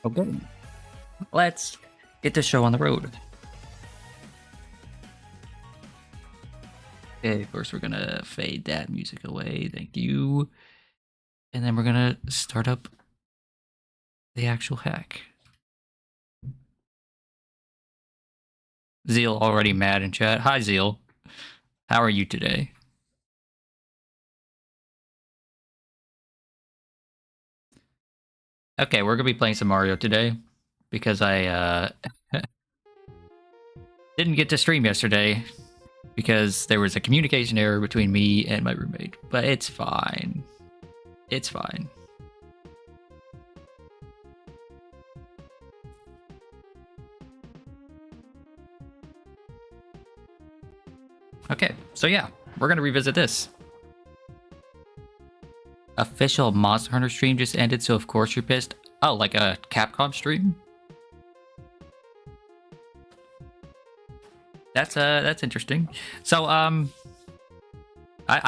Okay, let's get the show on the road. Okay, first we're gonna fade that music away. Thank you. And then we're gonna start up the actual hack. Zeal already mad in chat. Hi, Zeal. How are you today? Okay, we're gonna be playing some Mario today because I didn't get to stream yesterday because there was a communication error between me and my roommate. But it's fine. It's fine. Okay, so yeah, we're gonna revisit this. Official Monster Hunter stream just ended, so of course you're pissed. Oh, like a Capcom stream? That's interesting. So I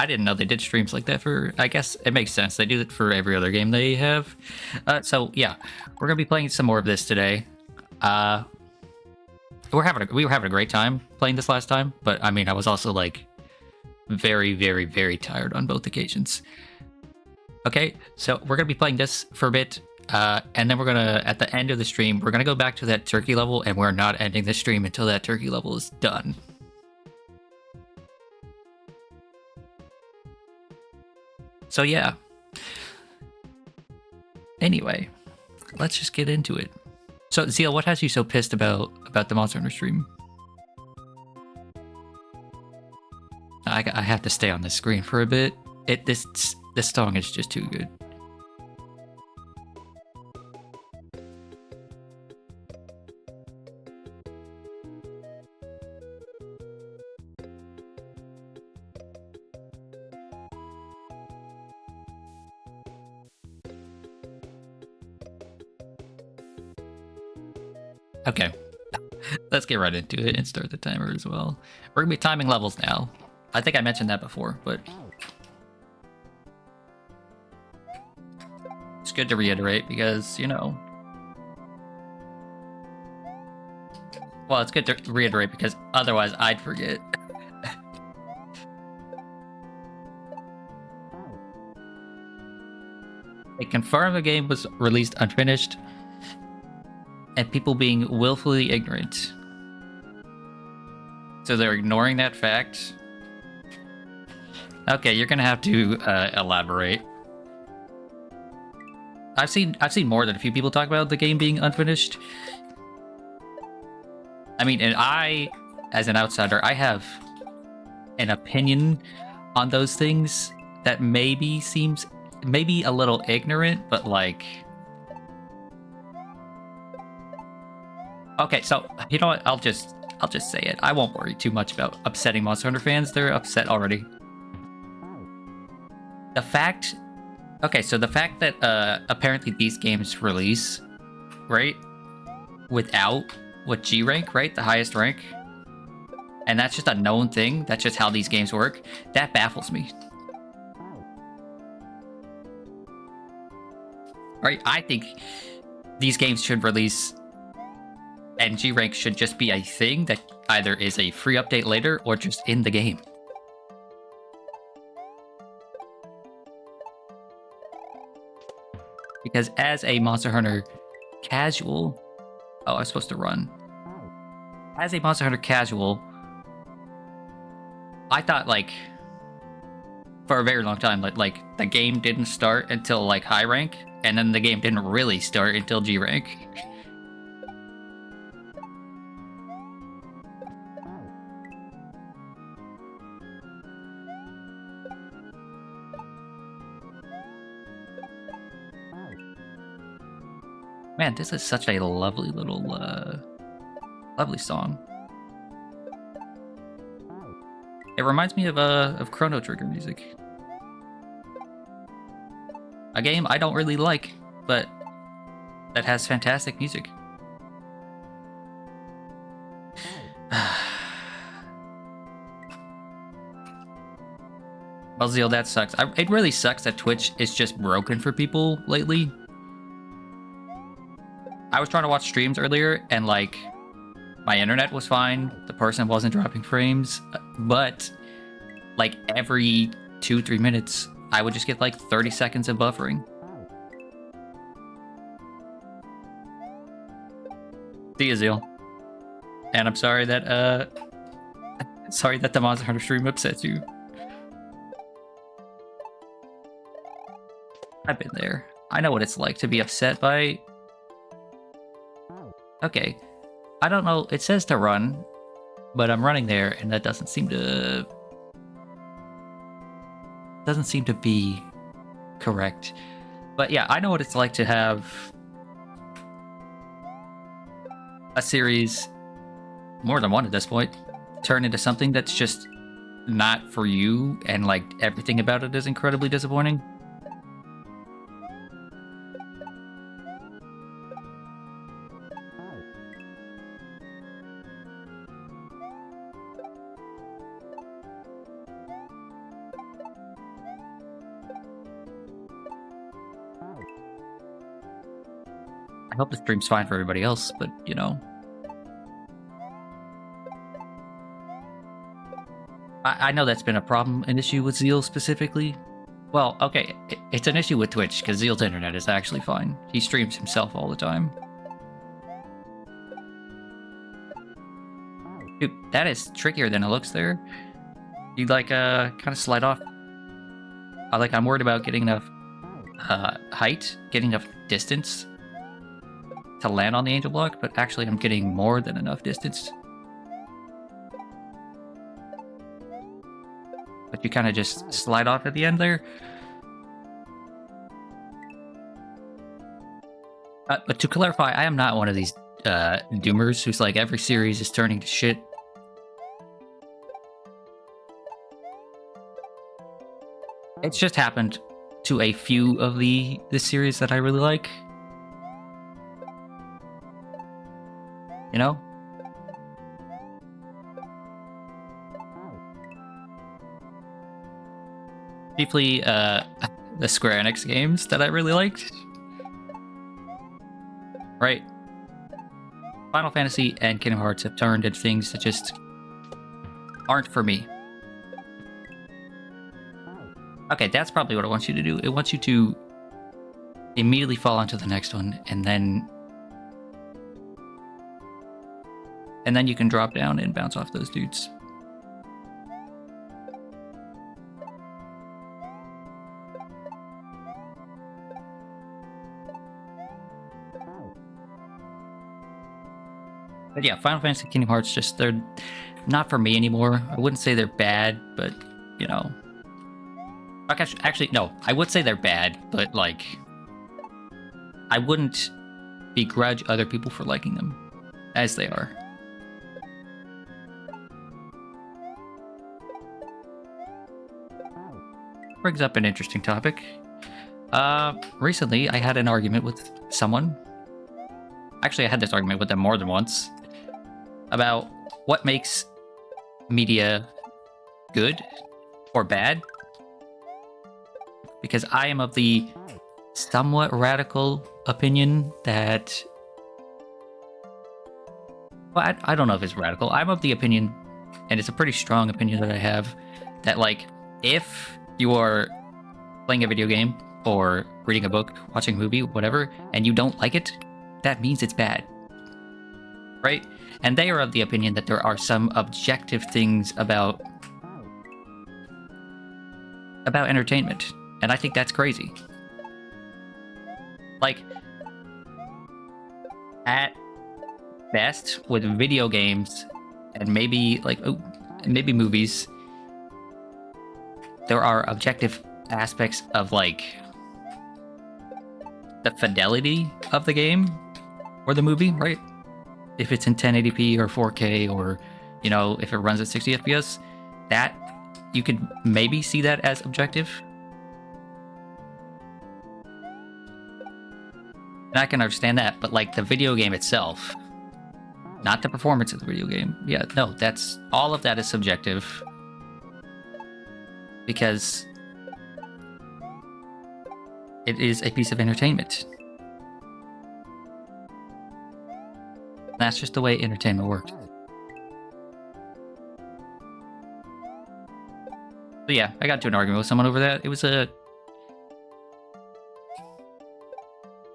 didn't know they did streams like that for. I guess it makes sense. They do it for every other game they have. So yeah, we're gonna be playing some more of this today. We were having a great time playing this last time, but I mean I was also like very, very, very tired on both occasions. Okay, so we're gonna be playing this for a bit, and then we're gonna, at the end of the stream, we're gonna go back to that turkey level, and we're not ending the stream until that turkey level is done. So yeah. Anyway, let's just get into it. So Zeal, what has you so pissed about the Monster Hunter stream? I have to stay on this screen for a bit. This song is just too good. Okay, let's get right into it and start the timer as well. We're gonna be timing levels now. I think I mentioned that before, but it's good to reiterate because, you know... Well, it's good to reiterate because otherwise I'd forget. They confirmed the game was released unfinished and people being willfully ignorant. So they're ignoring that fact. Okay, you're gonna have to elaborate. I've seen more than a few people talk about the game being unfinished. I mean, and I, as an outsider, I have an opinion on those things that maybe seems a little ignorant, but like... Okay, so you know what? I'll just say it. I won't worry too much about upsetting Monster Hunter fans. They're upset already. The fact... Okay, so the fact that apparently these games release, right, without what G rank, right, the highest rank, and that's just a known thing, that's just how these games work, that baffles me. Right, I think these games should release, and G rank should just be a thing that either is a free update later or just in the game. Because as a Monster Hunter casual... Oh, I was supposed to run. As a Monster Hunter casual, I thought, like, for a very long time, like the game didn't start until, like, high rank, and then the game didn't really start until G rank. Man, this is such a lovely little, lovely song. It reminds me of Chrono Trigger music. A game I don't really like, but that has fantastic music. Well, Zeal, that sucks. It really sucks that Twitch is just broken for people lately. I was trying to watch streams earlier, and like my internet was fine. The person wasn't dropping frames, but like every 2-3 minutes, I would just get like 30 seconds of buffering. See you, Zeal. And I'm sorry that the Monster Hunter stream upsets you. I've been there. I know what it's like to be upset by... Okay. I don't know. It says to run, but I'm running there, and that doesn't seem to... doesn't seem to be correct. But yeah, I know what it's like to have a series, more than one at this point, turn into something that's just not for you, and like everything about it is incredibly disappointing. I hope the stream's fine for everybody else, but you know. I know that's been a problem, an issue with Zeal specifically. Well, okay, it's an issue with Twitch, because Zeal's internet is actually fine. He streams himself all the time. Dude, that is trickier than it looks there. You like, kind of slide off. I'm worried about getting enough, height, getting enough distance to land on the angel block, but actually I'm getting more than enough distance. But you kind of just slide off at the end there. But to clarify, I am not one of these doomers who's like every series is turning to shit. It's just happened to a few of the series that I really like. You know? Chiefly the Square Enix games that I really liked. Right? Final Fantasy and Kingdom Hearts have turned into things that just aren't for me. Okay, that's probably what it wants you to do. It wants you to immediately fall onto the next one, and then you can drop down and bounce off those dudes. But yeah, Final Fantasy, Kingdom Hearts, just, they're not for me anymore. I wouldn't say they're bad, but, you know. Actually, no, I would say they're bad, but, like, I wouldn't begrudge other people for liking them, as they are. Brings up an interesting topic. Recently, I had an argument with someone. Actually, I had this argument with them more than once about what makes media good or bad. Because I am of the somewhat radical opinion that... Well, I don't know if it's radical. I'm of the opinion, and it's a pretty strong opinion that I have, that, like, if you are playing a video game or reading a book, watching a movie, whatever, and you don't like it, that means it's bad. Right? And they are of the opinion that there are some objective things about entertainment. And I think that's crazy. Like, at best, with video games, and maybe, like, maybe movies, there are objective aspects of, like, the fidelity of the game or the movie, right? If it's in 1080p or 4K, or, you know, if it runs at 60 FPS, that, you could maybe see that as objective. And I can understand that, but, like, the video game itself, not the performance of the video game. Yeah, no, that's, all of that is subjective. Because it is a piece of entertainment. That's just the way entertainment works. But yeah, I got into an argument with someone over that.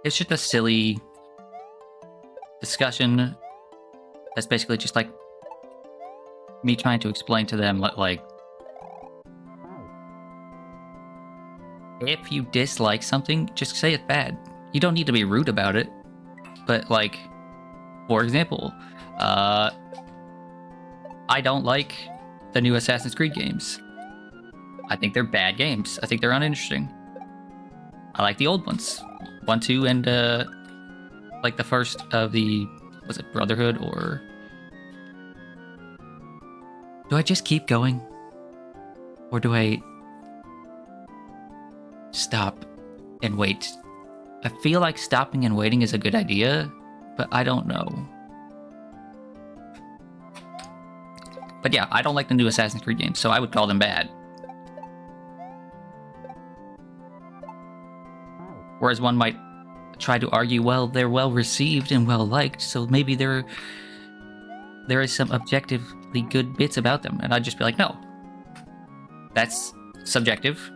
It's just a silly discussion that's basically just like me trying to explain to them like if you dislike something, just say it's bad. You don't need to be rude about it. But like, for example, I don't like the new Assassin's Creed games. I think they're bad games. I think they're uninteresting. I like the old ones. 1, 2, and like the first of the, was it Brotherhood or... Do I just keep going? Or do I stop and wait? I feel like stopping and waiting is a good idea, but I don't know. But yeah, I don't like the new Assassin's Creed games, so I would call them bad. Whereas one might try to argue, well, they're well received and well liked, so maybe there is some objectively good bits about them. And I'd just be like, no. That's subjective.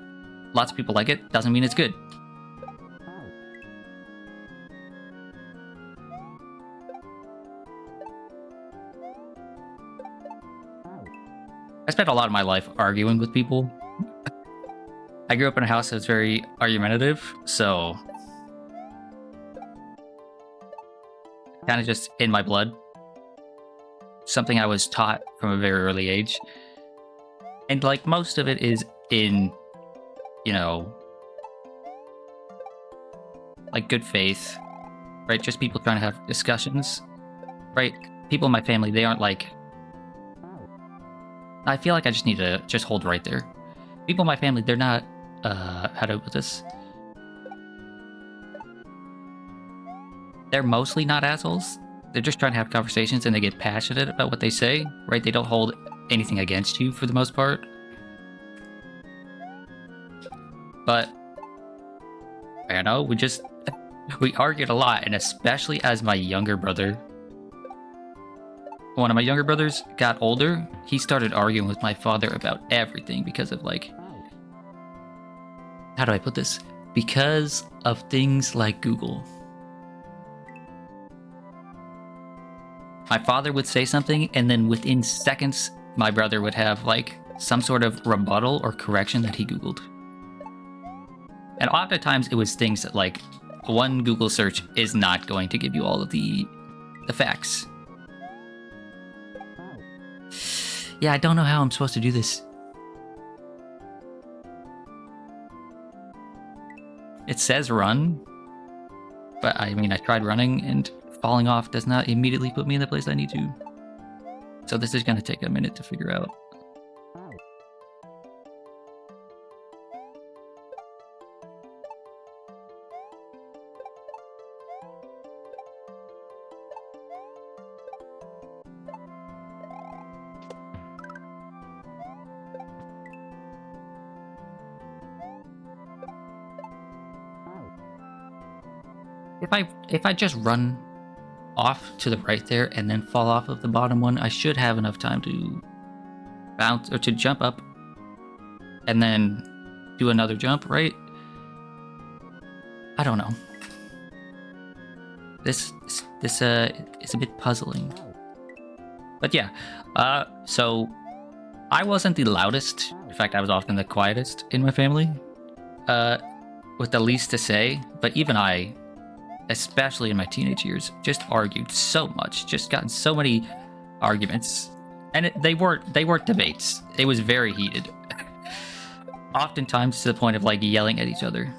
Lots of people like it. Doesn't mean it's good. I spent a lot of my life arguing with people. I grew up in a house that's very argumentative, so kind of just in my blood. Something I was taught from a very early age. And like most of it is in, you know, like good faith, right? Just people trying to have discussions, right? People in my family, they aren't like, I feel like I just need to just hold right there. People in my family, they're not, how to put this? They're mostly not assholes. They're just trying to have conversations and they get passionate about what they say, right? They don't hold anything against you for the most part. But, I don't know, we argued a lot, and especially as my younger brother, one of my younger brothers got older, he started arguing with my father about everything because of like, how do I put this? Because of things like Google. My father would say something, and then within seconds, my brother would have like some sort of rebuttal or correction that he Googled. And oftentimes it was things that like one Google search is not going to give you all of the facts. Yeah, I don't know how I'm supposed to do this. It says run, but I mean, I tried running and falling off does not immediately put me in the place I need to. So this is going to take a minute to figure out. If I just run off to the right there and then fall off of the bottom one, I should have enough time to bounce or to jump up and then do another jump, right? I don't know. This is a bit puzzling. But yeah, so I wasn't the loudest. In fact, I was often the quietest in my family, with the least to say. But even I, especially in my teenage years, just argued so much, just got in so many arguments, and they weren't debates. It was very heated, oftentimes to the point of like yelling at each other.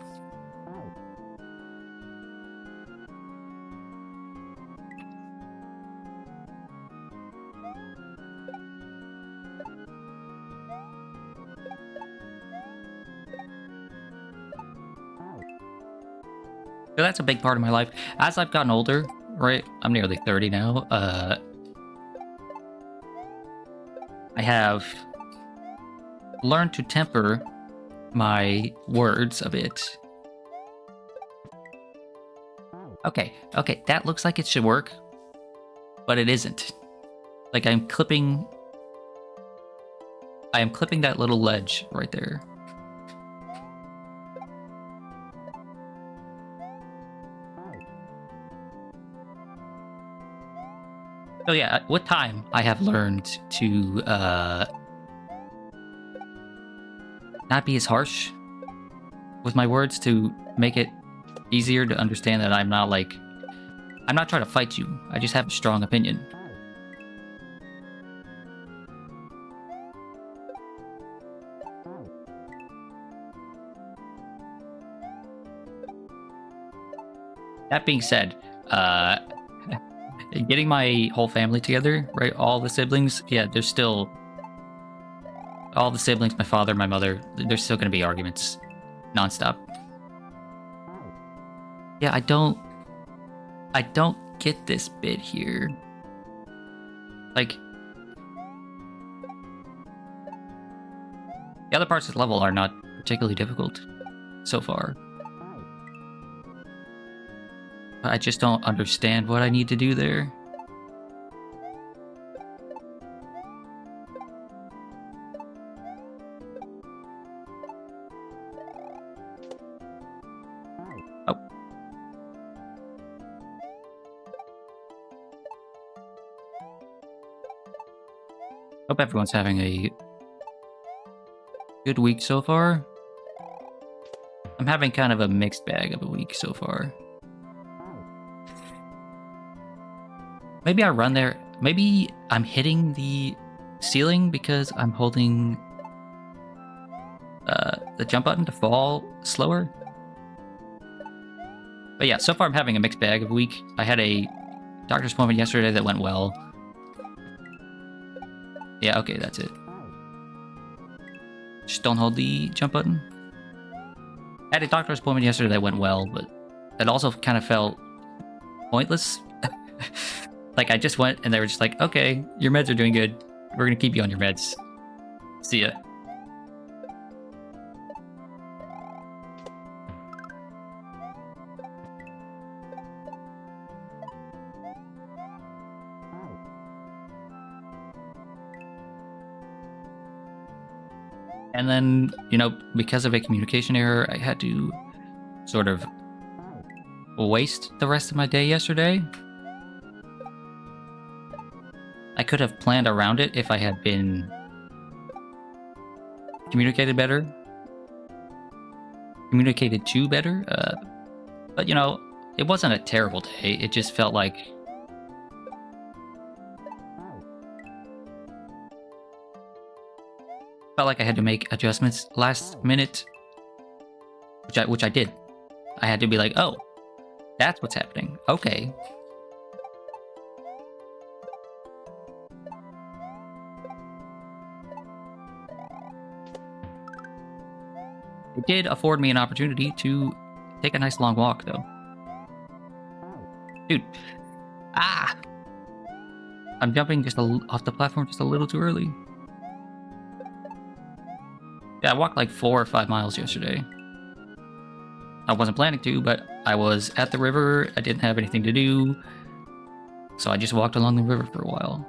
So that's a big part of my life. As I've gotten older, right? I'm nearly 30 now. I have learned to temper my words a bit. Okay, that looks like it should work. but it isn't. Like I am clipping that little ledge right there. So yeah, with time, I have learned to not be as harsh with my words to make it easier to understand that I'm not trying to fight you. I just have a strong opinion. That being said, getting my whole family together, right? All the siblings, yeah, there's still all the siblings, my father, my mother, there's still going to be arguments nonstop. Yeah, I don't get this bit here. Like, the other parts of the level are not particularly difficult so far. I just don't understand what I need to do there. Oh. Hope everyone's having a good week so far. I'm having kind of a mixed bag of a week so far. Maybe I run there. Maybe I'm hitting the ceiling because I'm holding the jump button to fall slower. But yeah, so far I'm having a mixed bag of a week. I had a doctor's appointment yesterday that went well. Yeah, okay, that's it. Just don't hold the jump button. I had a doctor's appointment yesterday that went well, but it also kind of felt pointless. Like, I just went and they were just like, okay, your meds are doing good. We're going to keep you on your meds. See ya. And then, you know, because of a communication error, I had to sort of waste the rest of my day yesterday. I could have planned around it if I had been communicated to better. But, you know, it wasn't a terrible day. It just felt like I had to make adjustments last minute, which I did. I had to be like, oh, that's what's happening. Okay. It did afford me an opportunity to take a nice long walk, though. Dude. Ah! I'm jumping just off the platform just a little too early. Yeah, I walked like 4 or 5 miles yesterday. I wasn't planning to, but I was at the river. I didn't have anything to do. So I just walked along the river for a while.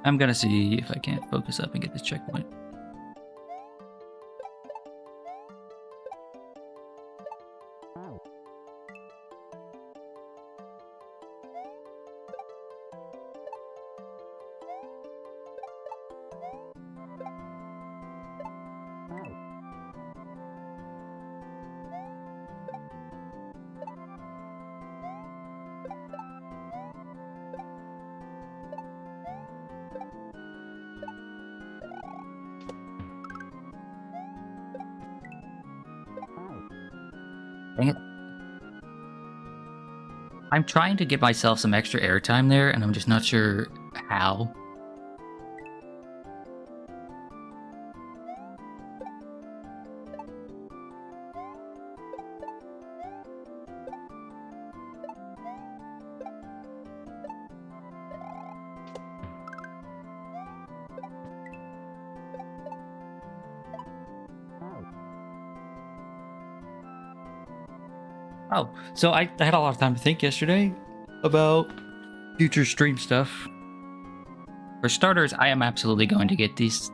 I'm gonna see if I can't focus up and get this checkpoint. Dang it. I'm trying to give myself some extra airtime there, and I'm just not sure how. Oh, so I had a lot of time to think yesterday about future stream stuff. For starters, I am absolutely going to get these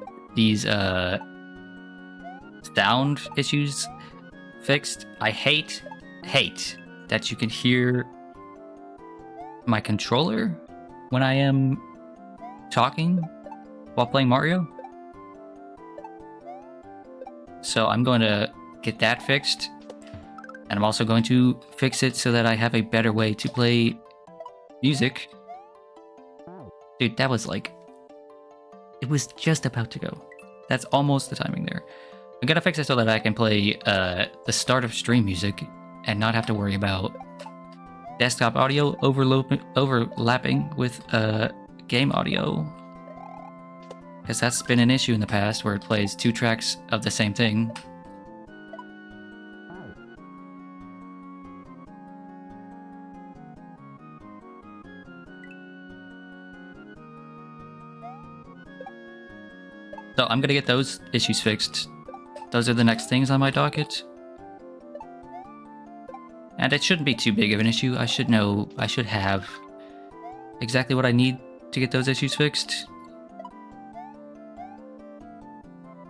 sound issues fixed. I hate that you can hear my controller when I am talking while playing Mario. So I'm going to get that fixed. And I'm also going to fix it so that I have a better way to play music. Dude, that was like... It was just about to go. That's almost the timing there. I'm gonna fix it so that I can play the start of stream music and not have to worry about desktop audio overlapping with game audio. Because that's been an issue in the past where it plays 2 tracks of the same thing. So I'm gonna get those issues fixed. Those are the next things on my docket. And it shouldn't be too big of an issue. I should have exactly what I need to get those issues fixed.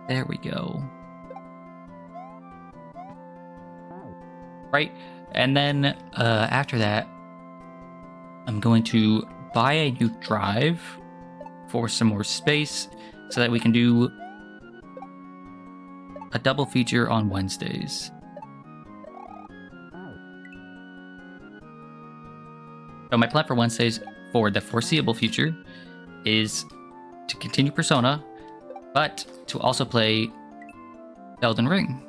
There we go. Right, and then after that, I'm going to buy a new drive for some more space so that we can do a double feature on Wednesdays. So my plan for Wednesdays for the foreseeable future is to continue Persona, but to also play Elden Ring.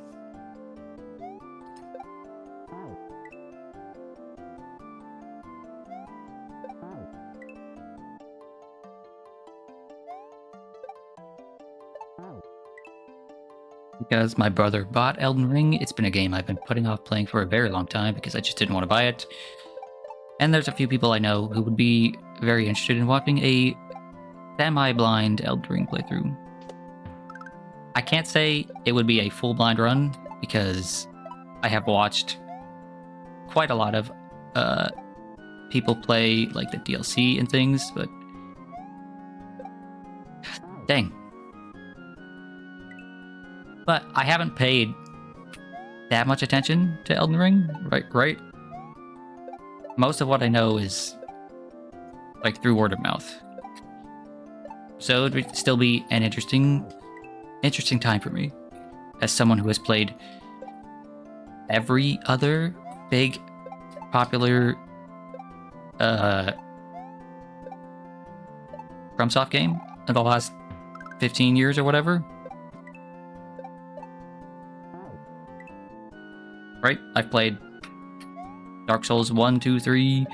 Because my brother bought Elden Ring. It's been a game I've been putting off playing for a very long time because I just didn't want to buy it. And there's a few people I know who would be very interested in watching a semi-blind Elden Ring playthrough. I can't say it would be a full blind run because I have watched quite a lot of people play like the DLC and things, but dang. But I haven't paid that much attention to Elden Ring, right? Most of what I know is like through word of mouth. So it would still be an interesting time for me as someone who has played every other big popular FromSoft game in the last 15 years or whatever. Right? I've played Dark Souls 1, 2, 3,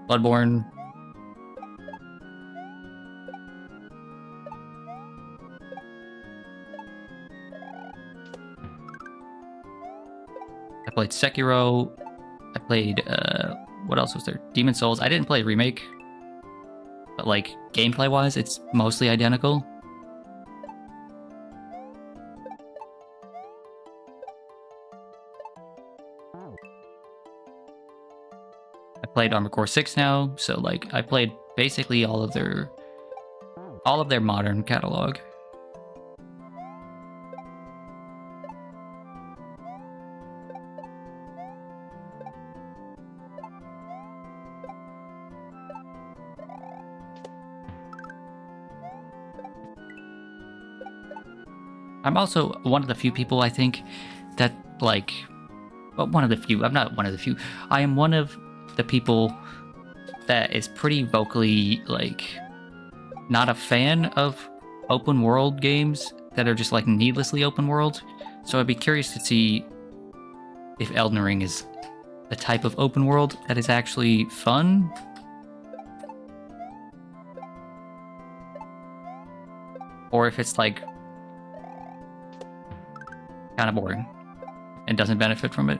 Bloodborne. I played Sekiro. I played, what else was there? Demon Souls. I didn't play Remake. But, like, gameplay-wise, it's mostly identical. I played Armored Core 6 now, so, like, I played basically all of their modern catalog. I'm also one of the few people, I think, that, like... Well, one of the few. I'm not one of the few. I am one of the people that is pretty vocally, like, not a fan of open world games that are just like needlessly open world. So I'd be curious to see if Elden Ring is a type of open world that is actually fun. Or if it's like kind of boring and doesn't benefit from it.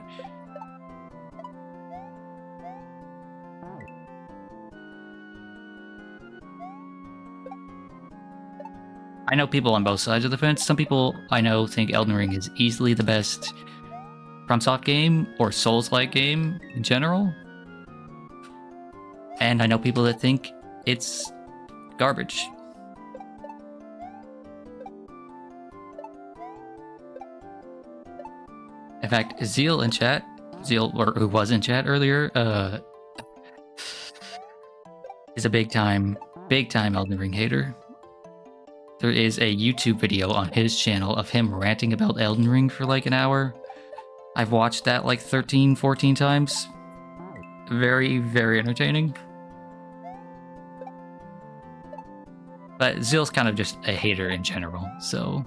I know people on both sides of the fence. Some people I know think Elden Ring is easily the best FromSoft game or Souls-like game in general. And I know people that think it's garbage. In fact, Zeal in chat, or who was in chat earlier, is a big time Elden Ring hater. There is a YouTube video on his channel of him ranting about Elden Ring for like an hour. I've watched that like 13, 14 times. Very, very entertaining. But Zeal's kind of just a hater in general, so...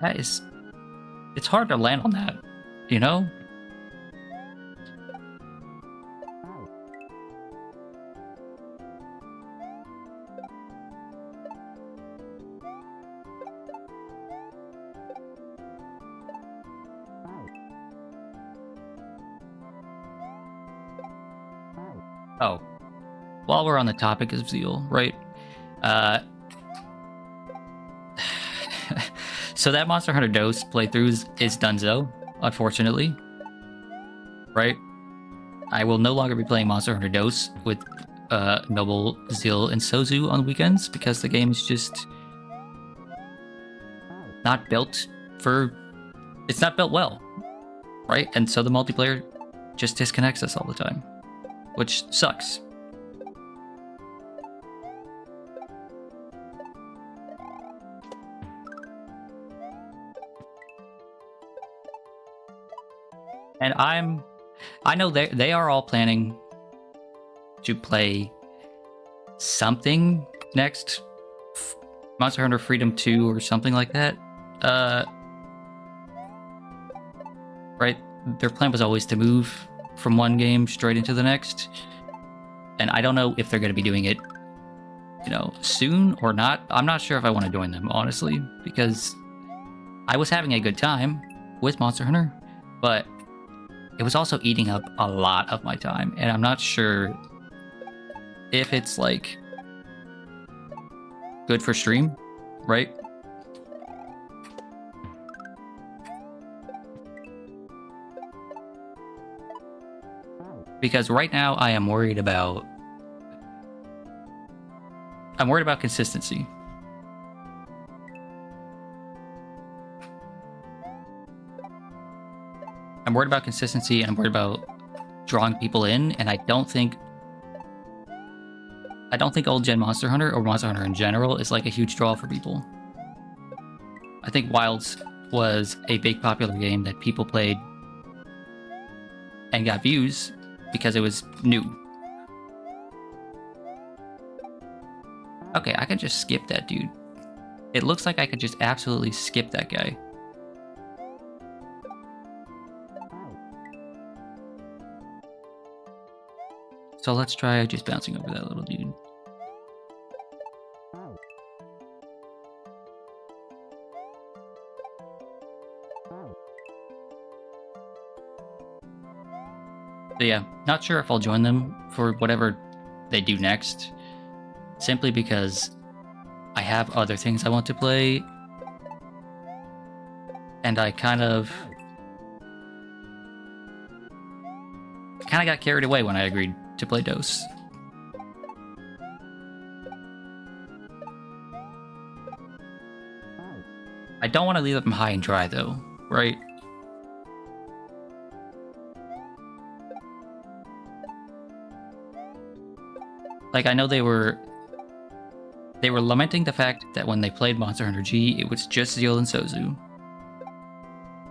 That is... It's hard to land on that, you know? Oh. While we're on the topic of Zeal, right? So that Monster Hunter Dose playthrough is donezo, unfortunately. Right? I will no longer be playing Monster Hunter Dose with Noble, Zeal, and Sozu on weekends because the game is just not built for... It's not built well, right? And so the multiplayer just disconnects us all the time, which sucks. And I know they are all planning to play something next, Monster Hunter Freedom 2 or something like that. Right? Their plan was always to move from one game straight into the next. And I don't know if they're going to be doing it, you know, soon or not. I'm not sure if I want to join them, honestly, because I was having a good time with Monster Hunter, but it was also eating up a lot of my time, and I'm not sure if it's, like, good for stream, right? Because right now I am worried about... I'm worried about consistency. I'm worried about consistency, and I'm worried about drawing people in, and I don't think old gen Monster Hunter or Monster Hunter in general is like a huge draw for people. I think Wilds was a big popular game that people played and got views because it was new. Okay, I can just skip that dude. It looks like I could just absolutely skip that guy. So let's try just bouncing over that little dude. So yeah, not sure if I'll join them for whatever they do next, simply because I have other things I want to play, and I kind of got carried away when I agreed to play Dose. I don't want to leave them high and dry though, right? Like, I know they were lamenting the fact that when they played Monster Hunter G, it was just Zeal and Sozu.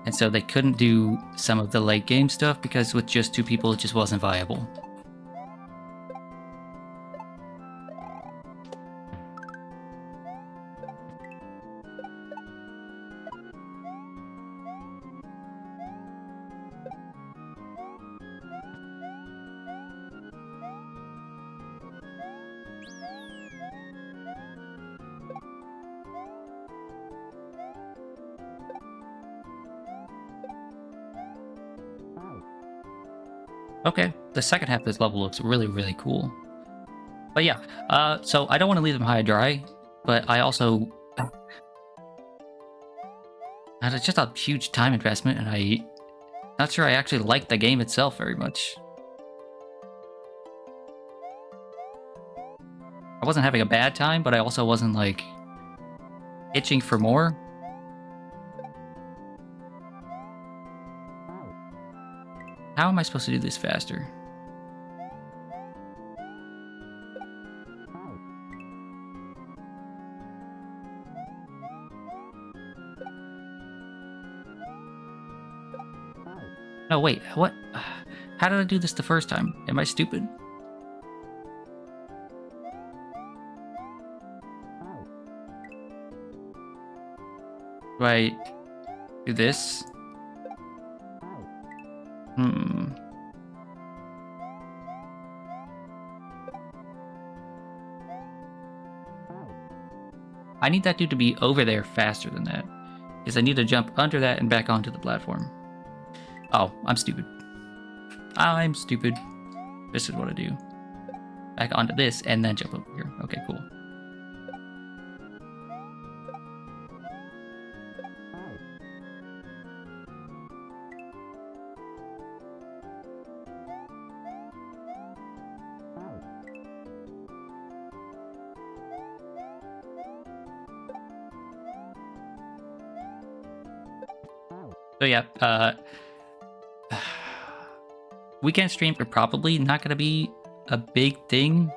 And so they couldn't do some of the late game stuff because with just 2 people, it just wasn't viable. Okay, the second half of this level looks really, really cool. But yeah, so I don't want to leave them high and dry, but I also had just a huge time investment, and I'm not sure I actually like the game itself very much. I wasn't having a bad time, but I also wasn't, like, itching for more. How am I supposed to do this faster? No, wait, what? How did I do this the first time? Am I stupid? Do I do this? I need that dude to be over there faster than that. Because I need to jump under that and back onto the platform. Oh, I'm stupid. I'm stupid. This is what I do. Back onto this and then jump over here. Okay, cool. So yeah, weekend streams are probably not going to be a big thing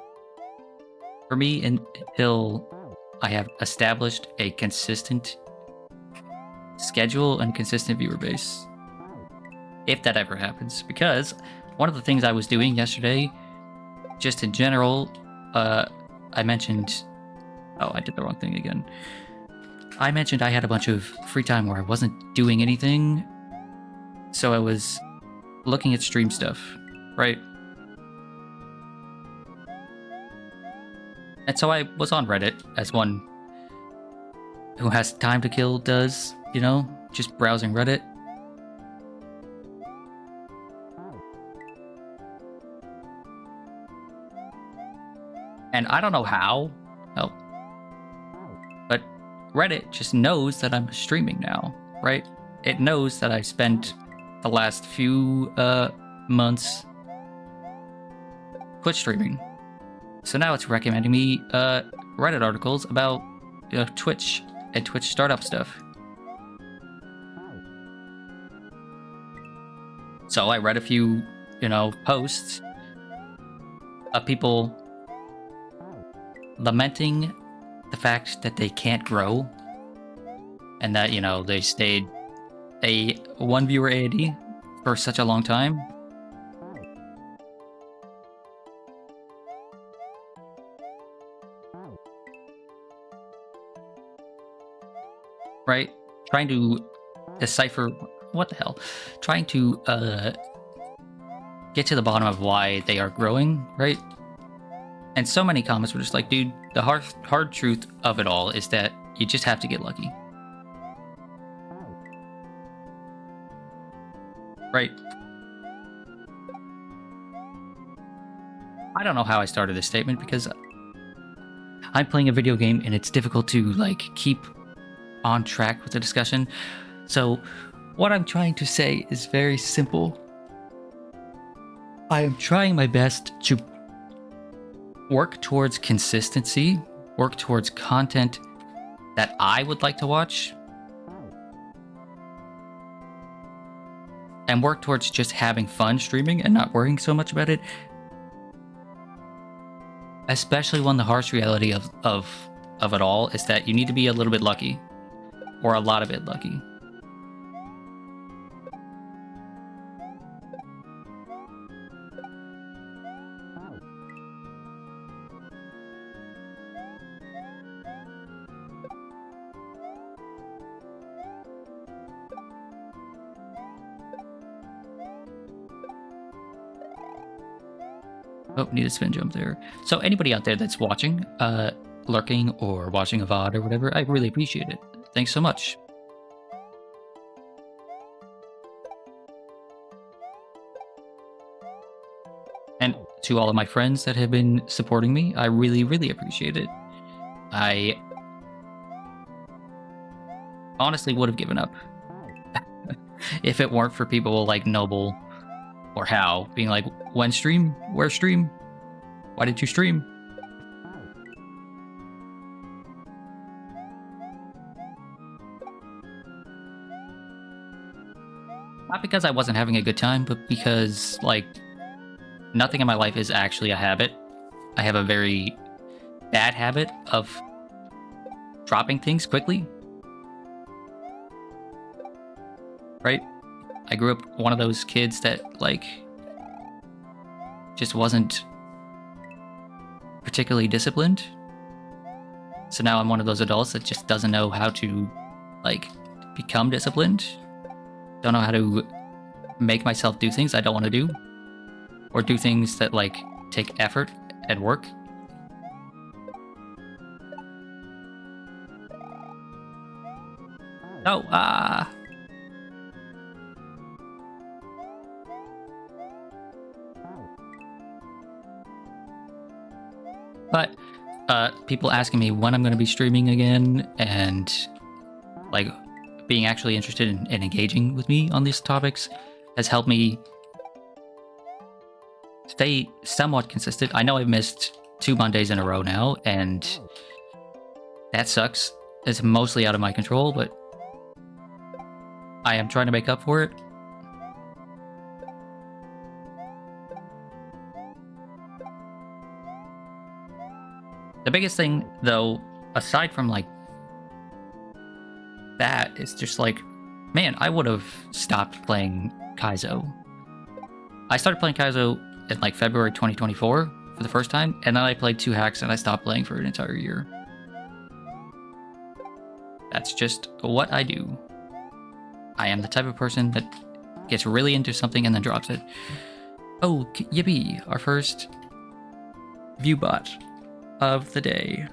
for me until I have established a consistent schedule and consistent viewer base. If that ever happens. Because one of the things I was doing yesterday, just in general, I mentioned... Oh, I did the wrong thing again. I mentioned I had a bunch of free time where I wasn't doing anything, so I was looking at stream stuff, right? And so I was on Reddit, as one who has time to kill does, you know, just browsing Reddit. And I don't know how, but Reddit just knows that I'm streaming now, right? It knows that I spent the last few months Twitch streaming. So now it's recommending me Reddit articles about Twitch and Twitch startup stuff. So I read a few, posts of people lamenting the fact that they can't grow and that, they stayed a 1 viewer AD for such a long time. Right? Trying to decipher what the hell? Trying to get to the bottom of why they are growing, right? And so many comments were just like, dude, the hard truth of it all is that you just have to get lucky. Right? I don't know how I started this statement because I'm playing a video game and it's difficult to keep on track with the discussion. So what I'm trying to say is very simple. I am trying my best to work towards consistency, work towards content that I would like to watch, and work towards just having fun streaming and not worrying so much about it. Especially when the harsh reality of it all is that you need to be a little bit lucky, or a lot of it lucky. Oh, need a spin jump there. So anybody out there that's watching, lurking or watching a VOD or whatever, I really appreciate it. Thanks so much. And to all of my friends that have been supporting me, I really, really appreciate it. I honestly would have given up if it weren't for people like Noble or How being like, when stream? Where stream? Why did you stream? Not because I wasn't having a good time, but because, like, nothing in my life is actually a habit. I have a very bad habit of dropping things quickly. Right? I grew up one of those kids that, like, just wasn't particularly disciplined. So now I'm one of those adults that just doesn't know how to, like, become disciplined. Don't know how to make myself do things I don't want to do. Or do things that, like, take effort and work. Oh, But people asking me when I'm going to be streaming again and, like, being actually interested in engaging with me on these topics has helped me stay somewhat consistent. I know I've missed 2 Mondays in a row now, and that sucks. It's mostly out of my control, but I am trying to make up for it. The biggest thing, though, aside from, like, that, is just like, man, I would have stopped playing Kaizo. I started playing Kaizo in, like, February 2024 for the first time, and then I played 2 hacks and I stopped playing for an entire year. That's just what I do. I am the type of person that gets really into something and then drops it. Oh, yippee, our first view bot of the day.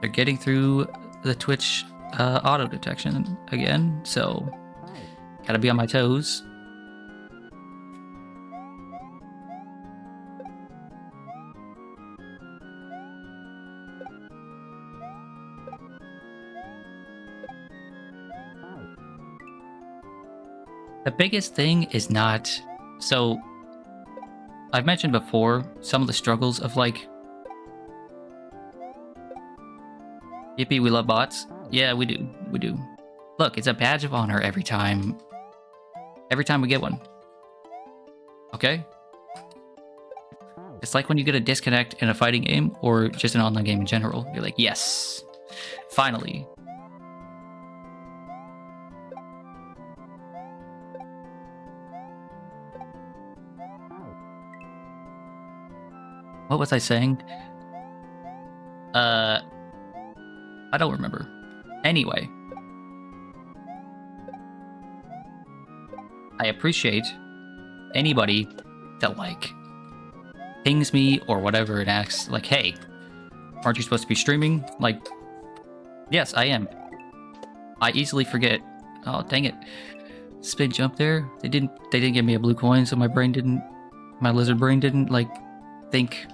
They're getting through the Twitch auto detection again, so gotta be on my toes. The biggest thing is not... So, I've mentioned before some of the struggles of, like... Yippee, we love bots. Yeah, we do. We do. Look, it's a badge of honor every time we get one. Okay? It's like when you get a disconnect in a fighting game or just an online game in general. You're like, yes, finally. What was I saying? I don't remember. Anyway. I appreciate anybody that, like, pings me or whatever and asks, like, hey, aren't you supposed to be streaming? Like, yes, I am. I easily forget. Oh, dang it. Spin jump there. They didn't give me a blue coin, so my lizard brain didn't, like, think.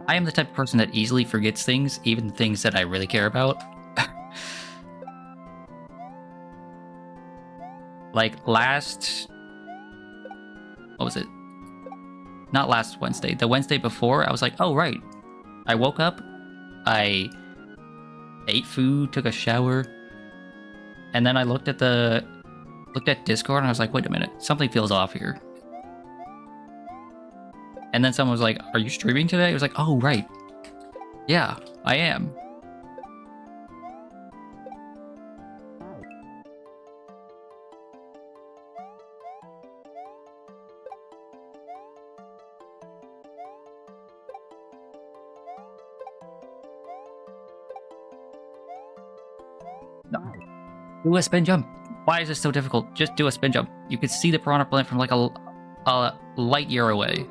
I am the type of person that easily forgets things, even things that I really care about. Like, what was it? Not last Wednesday. The Wednesday before, I was like, oh, right. I woke up, I ate food, took a shower, and then I looked at Discord and I was like, wait a minute, something feels off here. And then someone was like, are you streaming today? I was like, oh, right. Yeah, I am. No. Do a spin jump. Why is this so difficult? Just do a spin jump. You can see the piranha plant from like a light year away.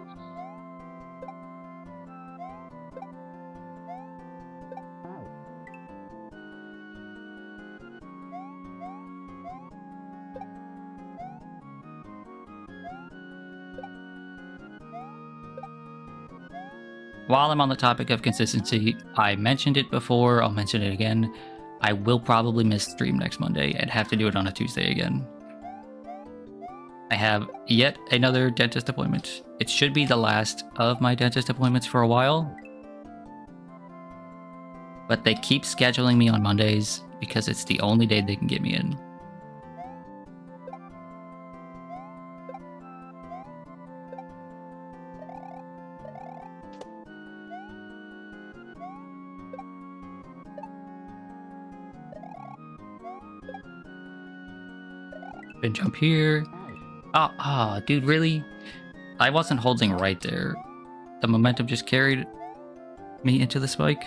While I'm on the topic of consistency, I mentioned it before, I'll mention it again. I will probably miss stream next Monday and have to do it on a Tuesday again. I have yet another dentist appointment. It should be the last of my dentist appointments for a while. But they keep scheduling me on Mondays because it's the only day they can get me in. Spin jump here. Oh, dude, really? I wasn't holding right there. The momentum just carried me into the spike.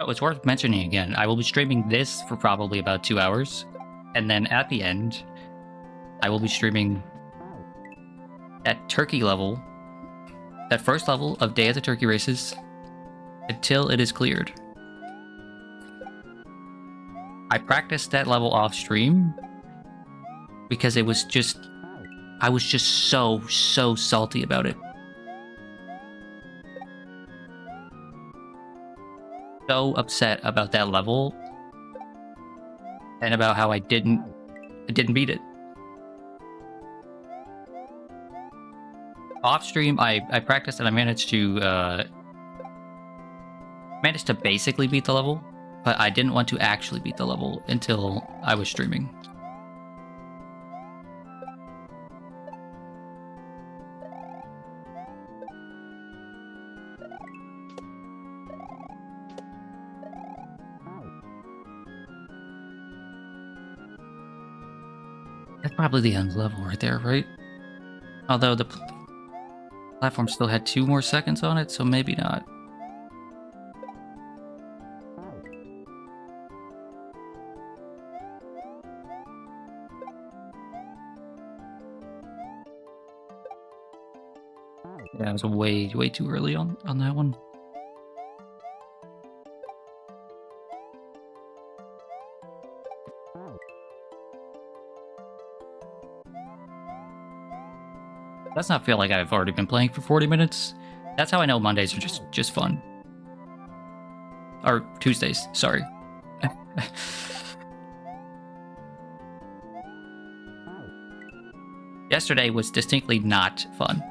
Oh, it's worth mentioning again. I will be streaming this for probably about 2 hours. And then at the end, I will be streaming at turkey level, that first level of Day of the Turkey Races, until it is cleared. I practiced that level off stream because it was just, I was just so salty about it. So upset about that level and about how I didn't beat it. Off stream, I practiced and I managed to basically beat the level, but I didn't want to actually beat the level until I was streaming. That's probably the end level right there, right? Although the platform still had 2 more seconds on it, so maybe not. Yeah, I was way too early on that one. Does not feel like I've already been playing for 40 minutes. That's how I know Mondays are just fun. Or Tuesdays, sorry. Yesterday was distinctly not fun.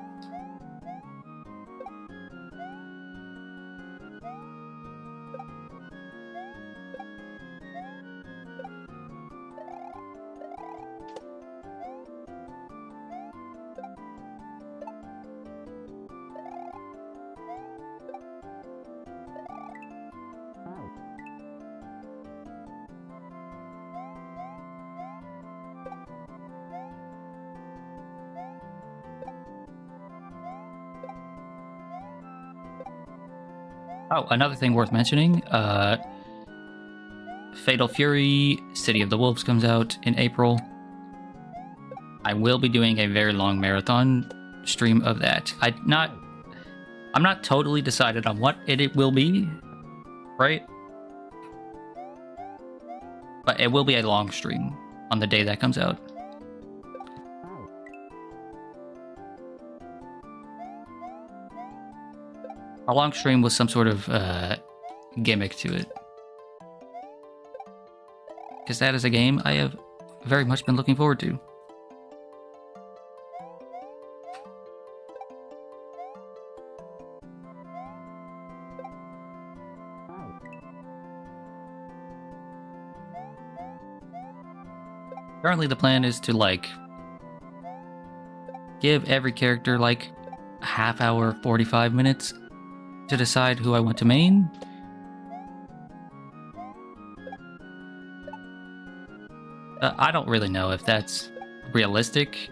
Oh, another thing worth mentioning, Fatal Fury, City of the Wolves comes out in April. I will be doing a very long marathon stream of that. I'm not totally decided on what it will be, right? But it will be a long stream on the day that comes out. A long stream with some sort of gimmick to it. Because that is a game I have very much been looking forward to. Currently the plan is to, like, give every character, like, half hour, 45 minutes to decide who I want to main. I don't really know if that's realistic.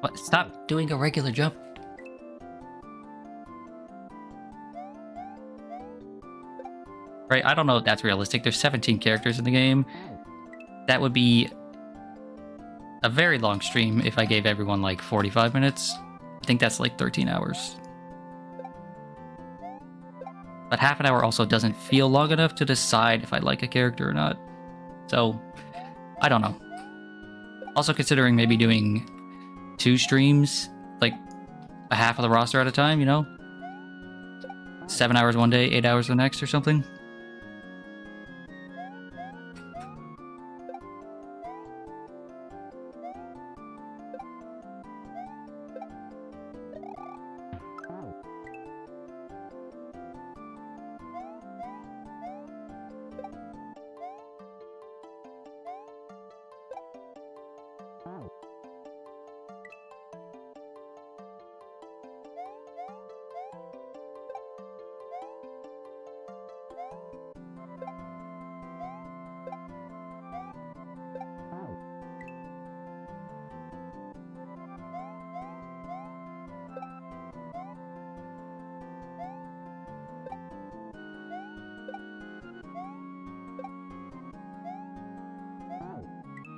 What? Stop doing a regular jump. Right, I don't know if that's realistic. There's 17 characters in the game. That would be a very long stream if I gave everyone like 45 minutes. I think that's like 13 hours. But half an hour also doesn't feel long enough to decide if I like a character or not. So, I don't know. Also considering maybe doing 2 streams, like a half of the roster at a time, you know? 7 hours one day, 8 hours the next or something.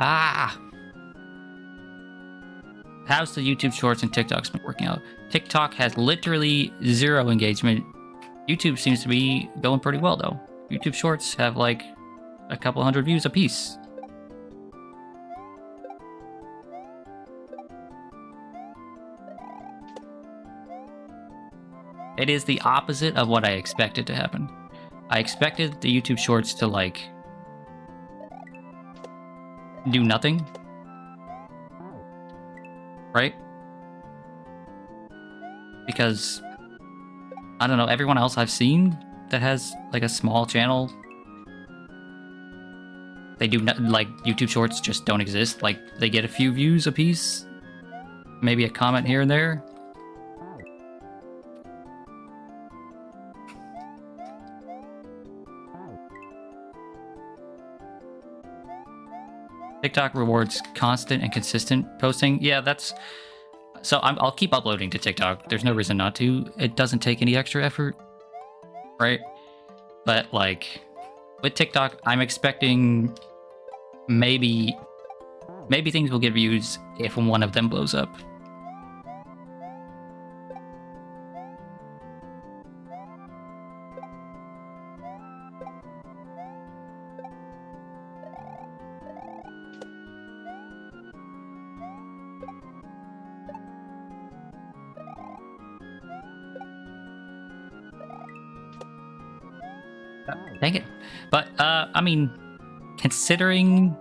Ah! How's the YouTube Shorts and TikTok's been working out? TikTok has literally 0 engagement. YouTube seems to be going pretty well, though. YouTube Shorts have like a couple hundred views apiece. It is the opposite of what I expected to happen. I expected the YouTube Shorts to like do nothing, right? Because I don't know, everyone else I've seen that has like a small channel, they do not, like YouTube Shorts just don't exist. Like they get a few views a piece, maybe a comment here and there. TikTok rewards constant and consistent posting. Yeah, that's... So I'll keep uploading to TikTok. There's no reason not to. It doesn't take any extra effort, right? But like, with TikTok, I'm expecting maybe things will get views if one of them blows up. Dang it. But, I mean, considering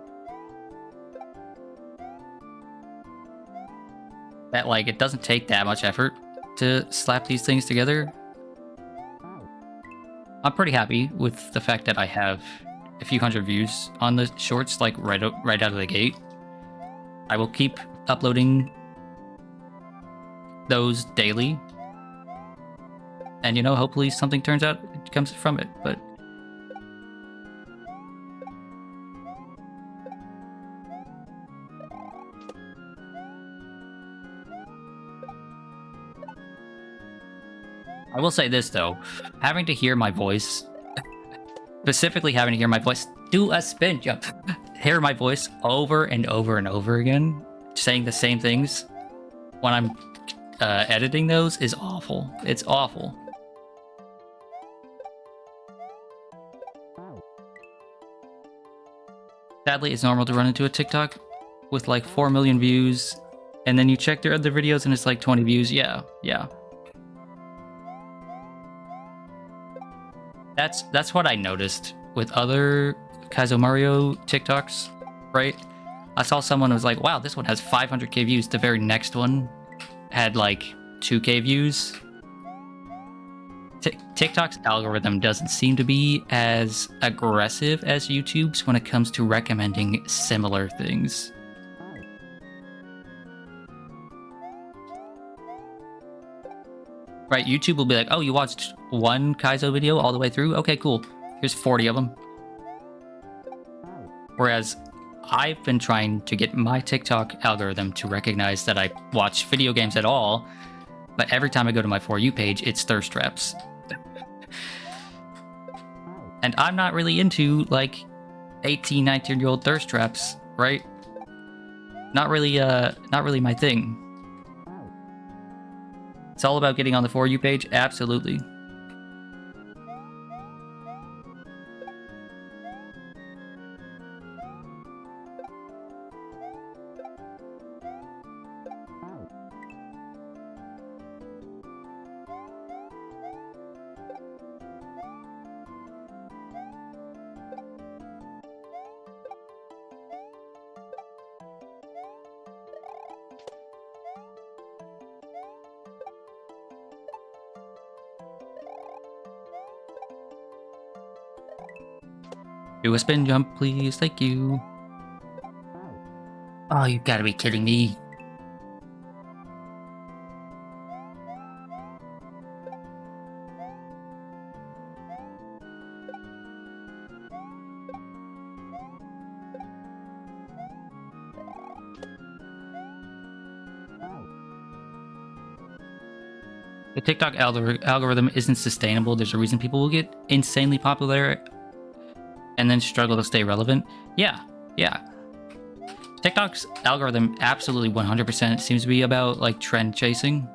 that, like, it doesn't take that much effort to slap these things together, I'm pretty happy with the fact that I have a few hundred views on the shorts, like, right out of the gate. I will keep uploading those daily. And, you know, hopefully something comes from it, but... I will say this, though. Having to hear my voice, specifically having to hear my voice do a spin jump, hear my voice over and over and over again, saying the same things when I'm editing those is awful. It's awful. Sadly, it's normal to run into a TikTok with like 4 million views, and then you check their other videos and it's like 20 views. Yeah. That's what I noticed with other Kaizo Mario TikToks, right? I saw someone who was like, wow, this one has 500k views. The very next one had like 2k views. TikTok's algorithm doesn't seem to be as aggressive as YouTube's when it comes to recommending similar things. Right, YouTube will be like, oh, you watched one Kaizo video all the way through? Okay, cool. Here's 40 of them. Whereas I've been trying to get my TikTok algorithm to recognize that I watch video games at all, but every time I go to my For You page, it's thirst traps. And I'm not really into, like, 18, 19-year-old thirst traps, right? Not really my thing. It's all about getting on the For You page? Absolutely. Do a spin jump, please. Thank you. Oh, you gotta be kidding me. The TikTok algorithm isn't sustainable. There's a reason people will get insanely popular and then struggle to stay relevant. Yeah. TikTok's algorithm absolutely 100% seems to be about, like, trend chasing.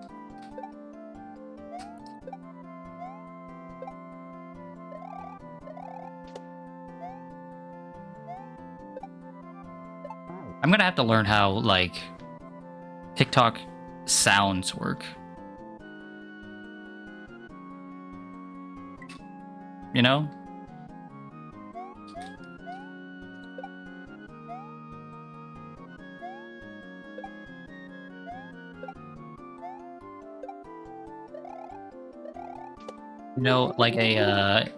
I'm gonna have to learn how, like, TikTok sounds work. You know? You know, like a,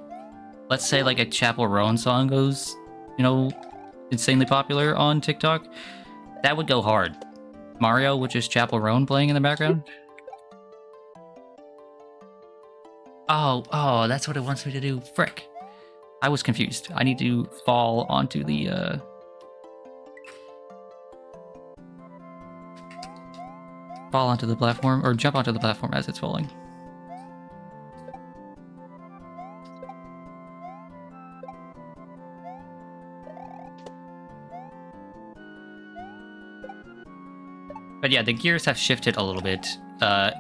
let's say like a Chapel Roan song goes, you know, insanely popular on TikTok. That would go hard. Mario, which is Chapel Roan playing in the background. Oh, that's what it wants me to do. Frick. I was confused. I need to fall onto the, fall onto the platform, or jump onto the platform as it's falling. But yeah, the gears have shifted a little bit. I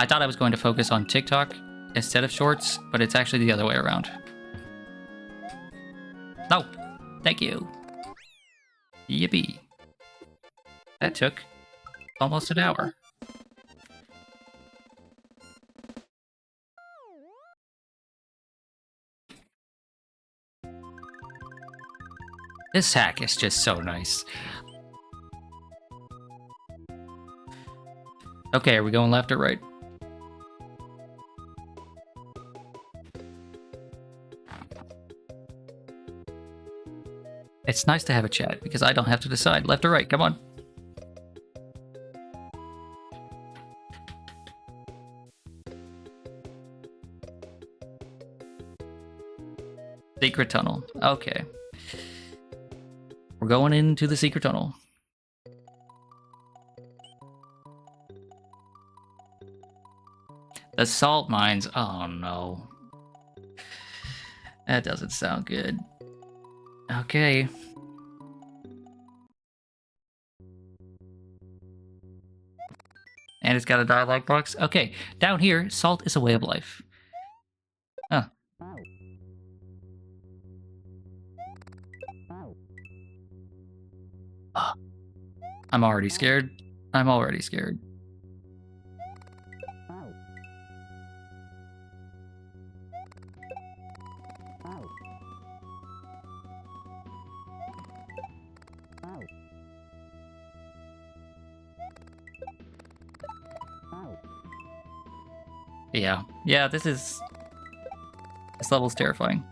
thought I was going to focus on TikTok instead of Shorts, but it's actually the other way around. No, thank you. Yippee. That took almost an hour. This hack is just so nice. Okay, are we going left or right? It's nice to have a chat, because I don't have to decide left or right. Come on. Secret tunnel. Okay. We're going into the secret tunnel. The salt mines. Oh no. That doesn't sound good. Okay. And it's got a dialogue box. Okay. Down here, salt is a way of life. Huh. Oh. I'm already scared. I'm already scared. Yeah, this level's terrifying.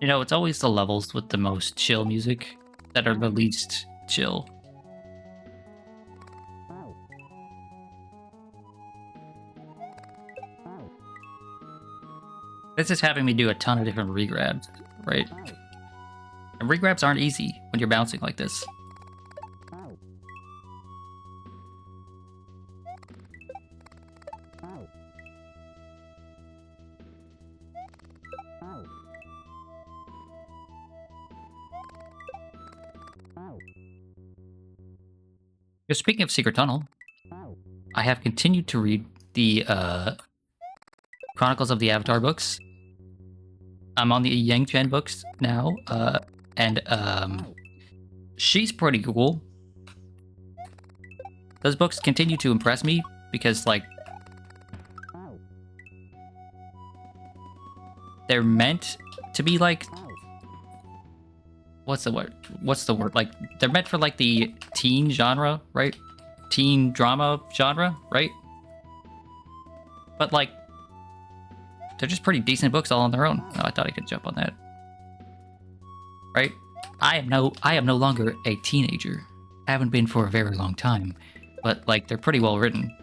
You know, it's always the levels with the most chill music that are the least chill. This is having me do a ton of different regrabs, right? And regrabs aren't easy when you're bouncing like this. Speaking of Secret Tunnel, I have continued to read the Chronicles of the Avatar books. I'm on the Yang Chen books now, and she's pretty cool. Those books continue to impress me because, like, they're meant to be like, what's the word? Like, they're meant for like the teen genre, right? Teen drama genre, right? But like, they're just pretty decent books all on their own. Oh, I thought I could jump on that. Right? I am no longer a teenager. I haven't been for a very long time. But like, they're pretty well written.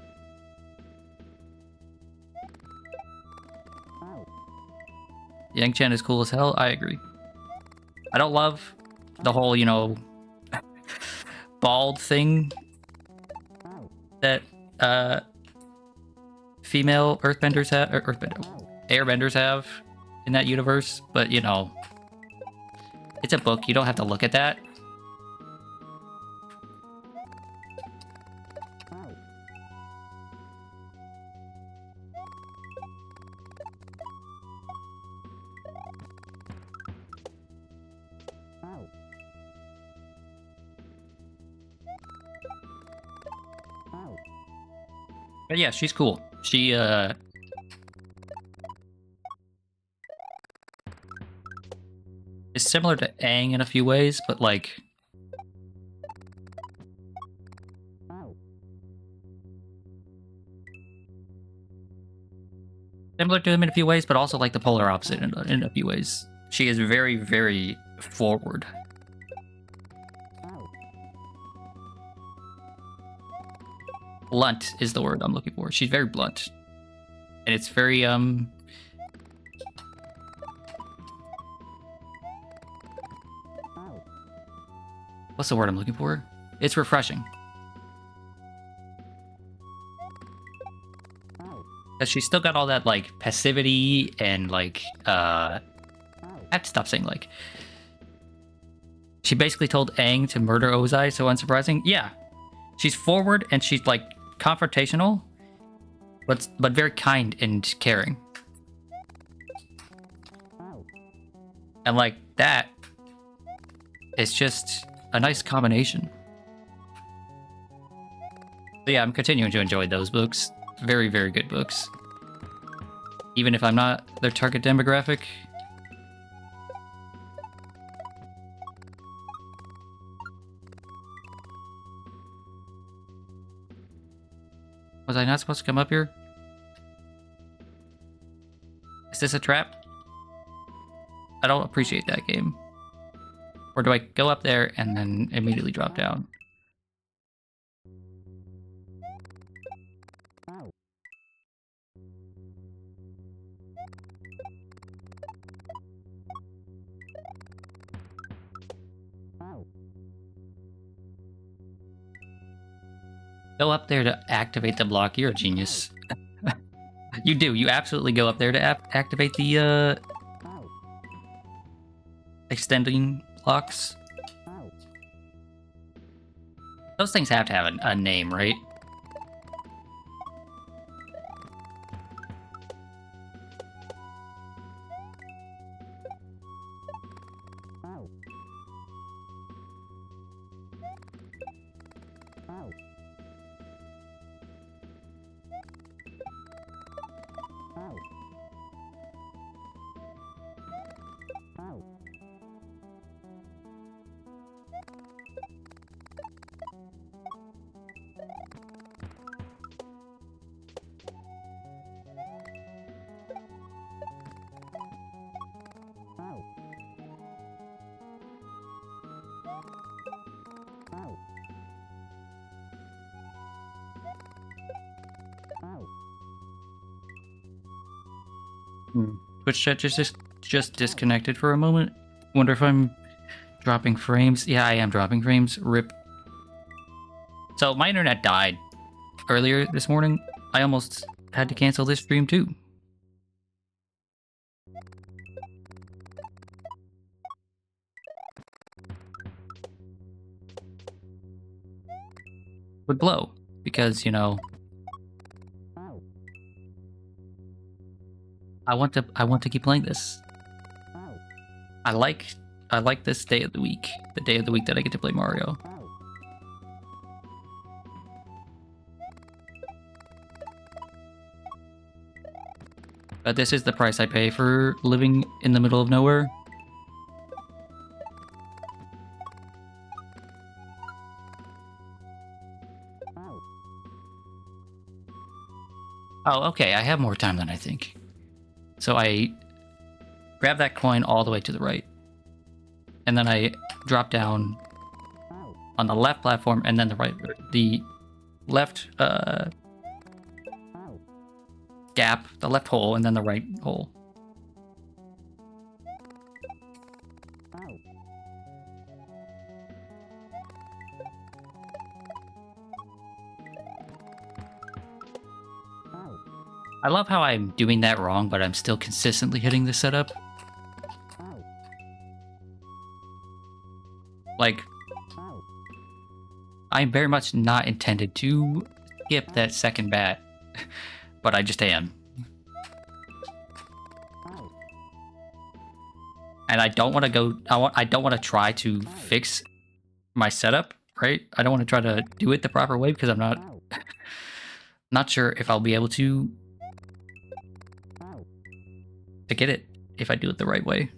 Yang Chen is cool as hell. I agree. I don't love the whole, you know, bald thing that female earthbenders have, or airbenders have in that universe, but you know, it's a book. You don't have to look at that. But yeah, she's cool. She is similar to Aang in a few ways, but like similar to him in a few ways, but also like the polar opposite in a few ways. She is very, very forward. Blunt is the word I'm looking for. She's very blunt. And it's very, what's the word I'm looking for? It's refreshing. Because she's still got all that, like, passivity and, like, I have to stop saying, like... She basically told Aang to murder Ozai, so unsurprising. Yeah. She's forward and she's, like, confrontational, but very kind and caring. And, like, that is just a nice combination. So yeah, I'm continuing to enjoy those books. Very, very good books. Even if I'm not their target demographic. Was I not supposed to come up here? Is this a trap? I don't appreciate that game. Or do I go up there and then immediately drop down? Go up there to activate the block. You're a genius. You do. You absolutely go up there to activate the extending blocks. Those things have to have a name, right? Twitch chat just disconnected for a moment. Wonder if I'm dropping frames. Yeah, I am dropping frames. Rip. So my internet died earlier this morning. I almost had to cancel this stream too. Would blow because, you know, I want to keep playing this. I like this day of the week. The day of the week that I get to play Mario. But this is the price I pay for living in the middle of nowhere. Oh, okay, I have more time than I think. So I grab that coin all the way to the right. And then I drop down on the left platform and then the left gap, the left hole, and then the right hole. I love how I'm doing that wrong, but I'm still consistently hitting the setup. Like, I'm very much not intended to skip that second bat, but I just am. And I don't want to go. I don't want to try to fix my setup, right? I don't want to try to do it the proper way because I'm not sure if I'll be able to get it if I do it the right way.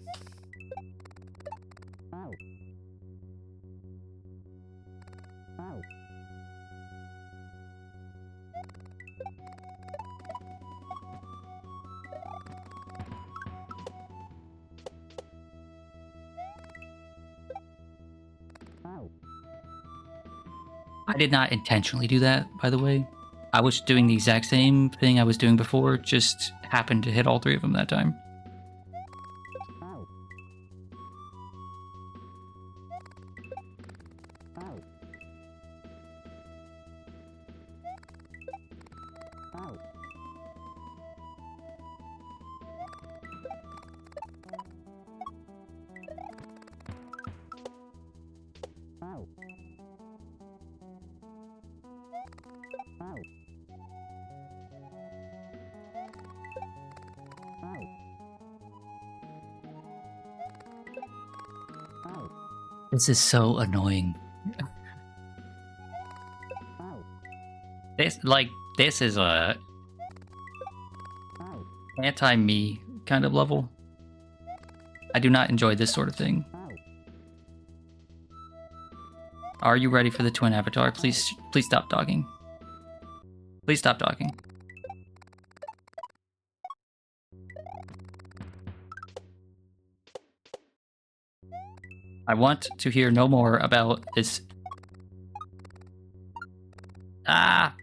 I did not intentionally do that, by the way. I was doing the exact same thing I was doing before, just happened to hit all three of them that time. This is so annoying. This is a anti-me kind of level. I do not enjoy this sort of thing. Are you ready for the twin avatar? Please stop talking. Please stop talking. I want to hear no more about this.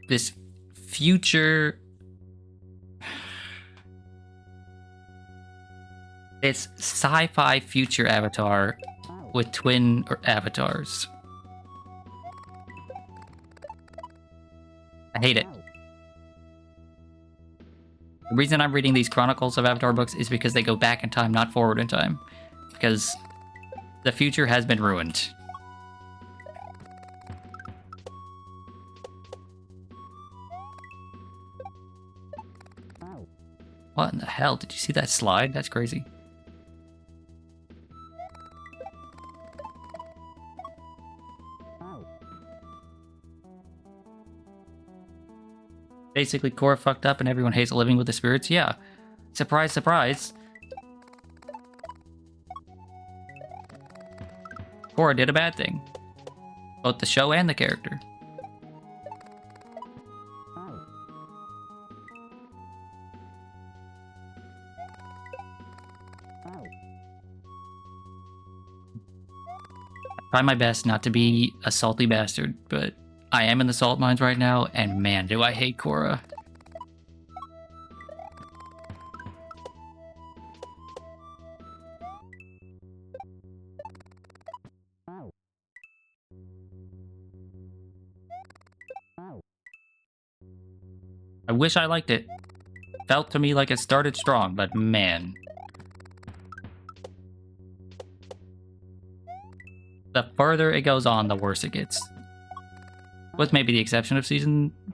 This future. It's sci-fi future avatar with twin avatars. I hate it. The reason I'm reading these Chronicles of Avatar books is because they go back in time, not forward in time. Because the future has been ruined. What in the hell? Did you see that slide? That's crazy. Basically, Korra fucked up and everyone hates living with the spirits? Yeah. Surprise, surprise. Korra did a bad thing. Both the show and the character. I try my best not to be a salty bastard, but I am in the salt mines right now, and man, do I hate Korra. I wish I liked it. Felt to me like it started strong, but man. The further it goes on, the worse it gets. With maybe the exception of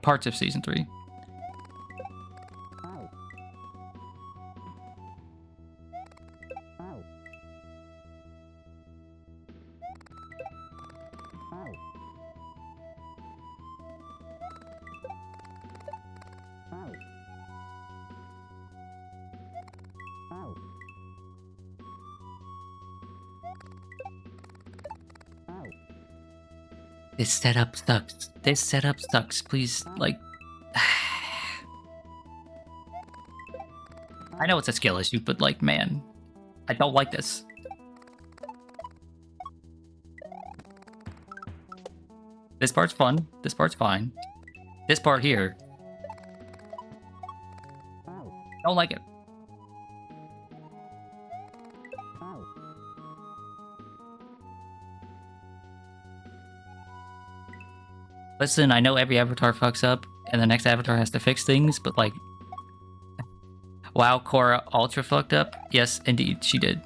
parts of season 3. This setup sucks. This setup sucks. Please, like... I know it's a skill issue, but, like, man. I don't like this. This part's fun. This part's fine. This part here... don't like it. Listen, I know every avatar fucks up, and the next avatar has to fix things, but like... wow, Korra ultra fucked up? Yes, indeed, she did.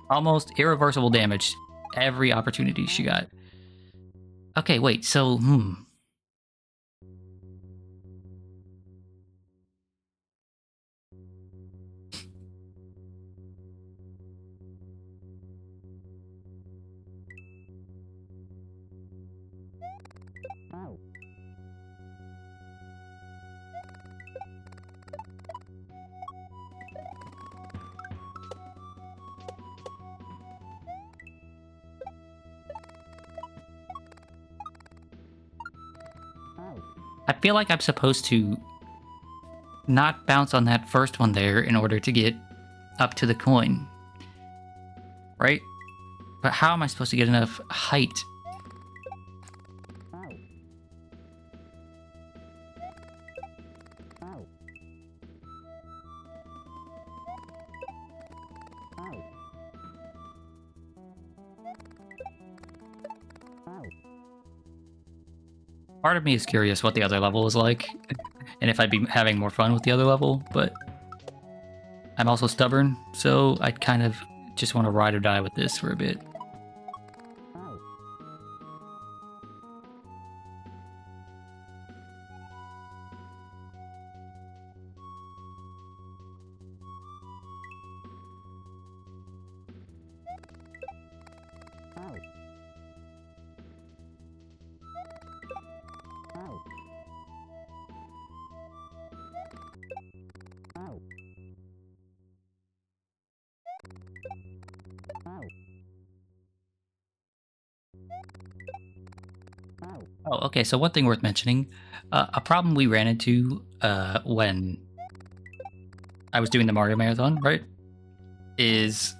Almost irreversible damage every opportunity she got. Okay, wait, so, I feel like I'm supposed to not bounce on that first one there in order to get up to the coin. Right? But how am I supposed to get enough height? Part of me is curious what the other level is like, and if I'd be having more fun with the other level, but I'm also stubborn, so I kind of just want to ride or die with this for a bit. Oh, okay, so one thing worth mentioning, a problem we ran into when I was doing the Mario Marathon, right, is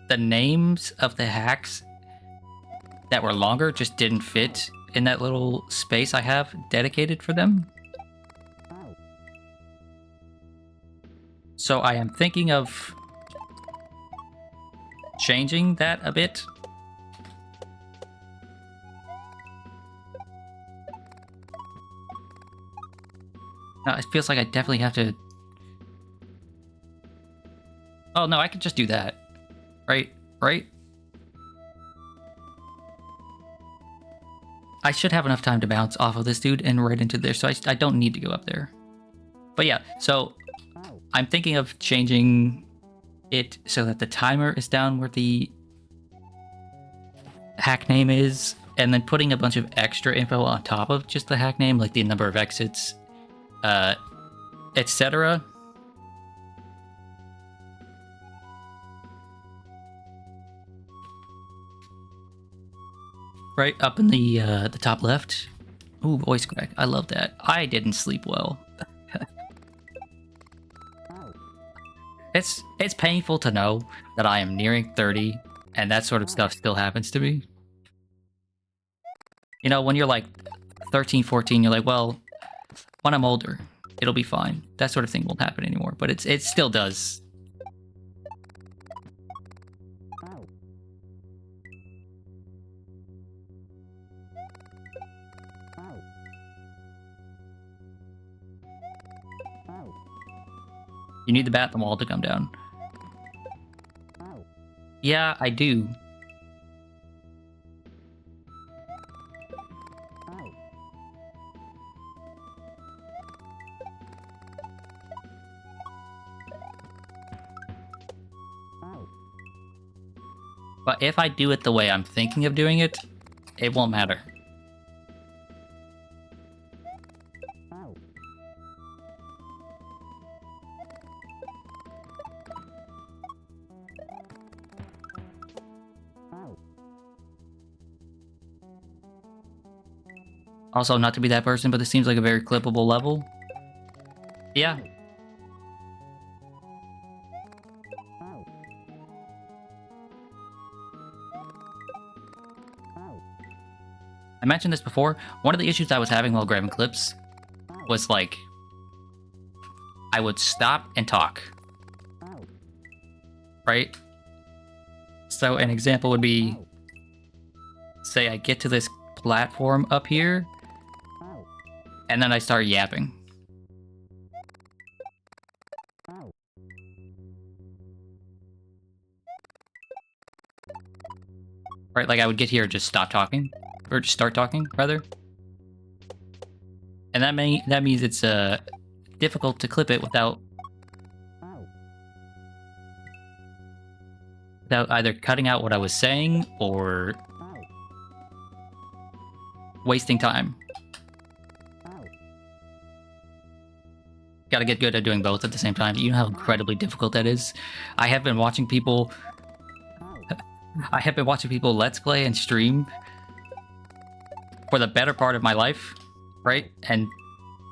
the names of the hacks that were longer just didn't fit in that little space I have dedicated for them. So I am thinking of changing that a bit. No, it feels like I definitely have to... oh, no, I could just do that. Right? Right? I should have enough time to bounce off of this dude and right into there, so I don't need to go up there. But yeah, so I'm thinking of changing it so that the timer is down where the hack name is, and then putting a bunch of extra info on top of just the hack name, like the number of exits, etc. Right up in the top left. Ooh, voice crack. I love that. I didn't sleep well. It's painful to know that I am nearing 30 and that sort of stuff still happens to me. You know, when you're like 13, 14, you're like, well, when I'm older, it'll be fine. That sort of thing won't happen anymore, but it still does. You need the bathroom wall to come down. Yeah, I do. But if I do it the way I'm thinking of doing it, it won't matter. Also, not to be that person, but this seems like a very clippable level. Yeah. I mentioned this before. One of the issues I was having while grabbing clips was like, I would stop and talk. Right? So an example would be, say I get to this platform up here, and then I start yapping. Right, like I would get here and just stop talking. Or just start talking, rather. And that means it's difficult to clip it without either cutting out what I was saying or wasting time. Gotta get good at doing both at the same time. You know how incredibly difficult that is? I have been watching people Let's Play and stream for the better part of my life, right? And,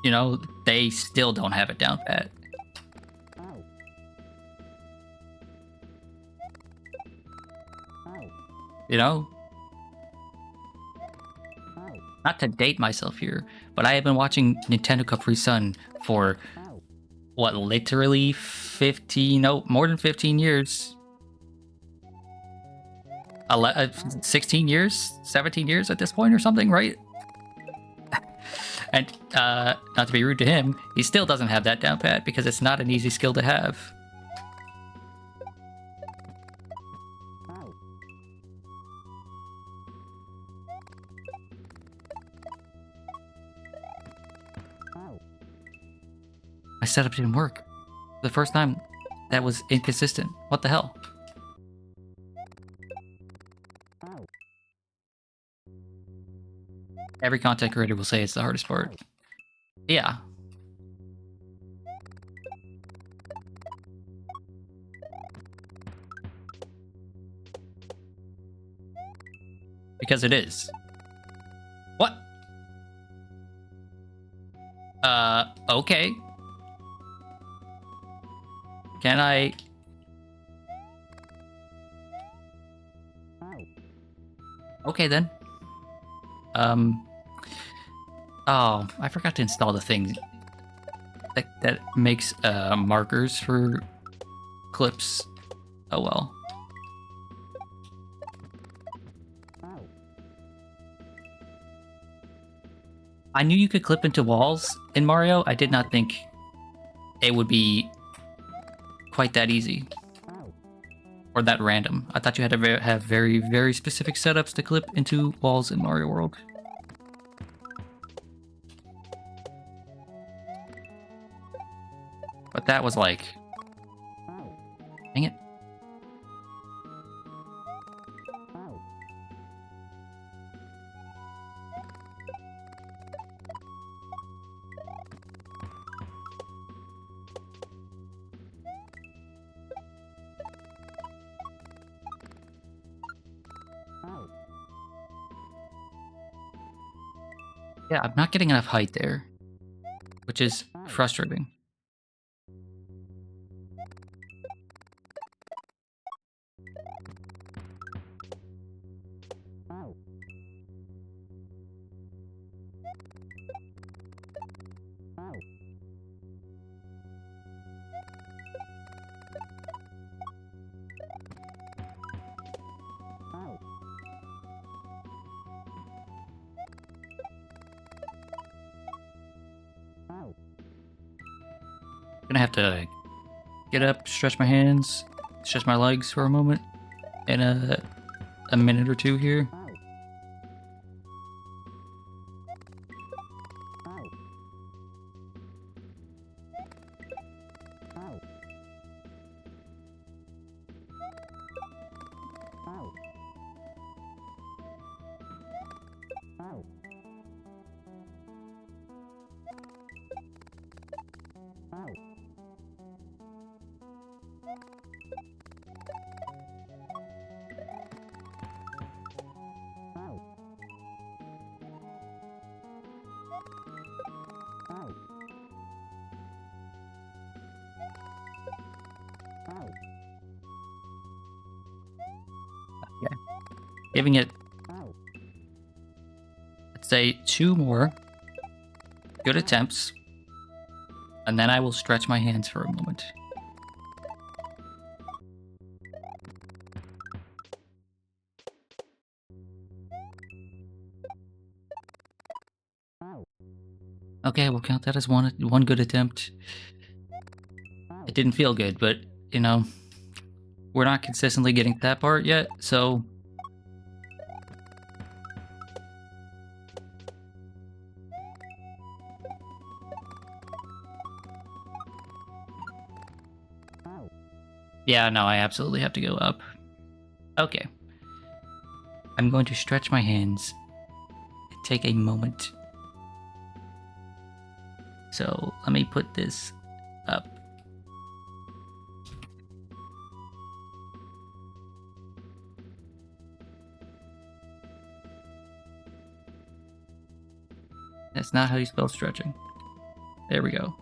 you know, they still don't have it down pat. You know? Not to date myself here, but I have been watching Nintendo Capri Sun for, what, literally 15, no, more than 15 years. 16 years? 17 years at this point or something, right? And, not to be rude to him, he still doesn't have that down pat because it's not an easy skill to have. My setup didn't work. For the first time, that was inconsistent. What the hell? Every content creator will say it's the hardest part. Yeah. Because it is. What? Okay. Can I... Okay, then. Oh, I forgot to install the thing that makes markers for clips. Oh well. I knew you could clip into walls in Mario. I did not think it would be quite that easy. Or that random. I thought you had to have very, very specific setups to clip into walls in Mario World. But that was like... Dang it. Yeah, I'm not getting enough height there, which is frustrating. Gonna have to get up, stretch my hands, stretch my legs for a moment, in a minute or two here. Yeah. Giving it, let's say, 2 more good attempts, and then I will stretch my hands for a moment. Okay, we'll count that as one good attempt. It didn't feel good, but, you know, we're not consistently getting to that part yet, so... Yeah, no, I absolutely have to go up. Okay. I'm going to stretch my hands and take a moment. So, let me put this up. That's not how you spell stretching. There we go.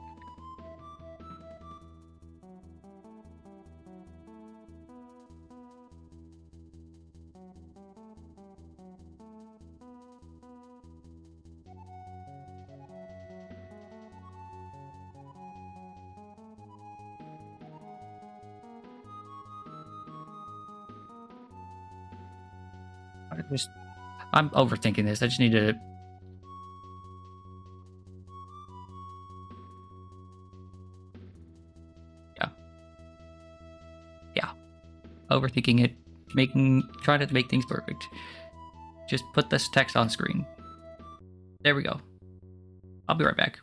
I'm overthinking this. I just need to... Yeah. Overthinking it. Trying to make things perfect. Just put this text on screen. There we go. I'll be right back.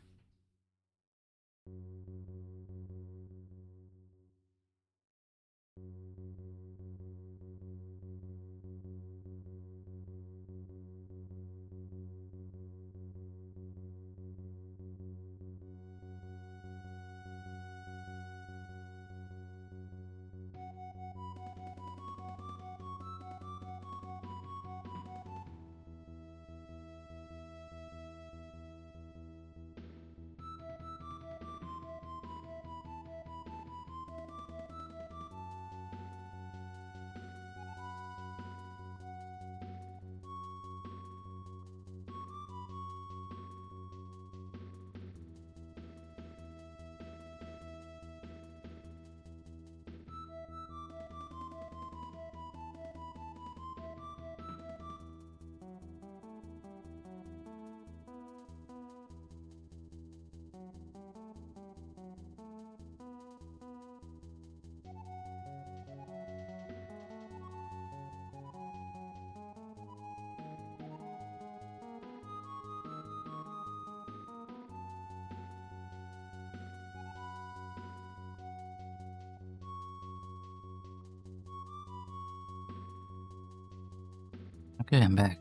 Okay, I'm back.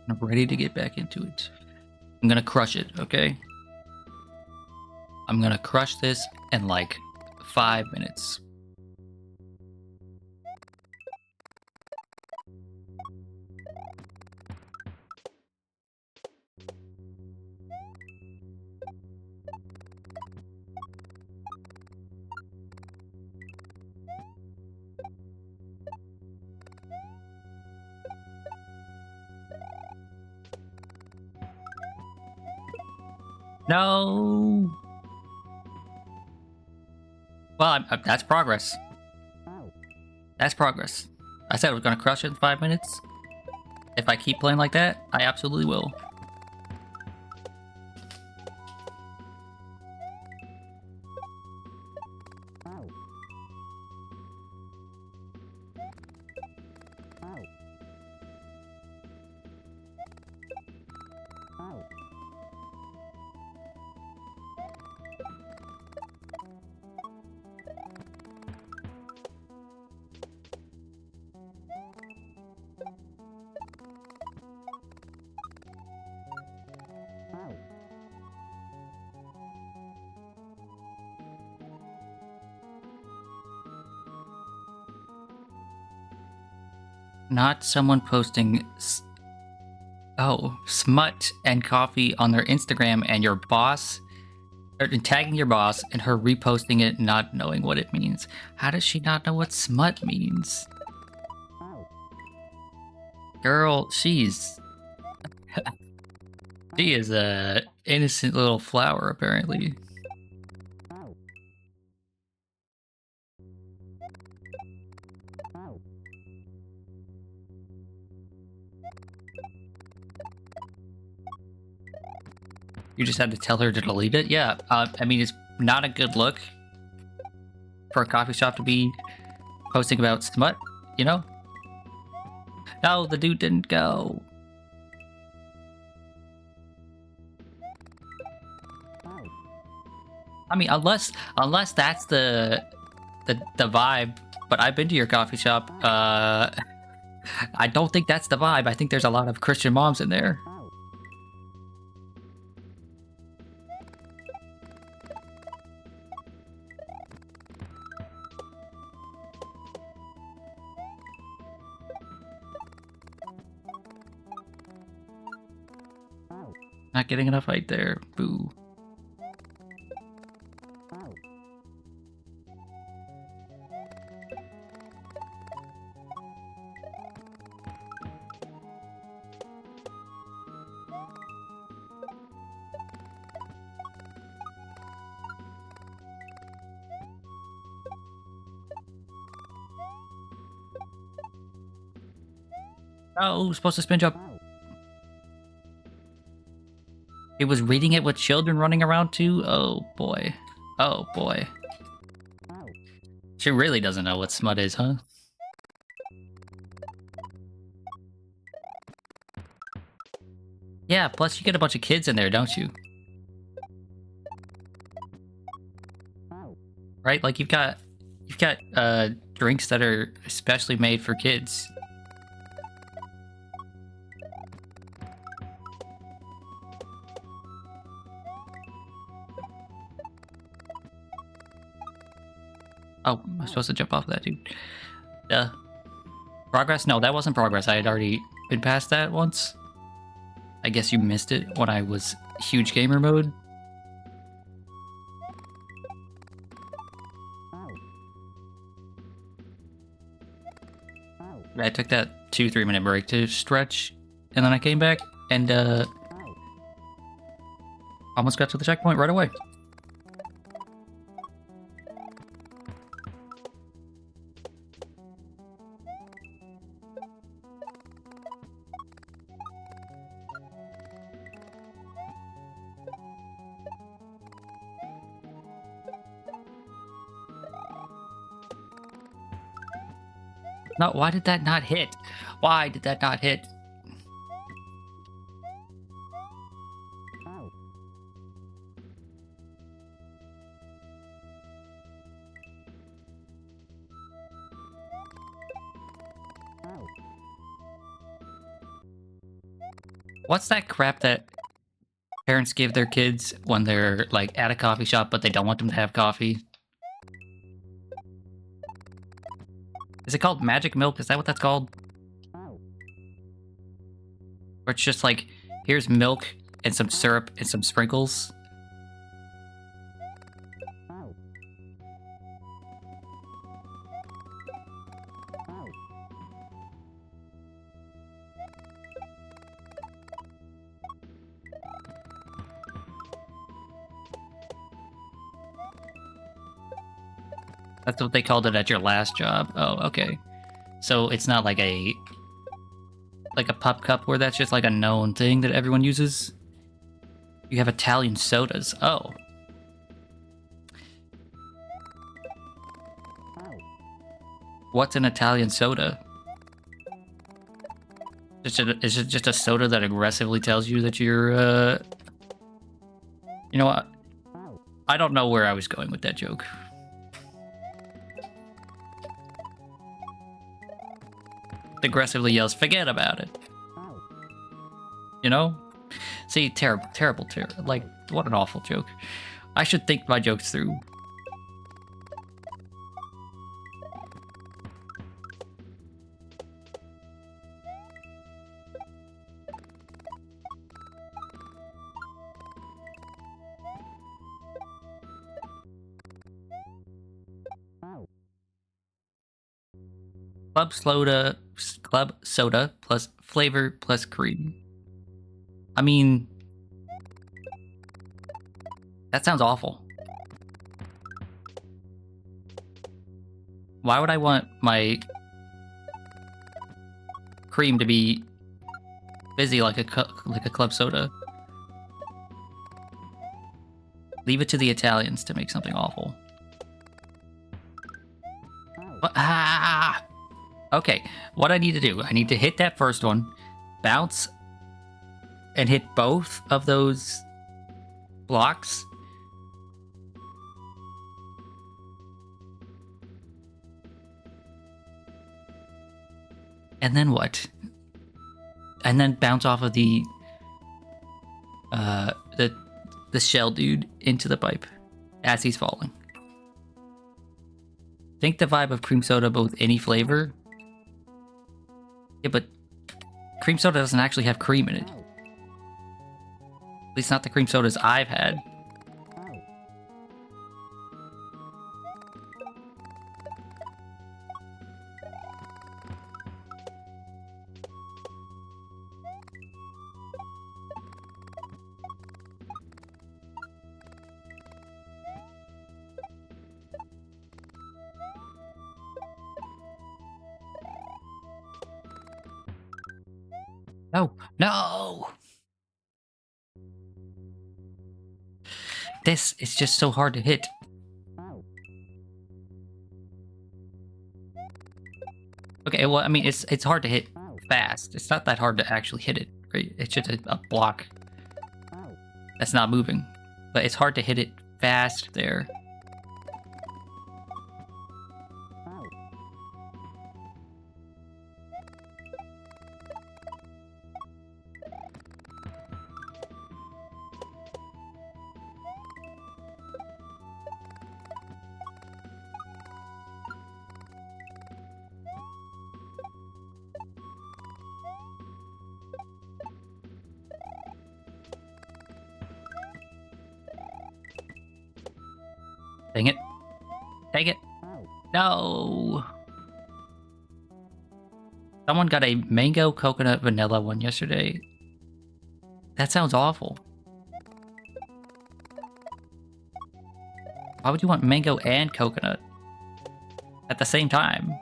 I'm ready to get back into it. I'm gonna crush it, okay? I'm gonna crush this in like 5 minutes. No! Well, that's progress. That's progress. I said I was gonna crush it in 5 minutes. If I keep playing like that, I absolutely will. Not someone posting smut and coffee on their Instagram and your boss, or tagging your boss and her reposting it not knowing what it means. How does she not know what smut means? Girl, she is a innocent little flower, apparently. You just had to tell her to delete it? Yeah, I mean, it's not a good look for a coffee shop to be posting about smut, you know? No, the dude didn't go. I mean, unless that's the vibe, but I've been to your coffee shop. I don't think that's the vibe. I think there's a lot of Christian moms in there. Not getting enough height there. Boo. Oh, supposed to spin jump. It was reading it with children running around too? Oh boy. Oh boy. She really doesn't know what smut is, huh? Yeah, plus you get a bunch of kids in there, don't you? Right? Like you've got drinks that are especially made for kids. Oh, I'm supposed to jump off that, dude. Progress? No, that wasn't progress. I had already been past that once. I guess you missed it when I was huge gamer mode. I took that 2-3 minute break to stretch, and then I came back and almost got to the checkpoint right away. No, why did that not hit? Why did that not hit? What's that crap that parents give their kids when they're like at a coffee shop but they don't want them to have coffee? Is it called magic milk? Is that what that's called? Or it's just like, here's milk and some syrup and some sprinkles. That's what they called it at your last job. Oh, okay. So it's not like a pup cup where that's just like a known thing that everyone uses. You have Italian sodas. Oh. What's an Italian soda? Is it just a soda that aggressively tells you that you're, You know what? I don't know where I was going with that joke. Aggressively yells, forget about it. You know? See, terrible. Like, what an awful joke. I should think my jokes through. Club soda plus flavor plus cream. I mean, that sounds awful. Why would I want my cream to be fizzy like a club soda? Leave it to the Italians to make something awful. What? Ah! Okay, what I need to do, I need to hit that first one, bounce, and hit both of those blocks. And then what? And then bounce off of the shell dude into the pipe as he's falling. Think the vibe of cream soda, but with any flavor. Yeah, but cream soda doesn't actually have cream in it. At least not the cream sodas I've had. No, no! This is just so hard to hit. Okay, well, I mean, it's hard to hit fast. It's not that hard to actually hit it, right? It's just a block that's not moving. But it's hard to hit it fast there. Dang it. Dang it. No. Someone got a mango, coconut, vanilla one yesterday. That sounds awful. Why would you want mango and coconut at the same time?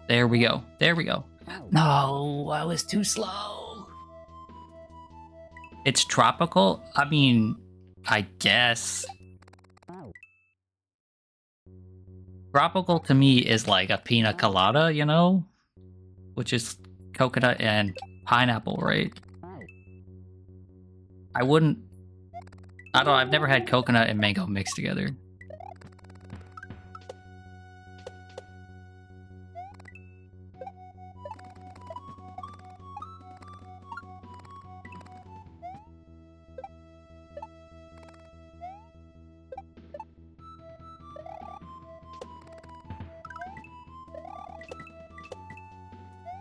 There we go. There we go. No, I was too slow. It's tropical? I mean, I guess. Tropical to me is like a pina colada, you know? Which is coconut and pineapple, right? I don't know, I've never had coconut and mango mixed together.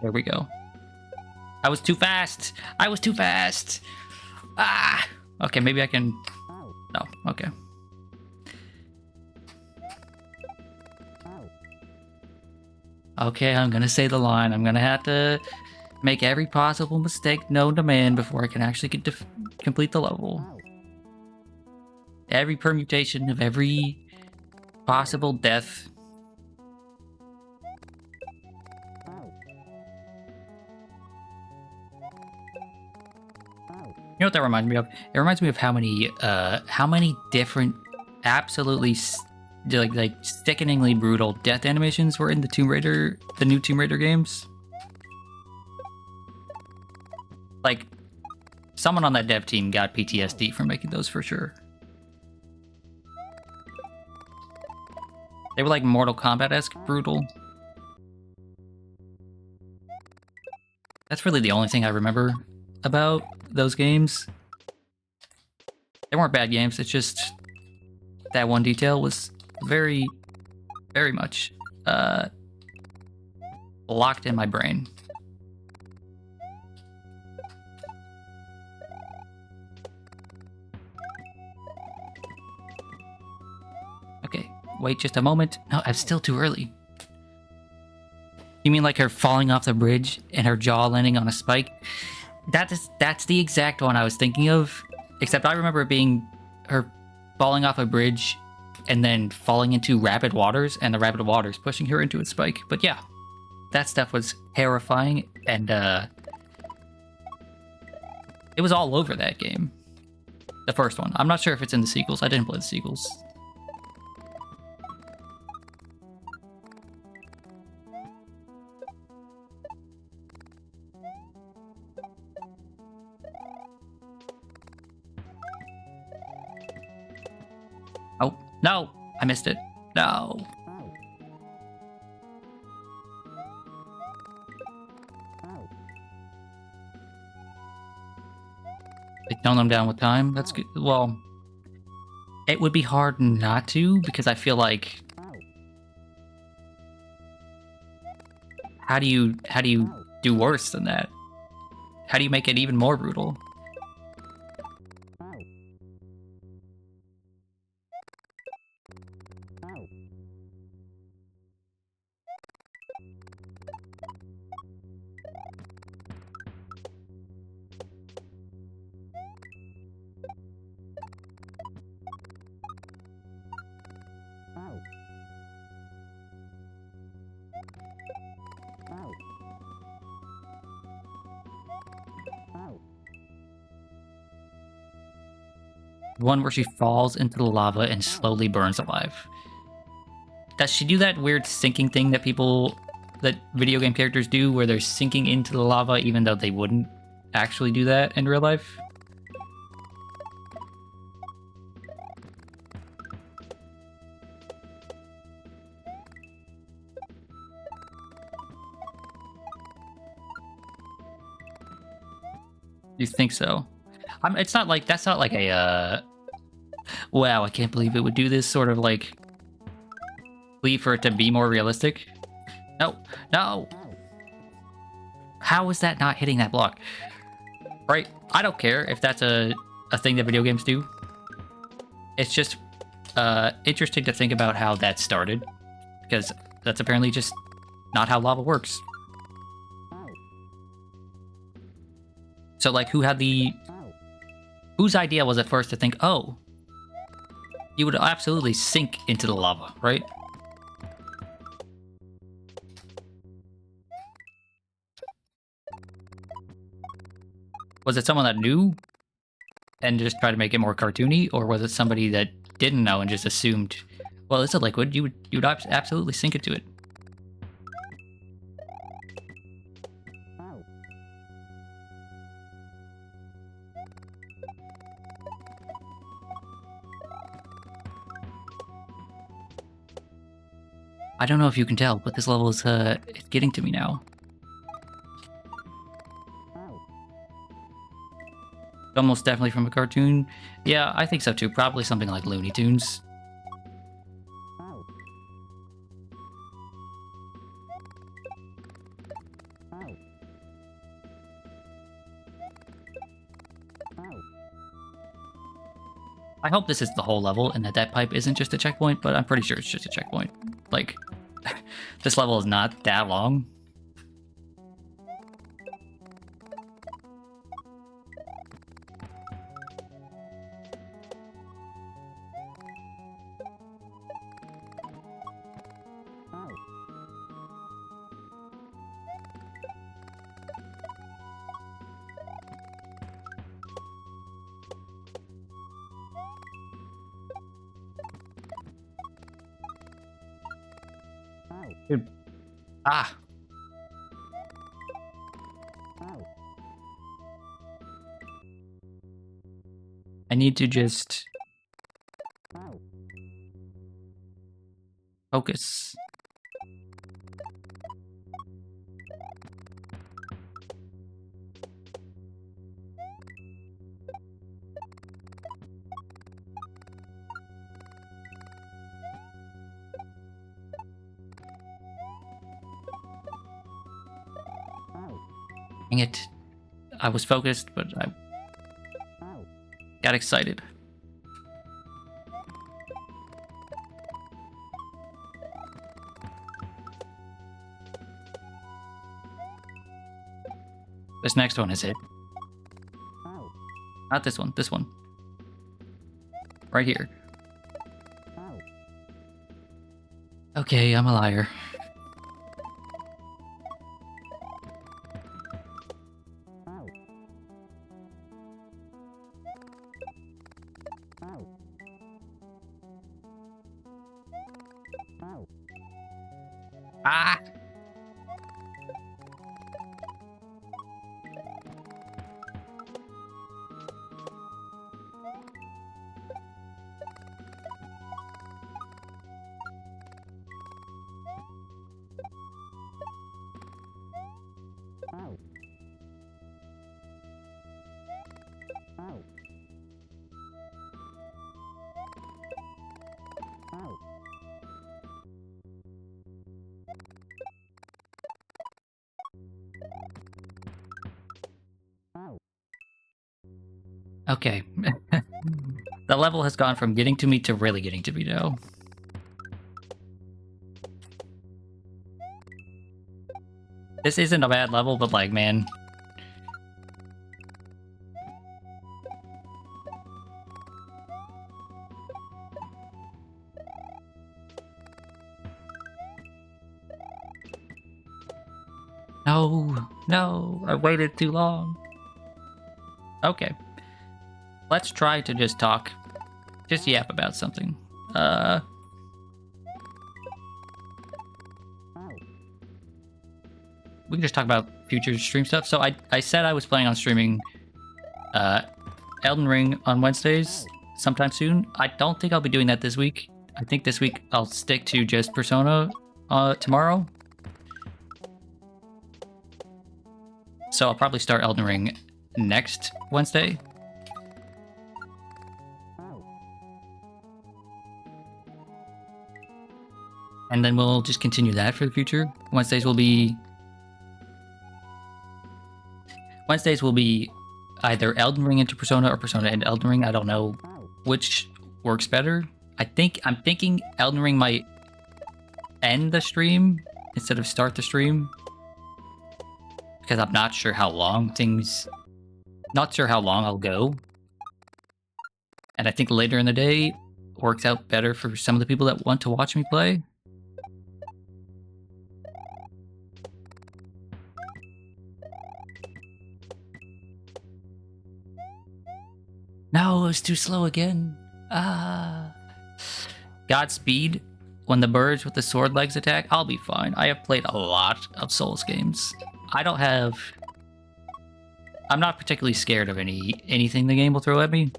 There we go. I was too fast. I was too fast. Ah. Okay, maybe I can. No. Okay. Okay, I'm gonna say the line. I'm gonna have to make every possible mistake known to man before I can actually get to complete the level. Every permutation of every possible death. You know what that reminds me of? It reminds me of how many different, absolutely like sickeningly brutal death animations were in the new Tomb Raider games. Like, someone on that dev team got PTSD from making those for sure. They were like Mortal Kombat-esque brutal. That's really the only thing I remember about those games. They weren't bad games, it's just that one detail was very, very much locked in my brain. Okay, wait just a moment. No, I'm still too early. You mean like her falling off the bridge and her jaw landing on a spike? That's the exact one I was thinking of. Except I remember it being her falling off a bridge and then falling into rapid waters, and the rapid waters pushing her into a spike. But yeah, that stuff was terrifying, and it was all over that game. The first one. I'm not sure if it's in the sequels. I didn't play the sequels. Oh, no! I missed it. No. They tone them down with time. That's good. Well, it would be hard not to, because I feel like... How do you do worse than that? How do you make it even more brutal? One where she falls into the lava and slowly burns alive. Does she do that weird sinking thing that video game characters do, where they're sinking into the lava even though they wouldn't actually do that in real life? You think so? It's not like, that's not like a, wow, I can't believe it would do this sort of like plea for it to be more realistic. No, no. How is that not hitting that block? Right? I don't care if that's a thing that video games do. It's just interesting to think about how that started, because that's apparently just not how lava works. So, like, whose idea was it first to think, oh, you would absolutely sink into the lava, right? Was it someone that knew and just tried to make it more cartoony, or was it somebody that didn't know and just assumed, well, it's a liquid, you would absolutely sink into it? I don't know if you can tell, but this level is it's getting to me now. Almost definitely from a cartoon. Yeah, I think so too. Probably something like Looney Tunes. I hope this is the whole level and that pipe isn't just a checkpoint, but I'm pretty sure it's just a checkpoint. Like, this level is not that long. Dude. Ah. I need to just focus. Dang it. I was focused, but I got excited. This next one is it. Not this one, this one. Right here. Okay, I'm a liar. Ah! Okay. The level has gone from getting to me to really getting to me now. This isn't a bad level, but like, man. No, I waited too long. Okay. Let's try to just talk. Just yap about something. We can just talk about future stream stuff. So I said I was planning on streaming Elden Ring on Wednesdays sometime soon. I don't think I'll be doing that this week. I think this week I'll stick to just Persona tomorrow. So I'll probably start Elden Ring next Wednesday. And then we'll just continue that for the future. Wednesdays will be either Elden Ring into Persona or Persona into Elden Ring. I don't know which works better. I'm thinking Elden Ring might end the stream instead of start the stream. Because I'm not sure how long I'll go. And I think later in the day works out better for some of the people that want to watch me play. No, it was too slow again. Godspeed. When the birds with the sword legs attack, I'll be fine. I have played a lot of Souls games. I'm not particularly scared of anything the game will throw at me.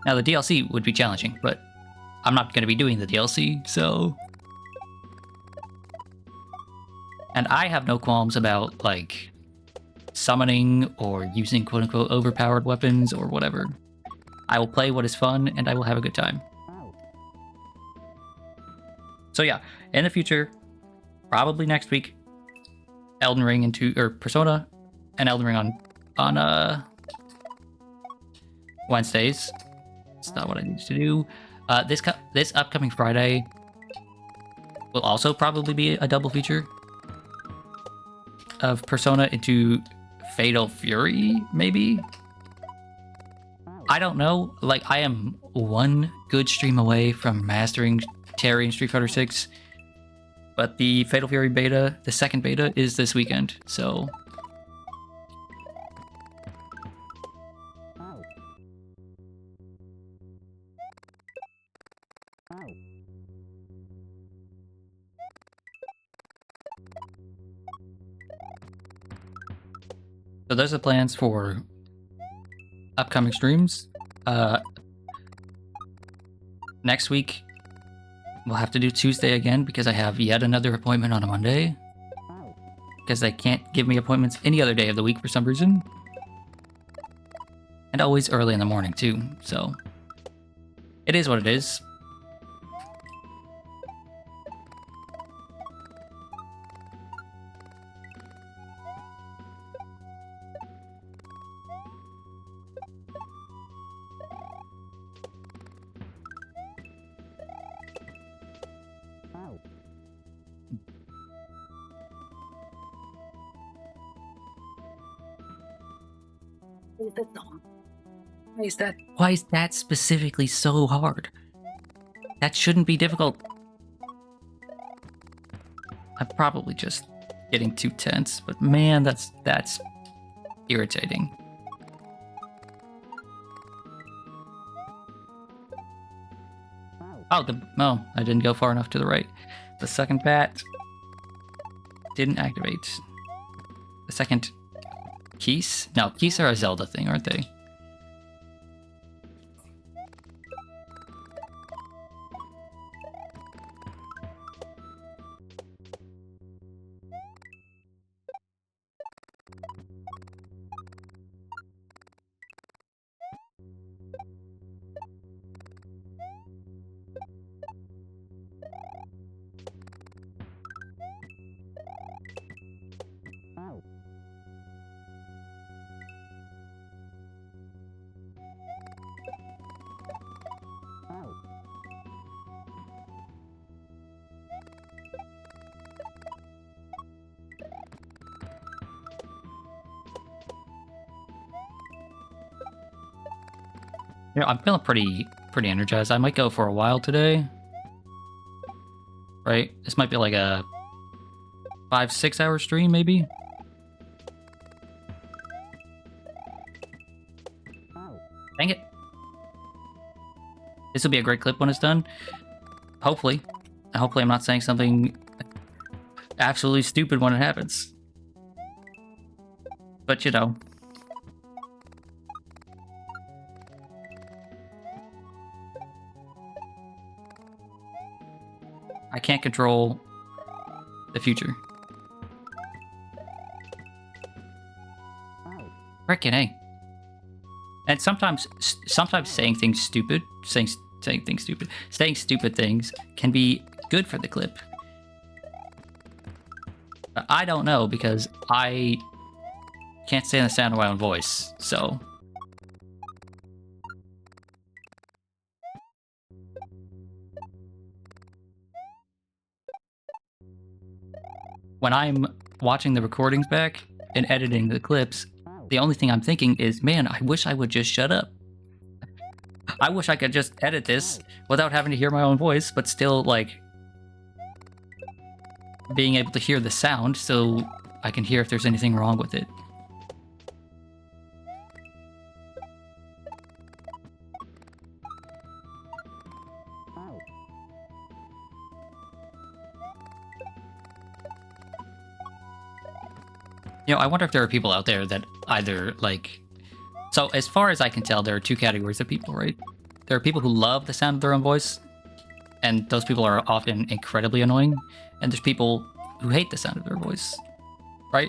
Now the DLC would be challenging, but I'm not going to be doing the DLC, so... And I have no qualms about, like, summoning or using quote-unquote overpowered weapons or whatever. I will play what is fun, and I will have a good time. So yeah, in the future, probably next week, Elden Ring Persona and Elden Ring on Wednesdays. It's not what I need to do. This upcoming Friday will also probably be a double feature of Persona into Fatal Fury, maybe? I don't know. Like, I am one good stream away from mastering Terry in Street Fighter 6, but the Fatal Fury beta, the second beta, is this weekend, so... So those are the plans for upcoming streams. Next week, we'll have to do Tuesday again because I have yet another appointment on a Monday. Because they can't give me appointments any other day of the week for some reason. And always early in the morning too, so... It is what it is. Why is that specifically so hard? That shouldn't be difficult. I'm probably just getting too tense, but man, that's irritating. Oh, I didn't go far enough to the right. The second bat didn't activate. The second keys? No, keys are a Zelda thing, aren't they? Yeah, I'm feeling pretty energized. I might go for a while today. Right? This might be like a 5-6 hour stream, maybe? Dang it. This will be a great clip when it's done. Hopefully. Hopefully I'm not saying something absolutely stupid when it happens. But you know. I can't control the future. Frickin' A. And sometimes saying stupid things can be good for the clip. But I don't know because I can't stand the sound of my own voice, so. When I'm watching the recordings back and editing the clips, the only thing I'm thinking is, man, I wish I would just shut up. I wish I could just edit this without having to hear my own voice, but still, like, being able to hear the sound so I can hear if there's anything wrong with it. You know, I wonder if there are people out there that either, like... So, as far as I can tell, there are two categories of people, right? There are people who love the sound of their own voice, and those people are often incredibly annoying. And there's people who hate the sound of their voice, right?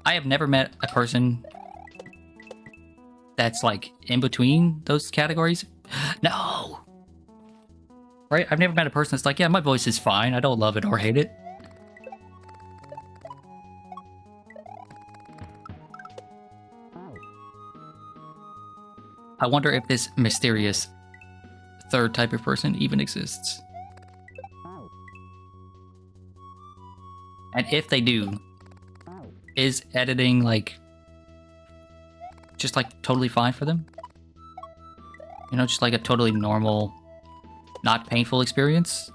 I have never met a person that's, like, in between those categories. No! Right? I've never met a person that's like, yeah, my voice is fine. I don't love it or hate it. I wonder if this mysterious third type of person even exists. And if they do, is editing, like, just, like, totally fine for them? You know, just, like, a totally normal, not painful experience?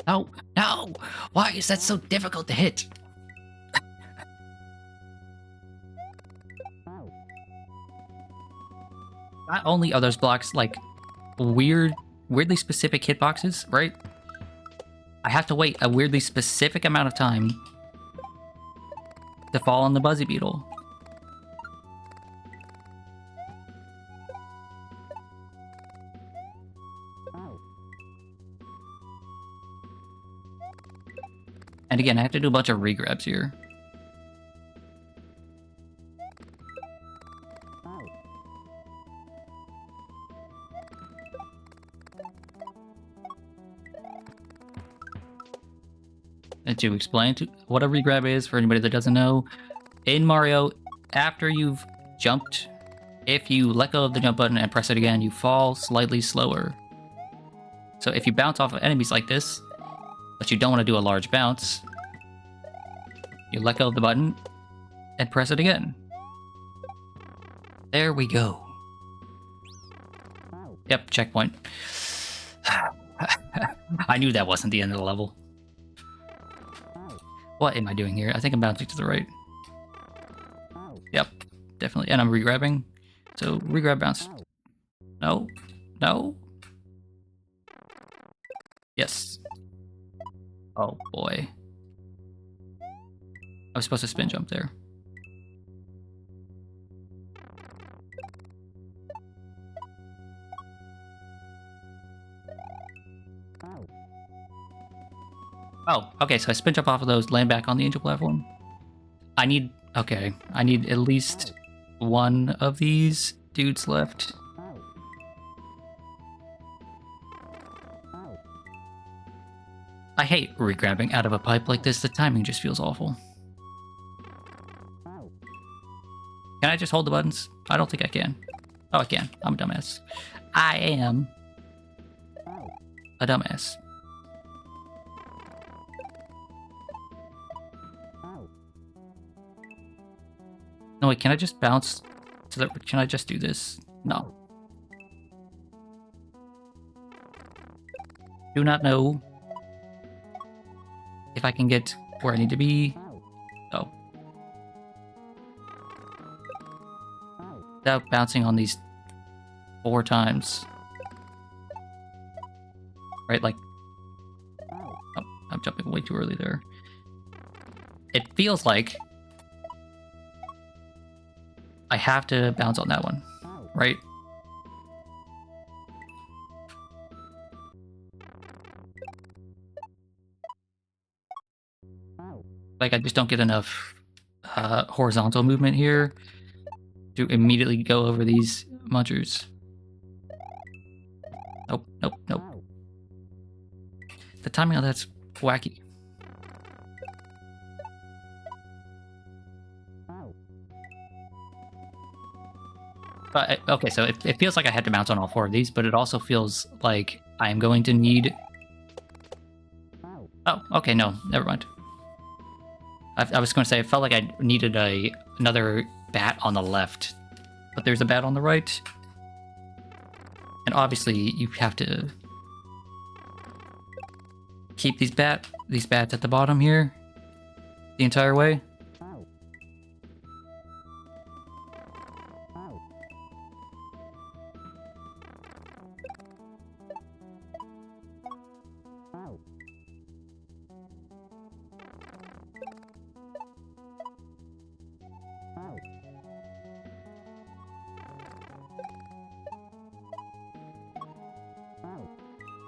No, no! Why is that so difficult to hit? Not only are those blocks, like, weirdly specific hitboxes, right? I have to wait a weirdly specific amount of time to fall on the Buzzy Beetle. And again, I have to do a bunch of regrabs here. And to explain what a regrab is for anybody that doesn't know, in Mario, after you've jumped. If you let go of the jump button and press it again, you fall slightly slower. So if you bounce off of enemies like this, but you don't want to do a large bounce, you let go of the button and press it again. There we go. Yep, checkpoint. I knew that wasn't the end of the level. What am I doing here? I think I'm bouncing to the right. Yep, definitely. And I'm re-grabbing. So re-grab, bounce. No. No. Yes. Oh boy. I was supposed to spin jump there. Oh, okay, so I spin jump off of those, land back on the angel platform. I need at least one of these dudes left. I hate re-grabbing out of a pipe like this. The timing just feels awful. Can I just hold the buttons? I don't think I can. Oh, I can. I'm a dumbass. I am a dumbass. No, wait, can I just bounce to the... Can I just do this? No. Do not know if I can get where I need to be. Oh. Without bouncing on these 4 times. Right, like... Oh, I'm jumping way too early there. It feels like I have to bounce on that one, right? Like, I just don't get enough horizontal movement here to immediately go over these munchers. Nope, nope, nope. The timing of that's wacky. But, okay, so it feels like I had to bounce on all 4 of these, but it also feels like I'm going to need... Oh, okay, no, never mind. I was going to say, it felt like I needed another bat on the left, but there's a bat on the right. And obviously, you have to keep these bats at the bottom here the entire way.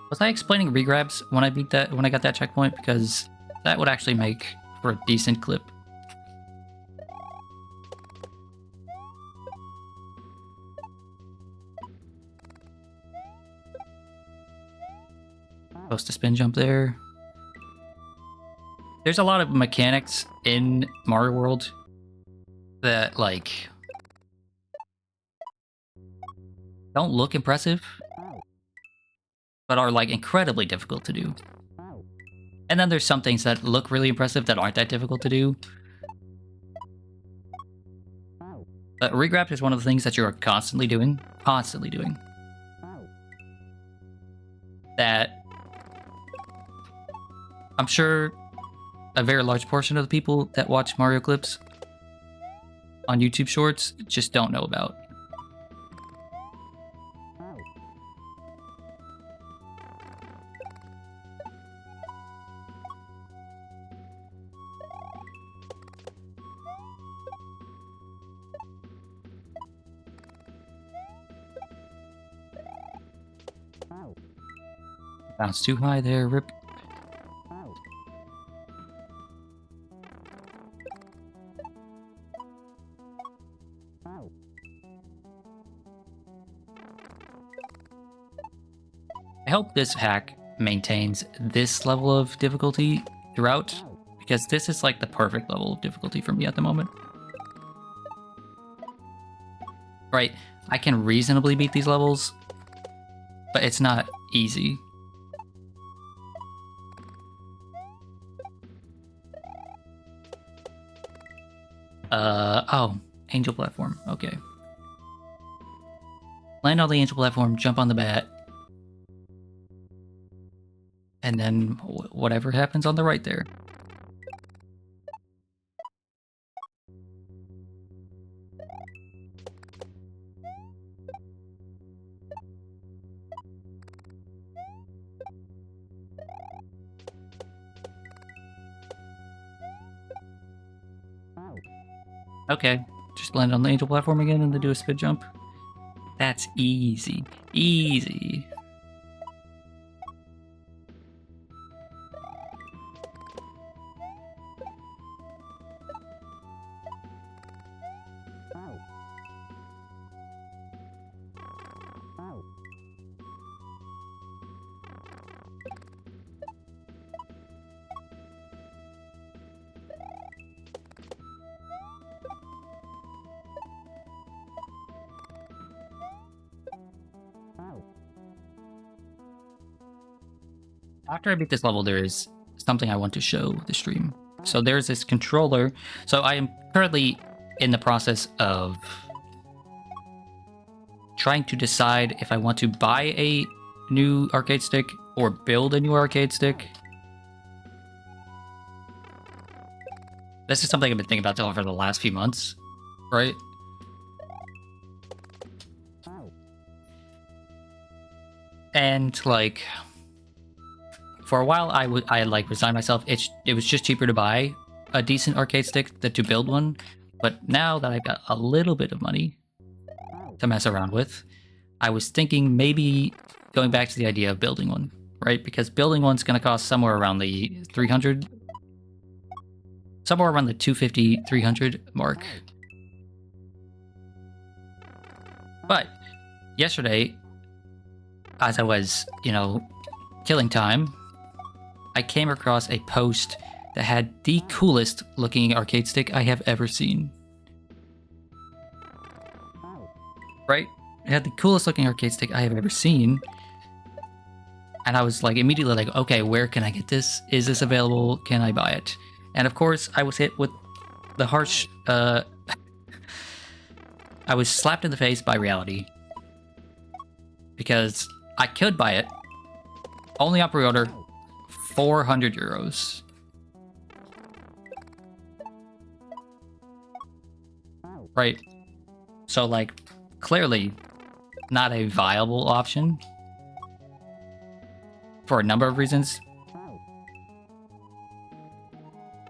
Was I explaining regrabs when I got that checkpoint? Because that would actually make for a decent clip. Supposed to spin jump there. There's a lot of mechanics in Mario World that, like, don't look impressive, but are, like, incredibly difficult to do. And then there's some things that look really impressive that aren't that difficult to do. But regrab is one of the things that you're constantly doing. That I'm sure a very large portion of the people that watch Mario clips on YouTube Shorts just don't know about. Bounce too high there, rip. I hope this hack maintains this level of difficulty throughout, because this is like the perfect level of difficulty for me at the moment. right? I can reasonably beat these levels, but it's not easy. Oh, angel platform. Okay. Land on the angel platform, jump on the bat, and then whatever happens on the right there. Okay, just land on the angel platform again and then do a spin jump. That's easy. Easy. After I beat this level, there is something I want to show the stream. So there's this controller. So I am currently in the process of trying to decide if I want to buy a new arcade stick or build a new arcade stick. This is something I've been thinking about for the last few months, right? And like, for a while, I like resigned myself. It was just cheaper to buy a decent arcade stick than to build one. But now that I've got a little bit of money to mess around with, I was thinking maybe going back to the idea of building one, right? Because building one's going to cost somewhere around the 300, somewhere around the 250, 300 mark. But yesterday, as I was, killing time, I came across a post that had the coolest looking arcade stick I have ever seen. Right? It had the coolest looking arcade stick I have ever seen. And I was like immediately like, okay, where can I get this? Is this available? Can I buy it? And of course, I was hit with the harsh, I was slapped in the face by reality. Because I could buy it, only on pre-order, 400 euros. Right? So, like, clearly not a viable option for a number of reasons.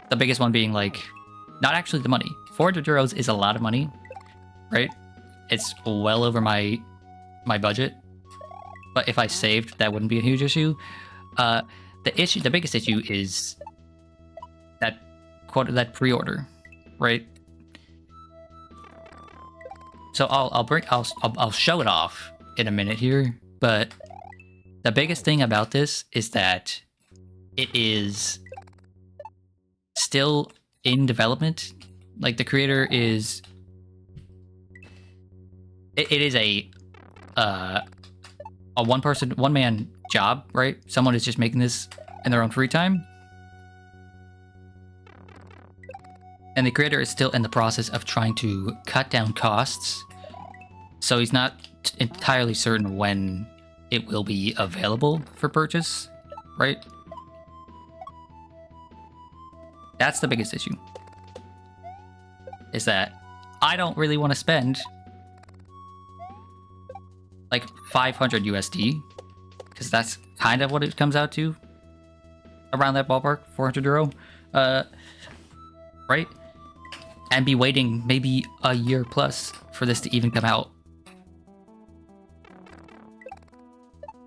The biggest one being, like, not actually the money. 400 euros is a lot of money, right? It's well over my budget. But if I saved, that wouldn't be a huge issue. The biggest issue is that pre-order, right? So I'll show it off in a minute here, but the biggest thing about this is that it is still in development. Like the creator is, it is a one man job, right? Someone is just making this in their own free time. And the creator is still in the process of trying to cut down costs. So he's not entirely certain when it will be available for purchase, right? That's the biggest issue. Is that I don't really want to spend like 500 USD, because that's kind of what it comes out to, around that ballpark, 400 euro, right? And be waiting maybe a year plus for this to even come out.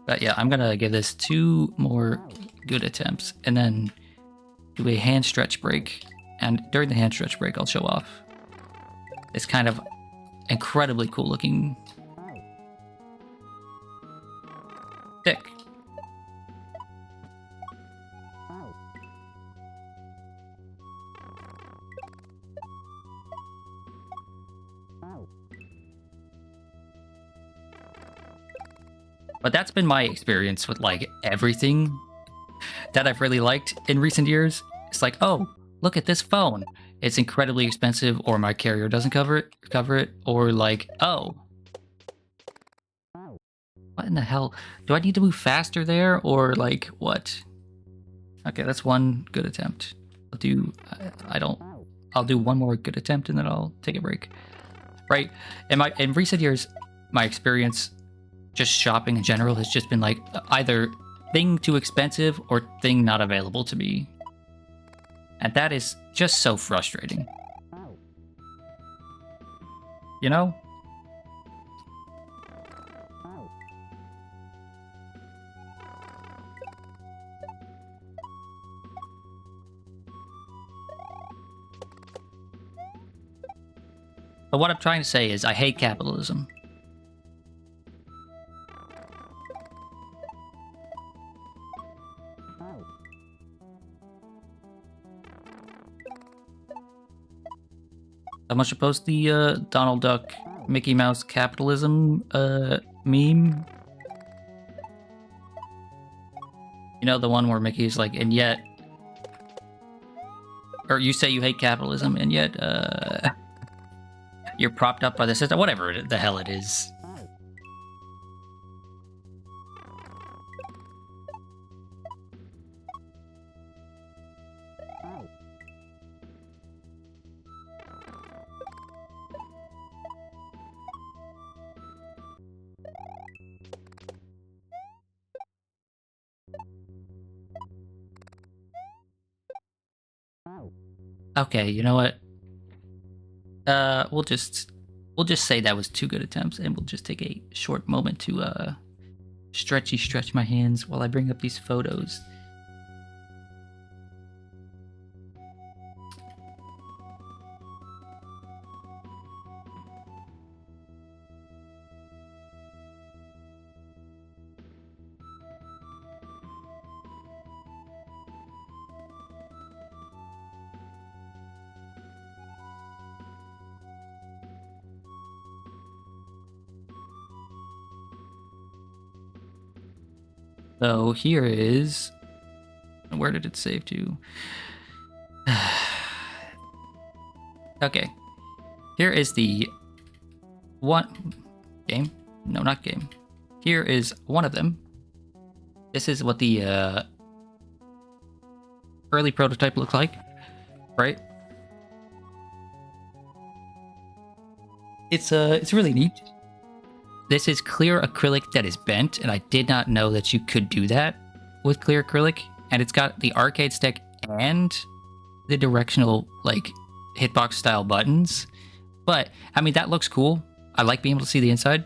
But yeah, I'm gonna give this 2 more good attempts and then do a hand stretch break. And during the hand stretch break, I'll show off this kind of incredibly cool looking stick. But that's been my experience with like everything that I've really liked in recent years. It's like, oh, look at this phone. It's incredibly expensive, or my carrier doesn't cover it, or like, oh, what in the hell? Do I need to move faster there, or like what? Okay, that's one good attempt. I'll do one more good attempt and then I'll take a break. Right? In recent years, my experience just shopping in general has just been like either thing too expensive or thing not available to me. And that is just so frustrating. You know? But what I'm trying to say is I hate capitalism. Someone should post the Donald Duck Mickey Mouse capitalism meme. You know, the one where Mickey's like, and yet... Or you say you hate capitalism, and yet you're propped up by the system. Whatever the hell it is. Okay, you know what? We'll just say that was 2 good attempts, and we'll just take a short moment to stretch my hands while I bring up these photos. So here is... Where did it save to? Okay. Here is the one... Game? No, not game. Here is one of them. This is what the early prototype looked like, right? It's really neat. This is clear acrylic that is bent, and I did not know that you could do that with clear acrylic. And it's got the arcade stick and the directional, like, hitbox style buttons. But, I mean, that looks cool. I like being able to see the inside.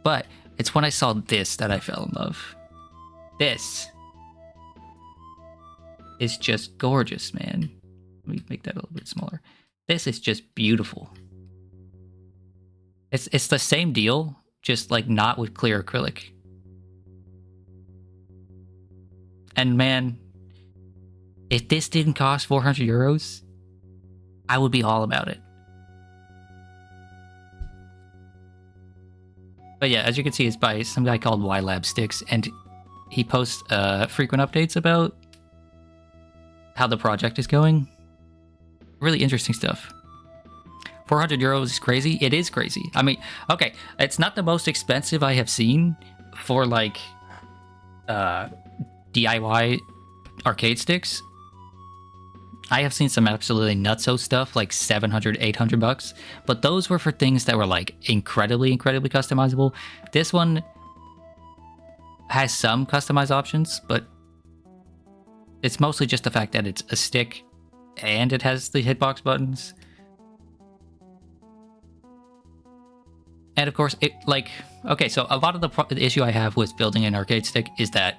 But it's when I saw this that I fell in love. This is just gorgeous, man. Let me make that a little bit smaller. This is just beautiful. It's the same deal, just like not with clear acrylic. And man, if this didn't cost 400 euros, I would be all about it. But yeah, as you can see, it's by some guy called YLab Sticks, and he posts frequent updates about how the project is going. Really interesting stuff. 400 euros is crazy. It is crazy. I mean, okay, it's not the most expensive I have seen for like DIY arcade sticks. I have seen some absolutely nutso stuff like 700, 800 bucks, but those were for things that were like incredibly customizable. This one has some customized options, but it's mostly just the fact that it's a stick and it has the hitbox buttons. And of course, it like, okay, so a lot of the issue I have with building an arcade stick is that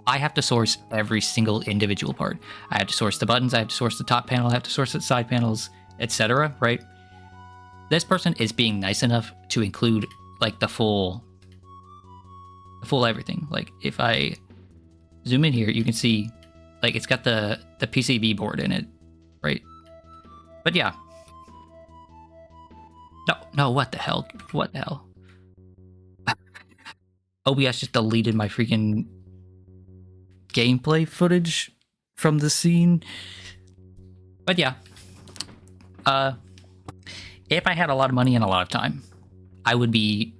I have to source every single individual part. I have to source the buttons, I have to source the top panel, I have to source the side panels, etc., right? This person is being nice enough to include like the full everything. Like if I zoom in here, you can see like it's got the PCB board in it, right? But yeah. No, what the hell? What the hell? OBS just deleted my freaking gameplay footage from the scene. But yeah. If I had a lot of money and a lot of time, I would be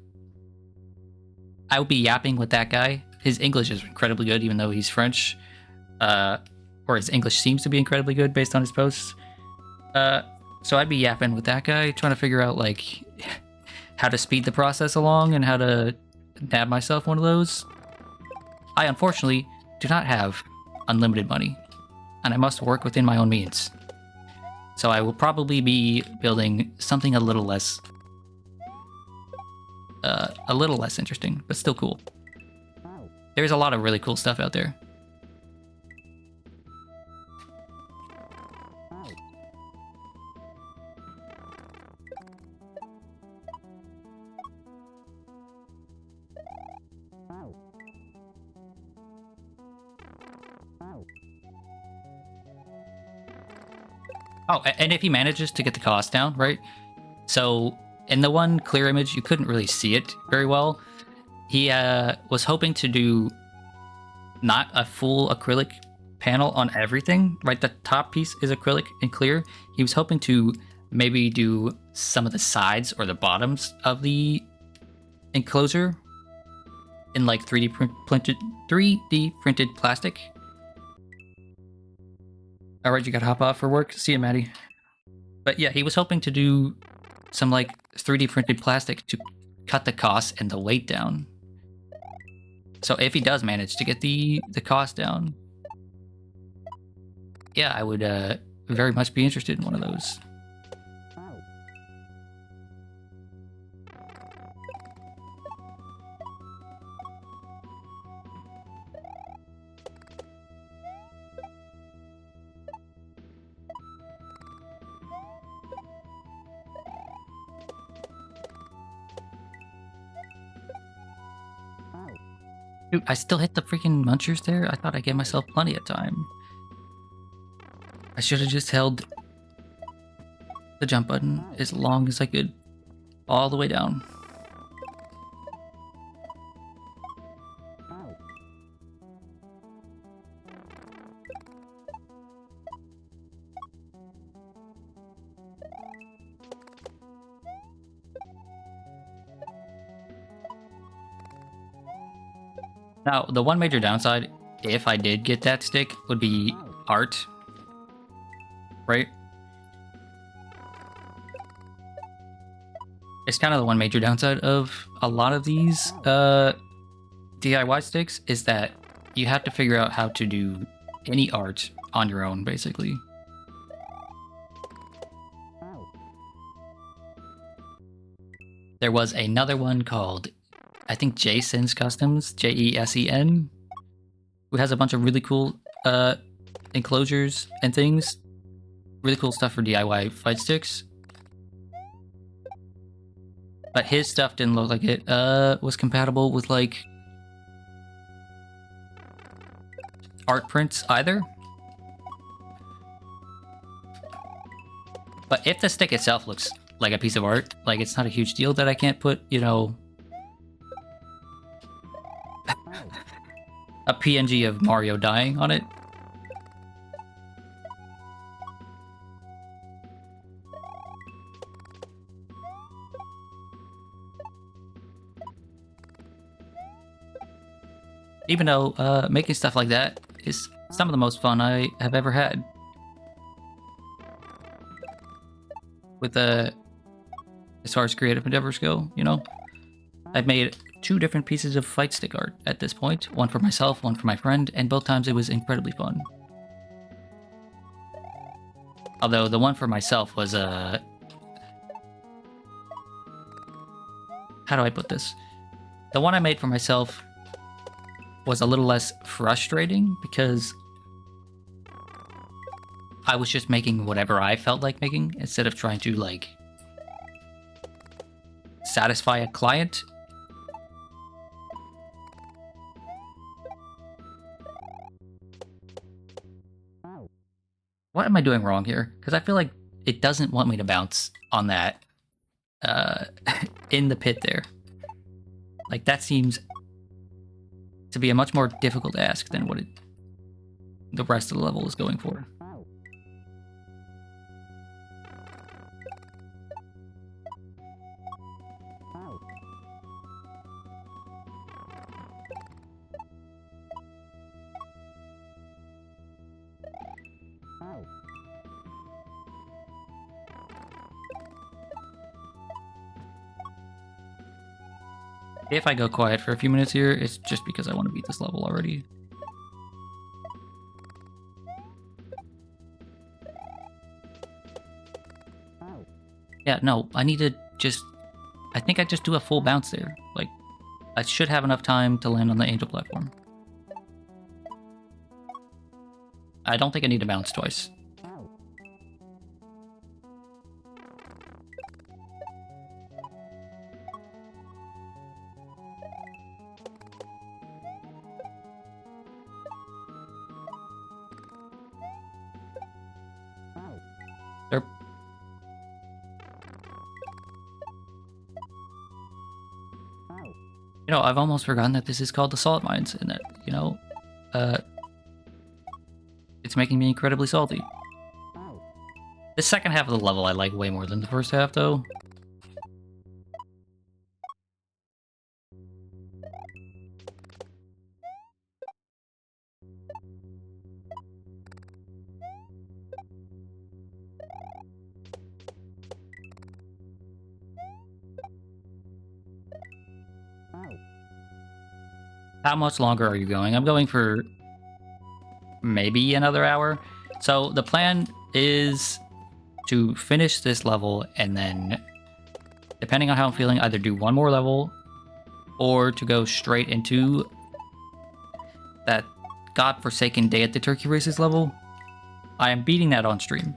yapping with that guy. His English is incredibly good, even though he's French. Or his English seems to be incredibly good based on his posts. So I'd be yapping with that guy, trying to figure out like how to speed the process along and how to nab myself one of those. I unfortunately do not have unlimited money, and I must work within my own means. So I will probably be building something a little less interesting, but still cool. There's a lot of really cool stuff out there. Oh, and if he manages to get the cost down, right? So in the one clear image, you couldn't really see it very well. He was hoping to do not a full acrylic panel on everything, right? The top piece is acrylic and clear. He was hoping to maybe do some of the sides or the bottoms of the enclosure in like 3D printed plastic. All right, you gotta hop off for work. See you, Maddie. But yeah, he was hoping to do some like 3D printed plastic to cut the cost and the weight down. So if he does manage to get the cost down, yeah, I would very much be interested in one of those. Dude, I still hit the freaking munchers there? I thought I gave myself plenty of time. I should have just held the jump button as long as I could, all the way down. Now, the one major downside, if I did get that stick, would be art. Right? It's kind of the one major downside of a lot of these DIY sticks, is that you have to figure out how to do any art on your own, basically. There was another one called, I think, Jason's Customs, J-E-S-E-N, who has a bunch of really cool enclosures and things. Really cool stuff for DIY fight sticks. But his stuff didn't look like it was compatible with, like, art prints either. But if the stick itself looks like a piece of art, like, it's not a huge deal that I can't put, you know, a PNG of Mario dying on it. Even though making stuff like that is some of the most fun I have ever had. With as far as creative endeavors go, you know? I've made 2 different pieces of fight stick art at this point. One for myself, one for my friend, and both times it was incredibly fun. Although the one for myself was how do I put this? The one I made for myself was a little less frustrating because I was just making whatever I felt like making instead of trying to, like, satisfy a client. What am I doing wrong here? Because I feel like it doesn't want me to bounce on that in the pit there. Like, that seems to be a much more difficult ask than what the rest of the level is going for. If I go quiet for a few minutes here, it's just because I want to beat this level already. Yeah, no, I need to just... I think I just do a full bounce there. Like, I should have enough time to land on the angel platform. I don't think I need to bounce twice. You know, I've almost forgotten that this is called the salt mines, and that, you know, it's making me incredibly salty. The second half of the level I like way more than the first half, though. How much longer are you going? I'm going for maybe another hour. So the plan is to finish this level and then, depending on how I'm feeling, either do one more level or to go straight into that godforsaken Day at the Turkey Races level. I am beating that on stream.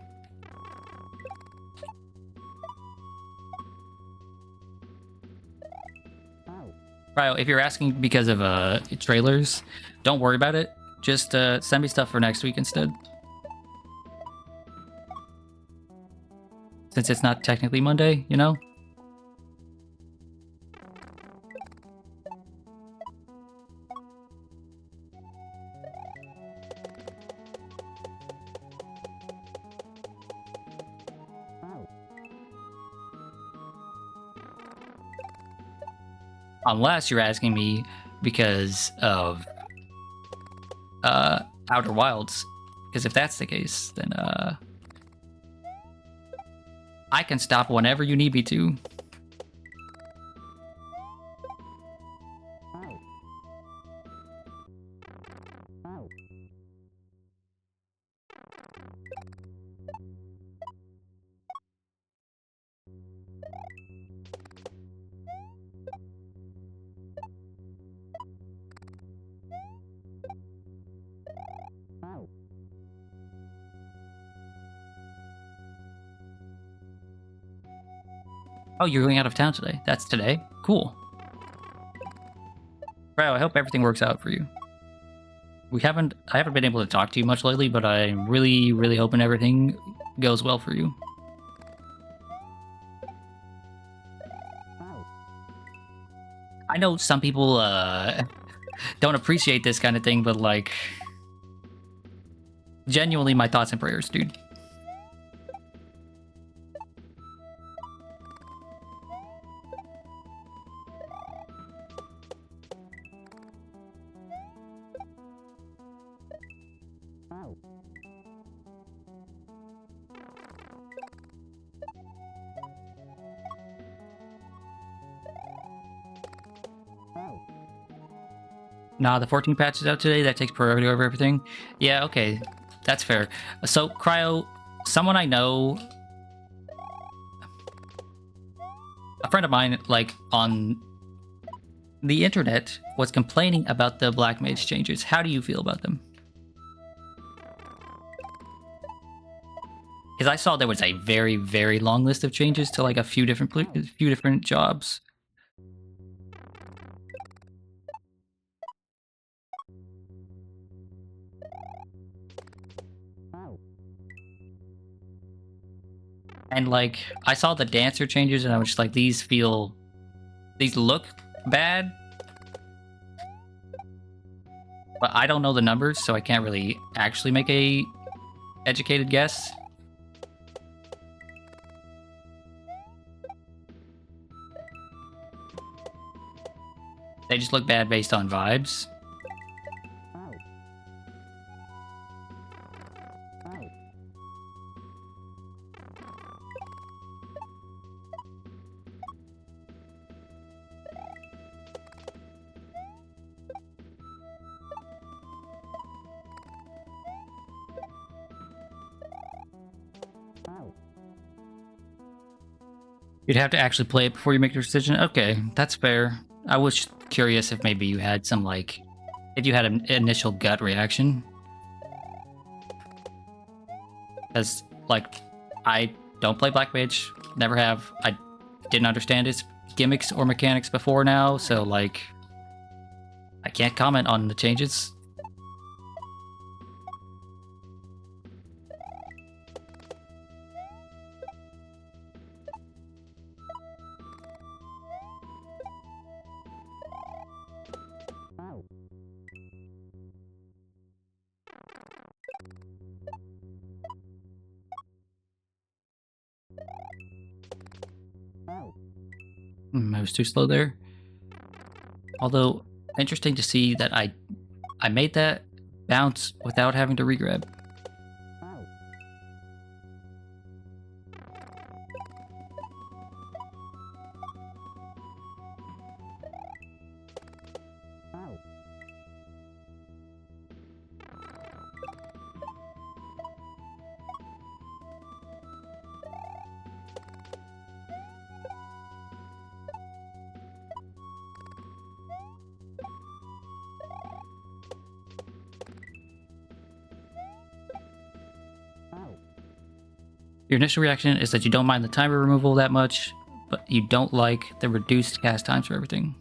Right, if you're asking because of trailers, don't worry about it. Just send me stuff for next week instead. Since it's not technically Monday, you know? Unless you're asking me because of Outer Wilds. Because if that's the case, then I can stop whenever you need me to. Oh, you're going out of town today. That's today? Cool. Bro, I hope everything works out for you. I haven't been able to talk to you much lately, but I'm really, really hoping everything goes well for you. I know some people don't appreciate this kind of thing, but like, genuinely my thoughts and prayers, dude. Nah, the 14 patch is out today. That takes priority over everything. Yeah, okay. That's fair. So, Cryo, someone I know... A friend of mine, like, on the internet, was complaining about the Black Mage changes. How do you feel about them? Because I saw there was a very, very long list of changes to, like, a few different jobs. And, like, I saw the dancer changes, and I was just like, these look bad. But I don't know the numbers, so I can't really actually make a educated guess. They just look bad based on vibes. You'd have to actually play it before you make your decision. Okay, that's fair. I was curious if maybe you had some, like, if you had an initial gut reaction. Because, like, I don't play Black Mage, never have. I didn't understand its gimmicks or mechanics before now, so, like, I can't comment on the changes. I was too slow there. Although, interesting to see that I made that bounce without having to regrab. Your initial reaction is that you don't mind the timer removal that much, but you don't like the reduced cast times for everything.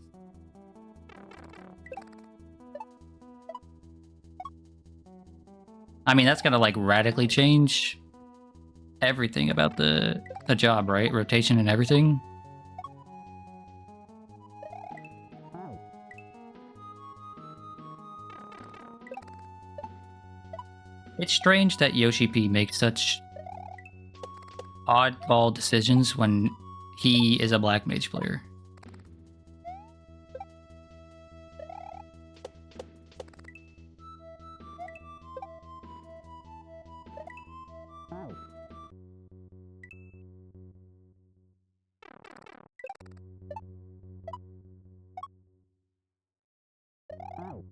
I mean, that's gonna, like, radically change everything about the job, right? Rotation and everything. It's strange that Yoshi P makes such oddball decisions when he is a Black Mage player.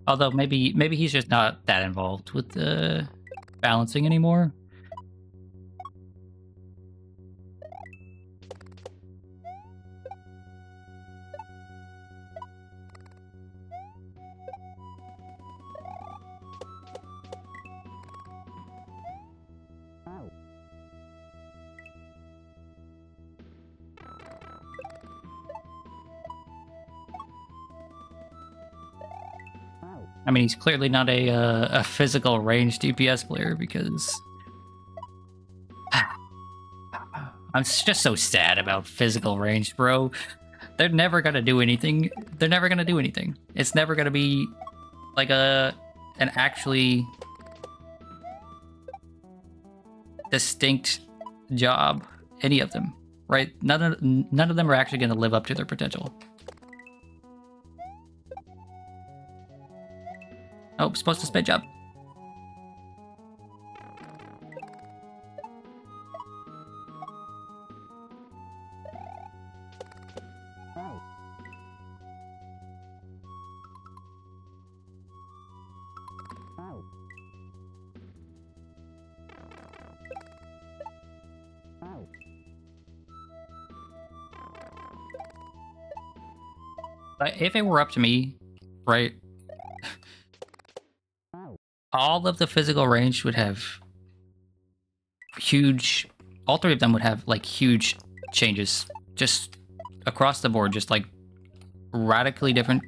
Although maybe he's just not that involved with the balancing anymore. I mean, he's clearly not a physical ranged DPS player because I'm just so sad about physical ranged, bro. They're never gonna do anything. They're never gonna do anything. It's never gonna be like an actually distinct job. Any of them, right? None of them are actually gonna live up to their potential. Oh, supposed to spit job. If it were up to me, right, all of the physical range would have huge, all three of them would have, like, huge changes just across the board, just, like, radically different.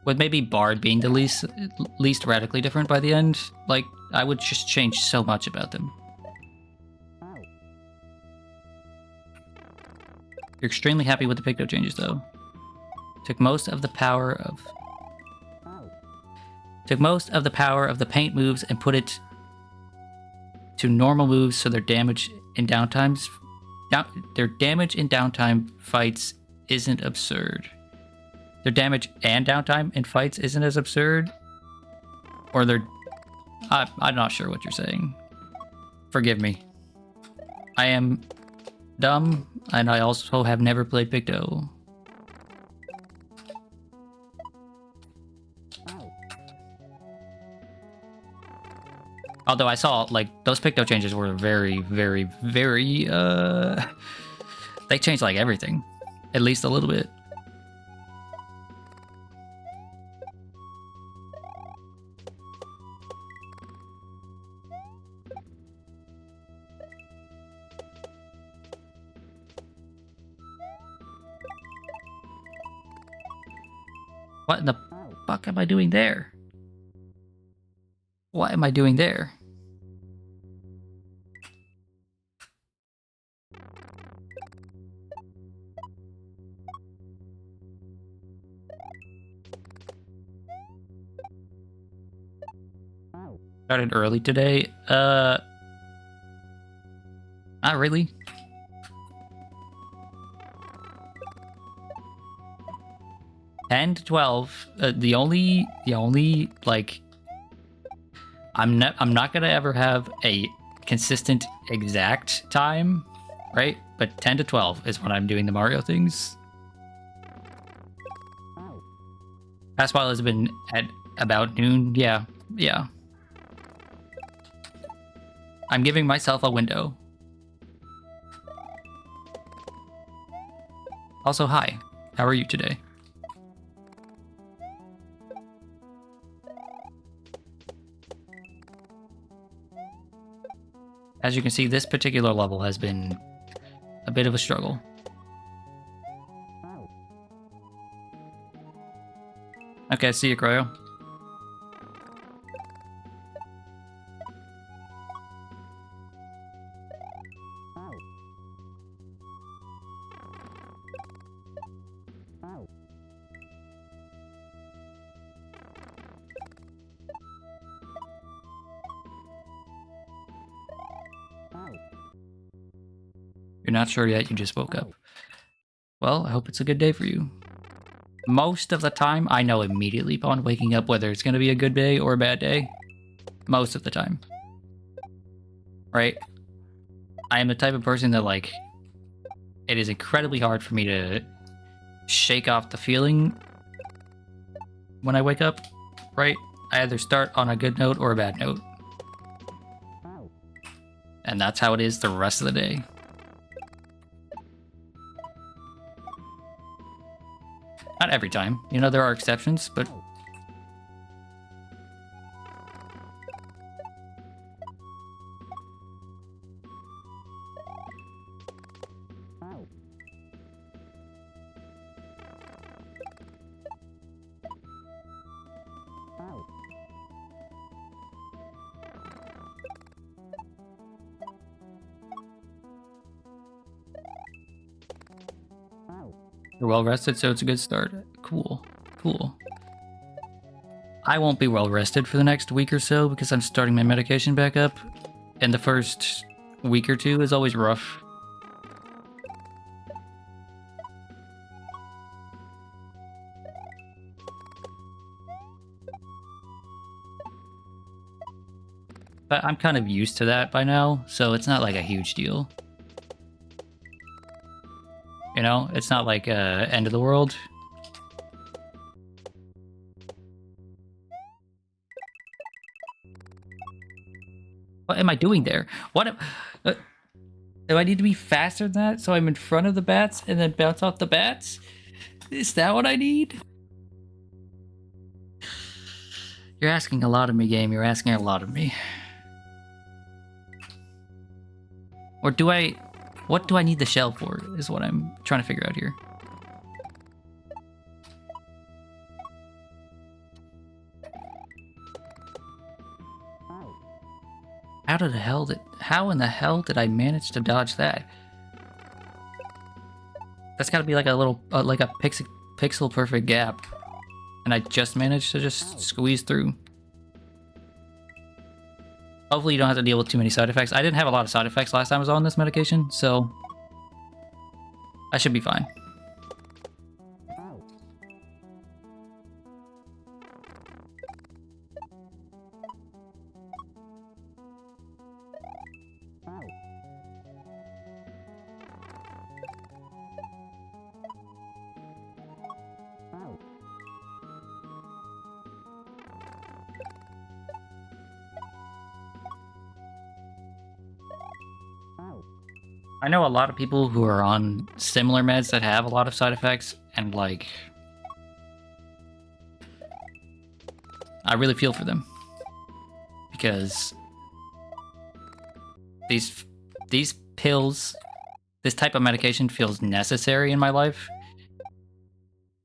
With maybe Bard being the least radically different by the end. Like, I would just change so much about them. You're extremely happy with the Picto changes, though. Took most of the power of the paint moves and put it to normal moves, so their damage in downtime fights isn't absurd. Their damage and downtime in fights isn't as absurd, or I'm not sure what you're saying. Forgive me. I am dumb, and I also have never played Picto. Although I saw, like, those Picto changes were very, very, very, they changed, like, everything. At least a little bit. What in the fuck am I doing there? What am I doing there? Started early today. Not really. $10 to $12. The only like, I'm not gonna ever have a consistent exact time, right? But 10 to 12 is when I'm doing the Mario things. Past while has been at about noon. Yeah. I'm giving myself a window. Also, hi. How are you today? As you can see, this particular level has been a bit of a struggle. Okay, see you, Cryo. You're not sure yet, you just woke up. Well, I hope it's a good day for you. Most of the time, I know immediately upon waking up whether it's going to be a good day or a bad day. Most of the time. Right? I am the type of person that, like, it is incredibly hard for me to shake off the feeling when I wake up, right? I either start on a good note or a bad note. And that's how it is the rest of the day. Not every time. You know, there are exceptions, but... You're well rested, so it's a good start. Cool. I won't be well rested for the next week or so because I'm starting my medication back up. And the first week or two is always rough. But I'm kind of used to that by now, so it's not like a huge deal. You know, it's not like end of the world. What am I doing there? What do I need to be faster than that so I'm in front of the bats and then bounce off the bats? Is that what I need? You're asking a lot of me, game. You're asking a lot of me. Or do I... What do I need the shell for, is what I'm trying to figure out here. How in the hell did I manage to dodge that? That's got to be like a little, like a pixel perfect gap. And I just managed to just squeeze through. Hopefully you don't have to deal with too many side effects. I didn't have a lot of side effects last time I was on this medication, so I should be fine. I know a lot of people who are on similar meds that have a lot of side effects, and like, I really feel for them because these pills, this type of medication feels necessary in my life,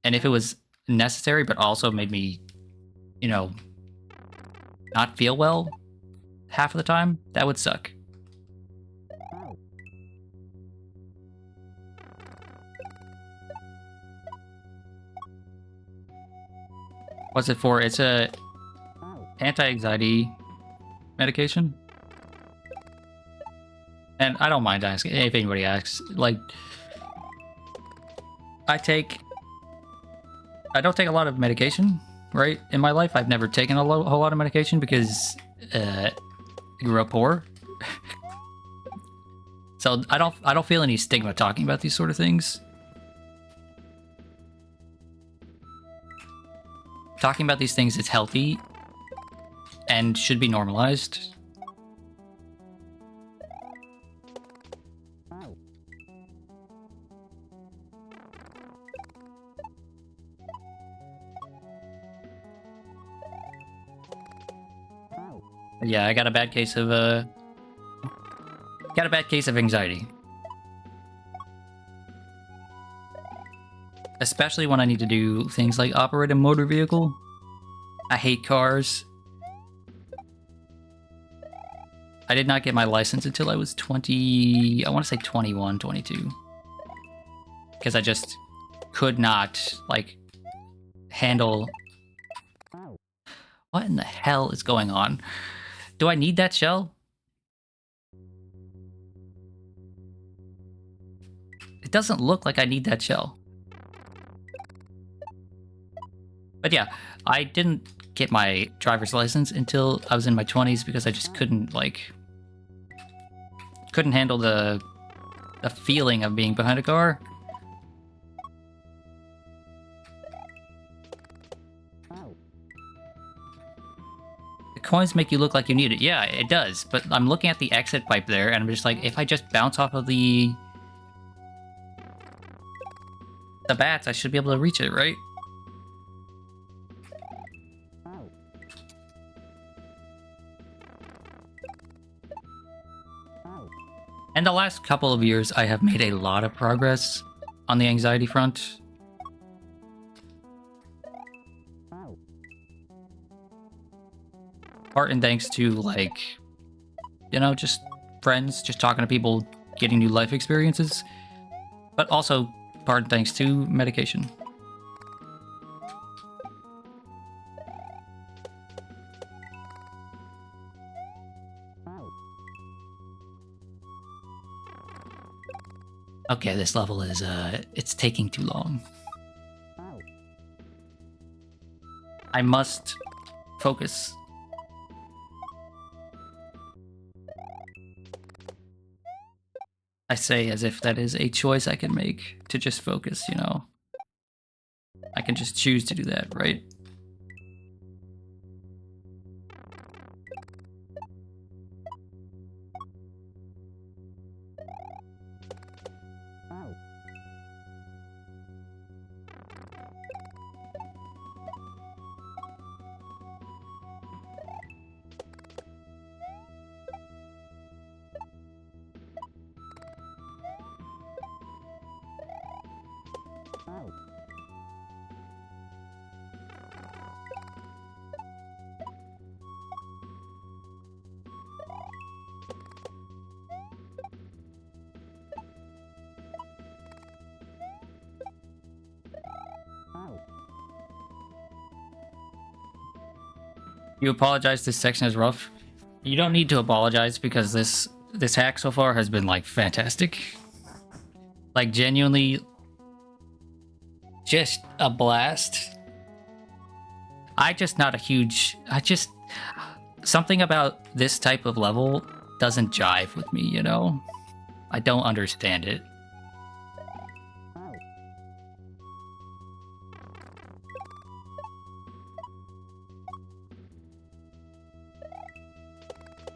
and if it was necessary but also made me, you know, not feel well half of the time, that would suck. What's it for? It's a anti-anxiety medication. And I don't mind asking if anybody asks. Like, I don't take a lot of medication, right? In my life, I've never taken a whole lot of medication because I grew up poor. So I don't feel any stigma talking about these sort of things. Talking about these things is healthy and should be normalized. Yeah, I got a bad case of anxiety. Especially when I need to do things like operate a motor vehicle. I hate cars. I did not get my license until I was 20, I want to say 21, 22. Because I just could not, like, handle... What in the hell is going on? Do I need that shell? It doesn't look like I need that shell. But yeah, I didn't get my driver's license until I was in my 20s because I just couldn't, like... Couldn't handle the feeling of being behind a car. The coins make you look like you need it. Yeah, it does. But I'm looking at the exit pipe there, and I'm just like, if I just bounce off of the bats, I should be able to reach it, right? In the last couple of years, I have made a lot of progress on the anxiety front. Part and thanks to, like, you know, just friends, just talking to people, getting new life experiences. But also part and thanks to medication. Okay, this level is, it's taking too long. I must focus. I say as if that is a choice I can make to just focus, you know? I can just choose to do that, right? You apologize. This section is rough. You don't need to apologize because this hack so far has been like fantastic. Like genuinely, just a blast. I just something about this type of level doesn't jive with me, you know? I don't understand it.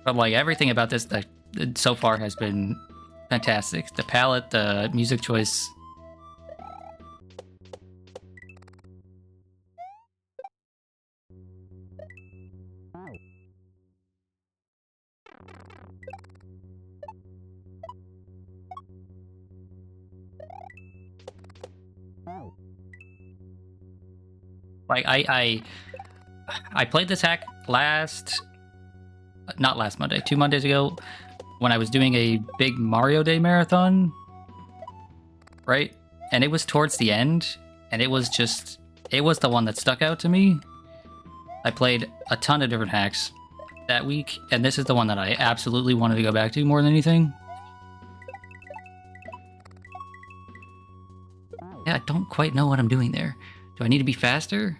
But like everything about this that so far has been fantastic. The palette, the music choice. Like I played this hack not last Monday, 2 Mondays ago, when I was doing a big Mario Day marathon, right? And it was towards the end, and it was the one that stuck out to me. I played a ton of different hacks that week, and this is the one that I absolutely wanted to go back to more than anything. Yeah, I don't quite know what I'm doing there. Do I need to be faster?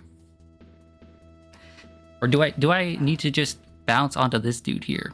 Or do I need to just bounce onto this dude here?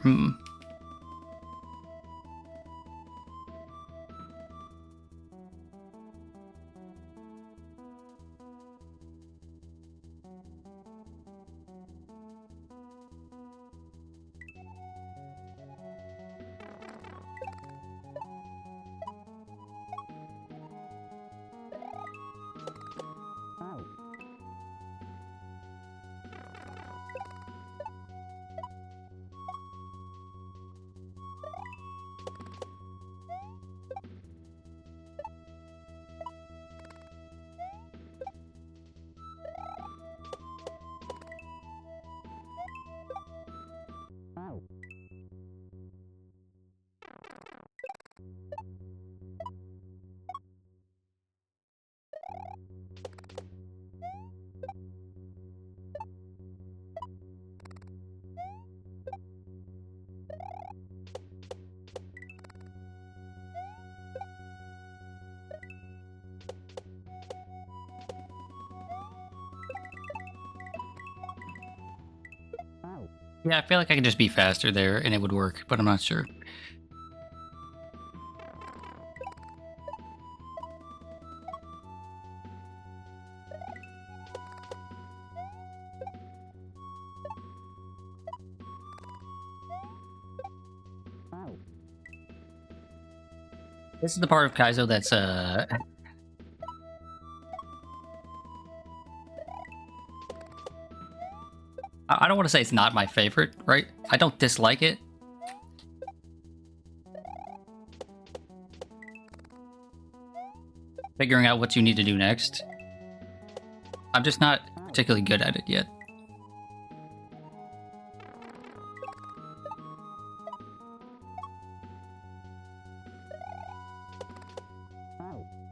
Yeah, I feel like I could just be faster there and it would work, but I'm not sure. This is the part of Kaizo that's I don't want to say it's not my favorite, right? I don't dislike it. Figuring out what you need to do next. I'm just not particularly good at it yet.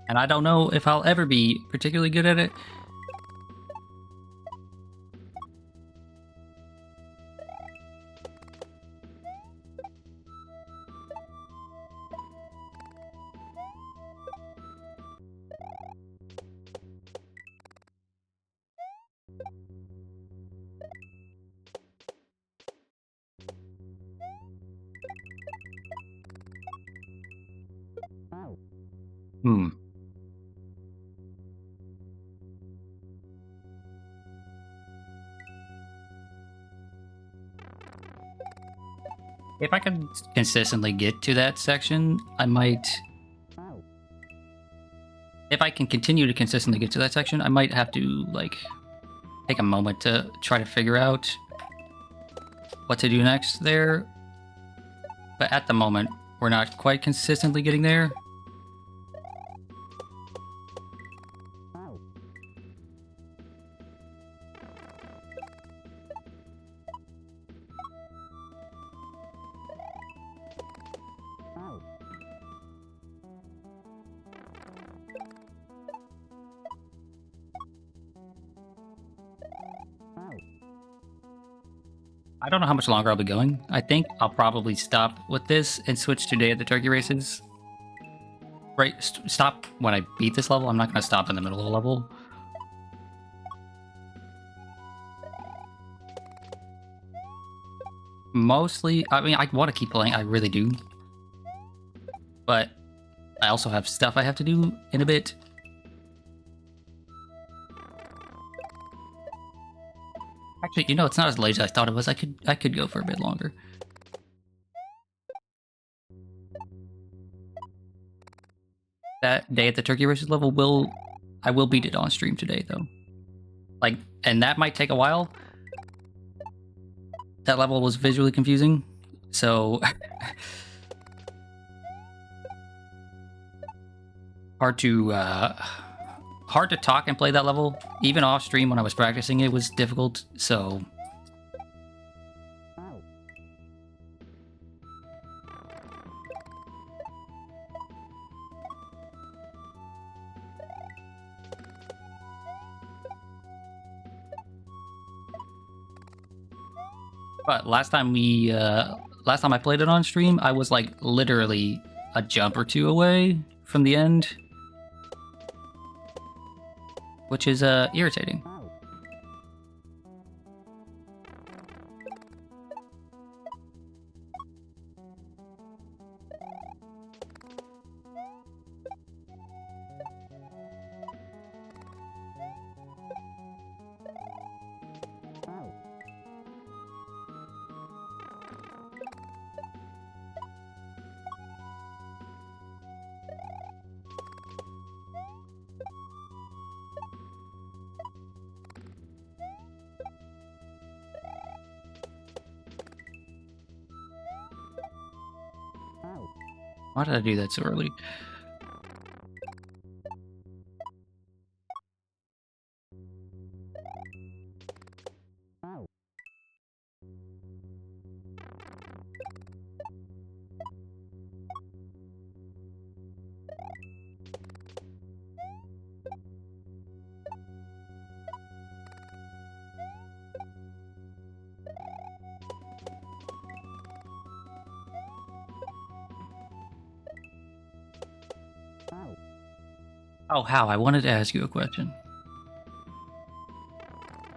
And I don't know if I'll ever be particularly good at it. If I can consistently get to that section, I might... If I can continue to consistently get to that section, I might have to, like, take a moment to try to figure out what to do next there. But at the moment, we're not quite consistently getting there. I don't know how much longer I'll be going. I think I'll probably stop with this and switch to Day of the Turkey Races. Right, stop when I beat this level. I'm not going to stop in the middle of the level. Mostly, I mean, I want to keep playing. I really do. But I also have stuff I have to do in a bit. Actually, you know, it's not as late as I thought it was. I could go for a bit longer. That Day at the Turkey Races level I will beat it on stream today, though. Like, and that might take a while. That level was visually confusing, so hard to talk and play that level. Even off stream when I was practicing, it was difficult. So. But last time I played it on stream, I was like literally a jump or two away from the end, which is irritating. Why did I do that so early? Oh, Hal, I wanted to ask you a question.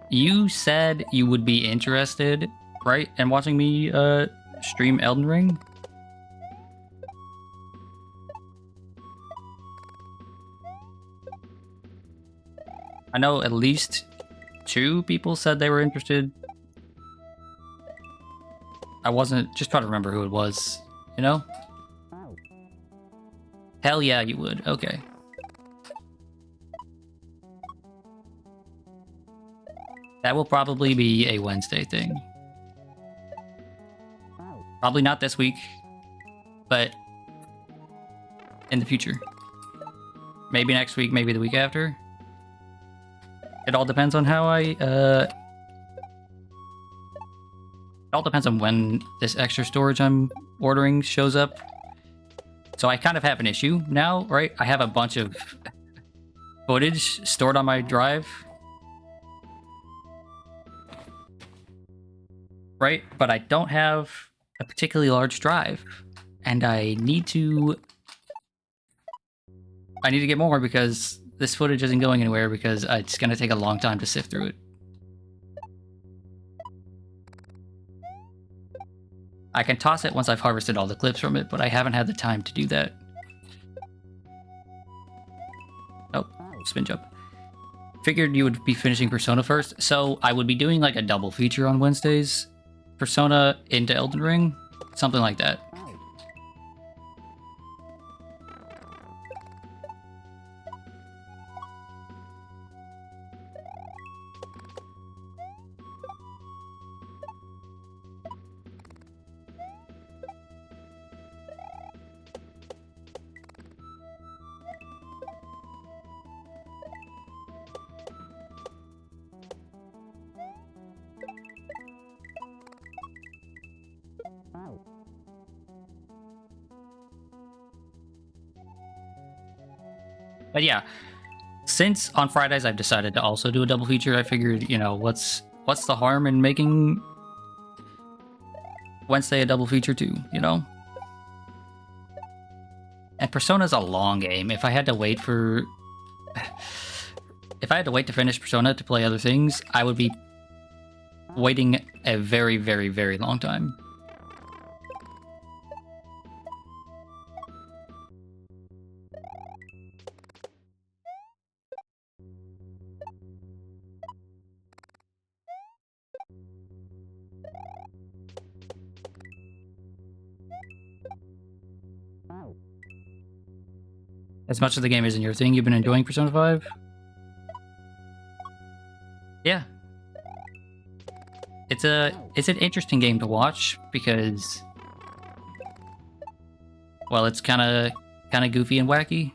You said you would be interested, right, in watching me stream Elden Ring? I know at least 2 people said they were interested. I wasn't just trying to remember who it was, you know? Hell yeah, you would. Okay. That will probably be a Wednesday thing. Probably not this week, but in the future. Maybe next week, maybe the week after. It all depends on how it all depends on when this extra storage I'm ordering shows up. So I kind of have an issue now, right? I have a bunch of footage stored on my drive. Right? But I don't have a particularly large drive. And I need to get more because this footage isn't going anywhere because it's going to take a long time to sift through it. I can toss it once I've harvested all the clips from it, but I haven't had the time to do that. Oh, spin jump. Figured you would be finishing Persona first, so I would be doing like a double feature on Wednesdays. Persona into Elden Ring, something like that. But yeah, since on Fridays I've decided to also do a double feature, I figured, you know, what's the harm in making Wednesday a double feature too, you know? And Persona's a long game. If I had to wait for... If I had to wait to finish Persona to play other things, I would be waiting a very, very, very long time. As much as the game isn't your thing, you've been enjoying Persona 5? Yeah. It's an interesting game to watch because, well, it's kind of goofy and wacky.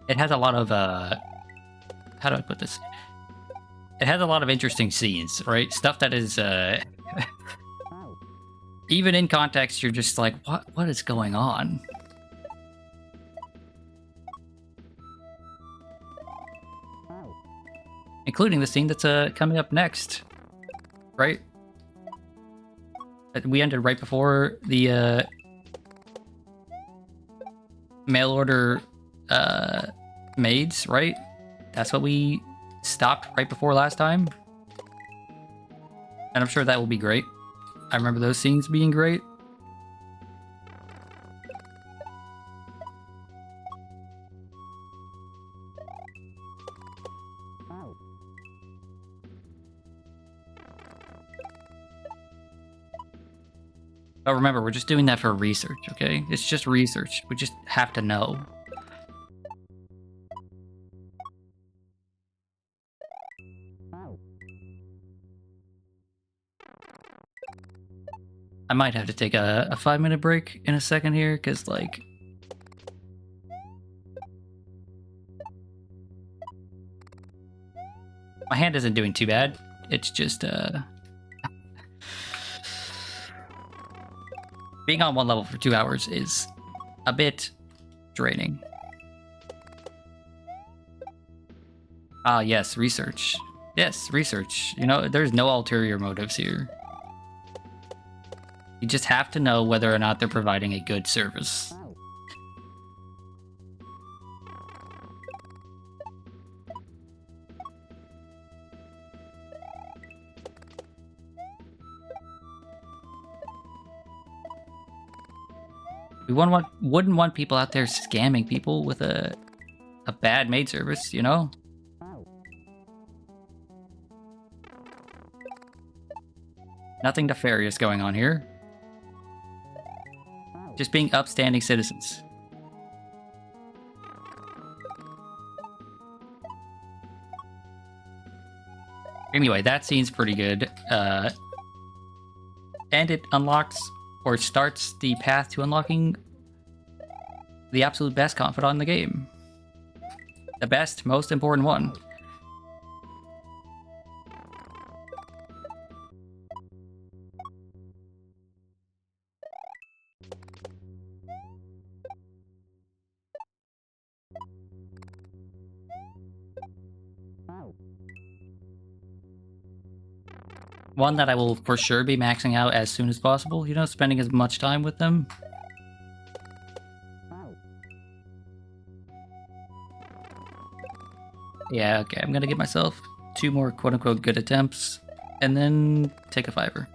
It has a lot of how do I put this? It has a lot of interesting scenes, right? Stuff that is even in context, you're just like, what is going on? Including the scene that's coming up next, right? We ended right before the mail order maids, right? That's what we stopped right before last time. And I'm sure that will be great. I remember those scenes being great. But remember, we're just doing that for research, okay? It's just research. We just have to know. I might have to take a 5-minute break in a second here, because, like... my hand isn't doing too bad. It's just, being on one level for 2 hours is a bit draining. Ah, yes, research. Yes, research. You know, there's no ulterior motives here. You just have to know whether or not they're providing a good service. We wouldn't want people out there scamming people with a bad maid service, you know? Nothing nefarious going on here. Just being upstanding citizens. Anyway, that scene's pretty good. And it unlocks, or starts the path to unlocking the absolute best confidant in the game. The best, most important one. One that I will for sure be maxing out as soon as possible, you know, spending as much time with them. Yeah, okay, I'm gonna give myself 2 more quote-unquote good attempts, and then take a 5er.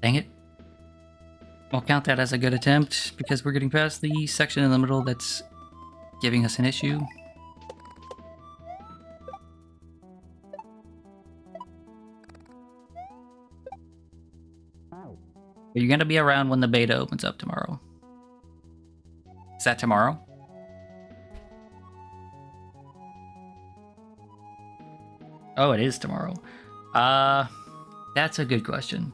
Dang it. I'll count that as a good attempt, because we're getting past the section in the middle that's giving us an issue. You're gonna be around when the beta opens up tomorrow. Is that tomorrow? Oh, it is tomorrow. That's a good question.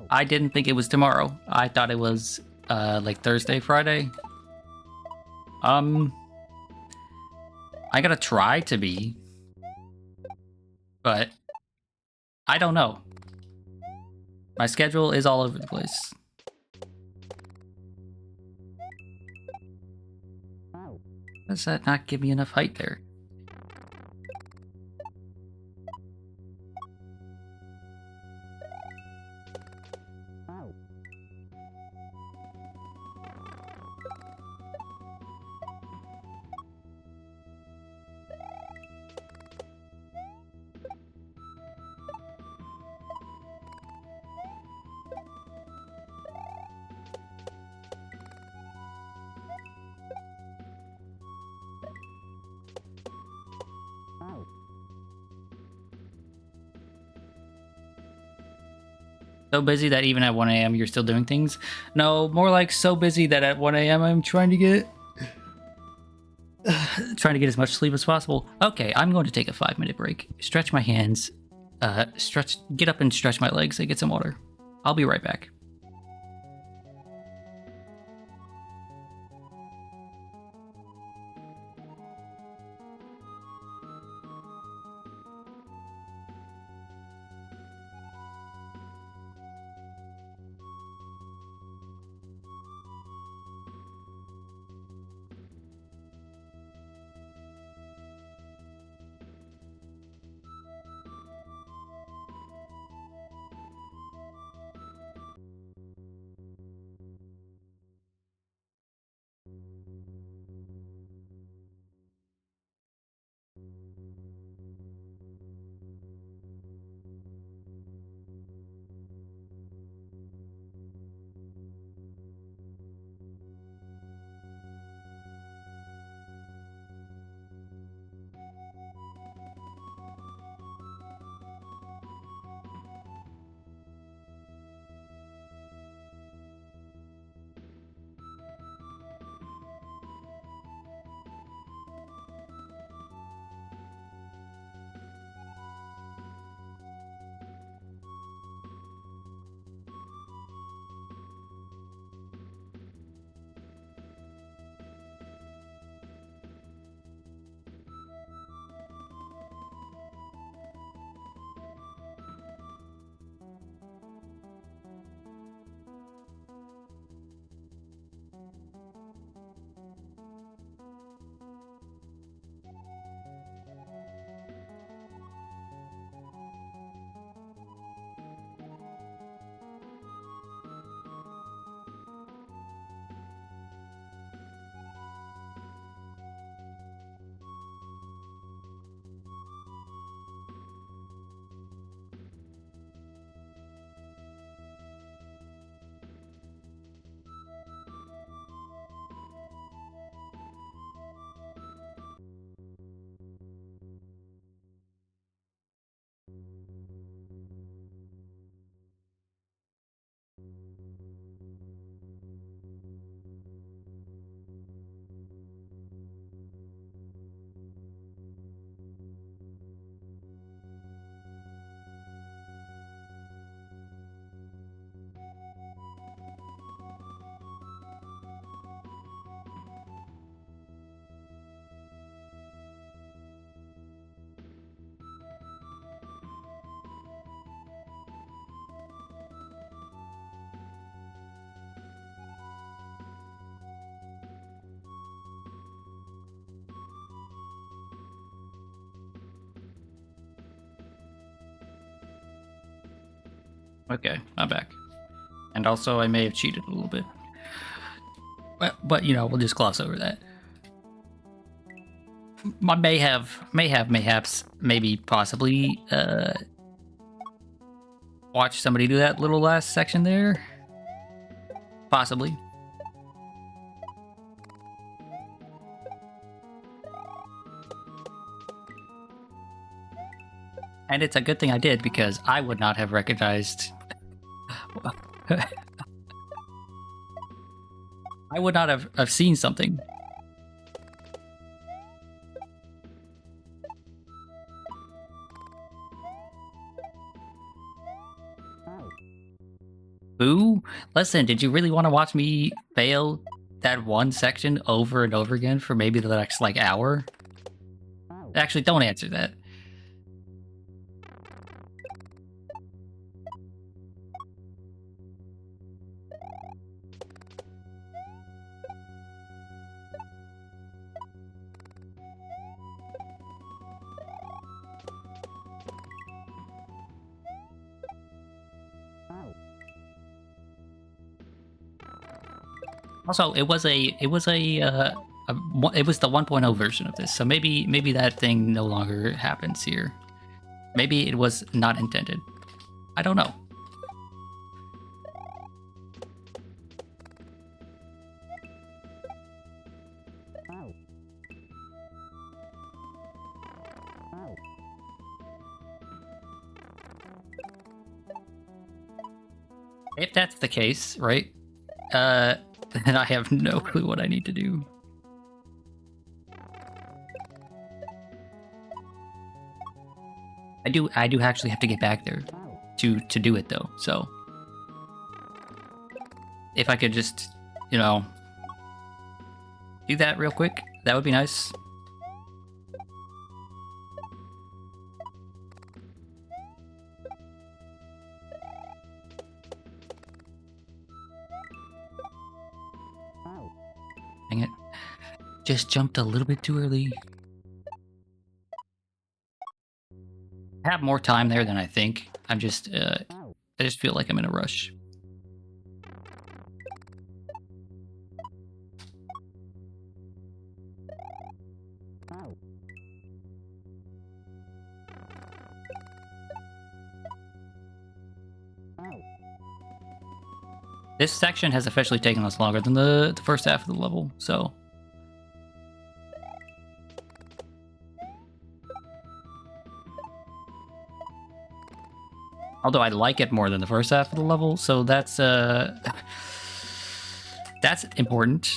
I didn't think it was tomorrow. I thought it was like Thursday, Friday. I gotta try to be, but I don't know. My schedule is all over the place. Does that not give me enough height there? So busy that even at 1 a.m. you're still doing things? No, more like so busy that at 1 a.m. I'm trying to get as much sleep as possible. Okay, I'm going to take a 5-minute break. Stretch my hands. Get up and stretch my legs and get some water. I'll be right back. Okay, I'm back. And also, I may have cheated a little bit. But you know, we'll just gloss over that. I mayhaps, maybe, possibly, watch somebody do that little last section there. Possibly. And it's a good thing I did, because I would not have recognized... I would not have seen something. Boo? Listen, did you really want to watch me fail that one section over and over again for maybe the next, like, hour? Actually, don't answer that. Also, it was the 1.0 version of this, so maybe that thing no longer happens here. Maybe it was not intended. I don't know. If that's the case, right? Then I have no clue what I need to do. I do actually have to get back there to do it though. So if I could just, you know, do that real quick, that would be nice. Dang it. Just jumped a little bit too early. I have more time there than I think. I just feel like I'm in a rush. This section has officially taken us longer than the first half of the level, so... Although I like it more than the first half of the level, so that's important.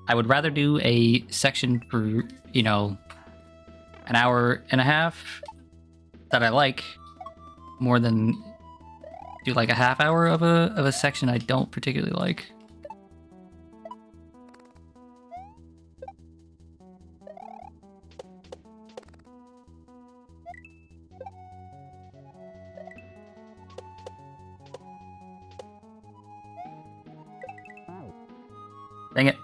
I would rather do a section for, you know, an hour and a half that I like more than do like a half hour of a section I don't particularly like. Dang it.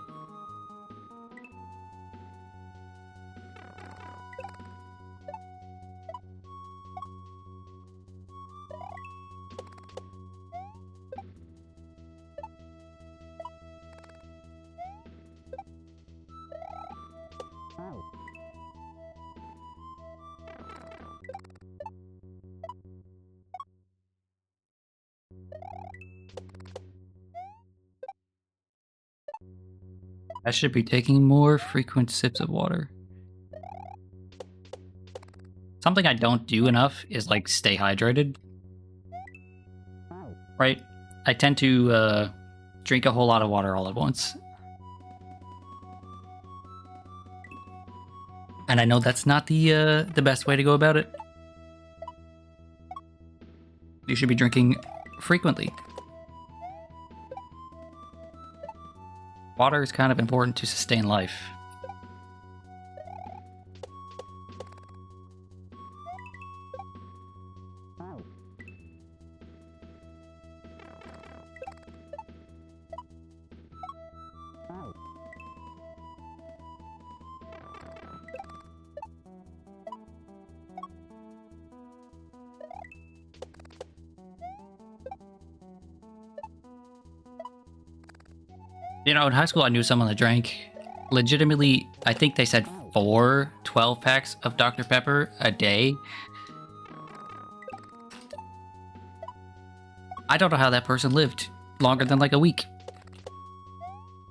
I should be taking more frequent sips of water. Something I don't do enough is, like, stay hydrated. Right? I tend to drink a whole lot of water all at once. And I know that's not the best way to go about it. You should be drinking frequently. Water is kind of important to sustain life. You know, in high school, I knew someone that drank legitimately, I think they said 4 12-packs of Dr. Pepper a day. I don't know how that person lived longer than like a week.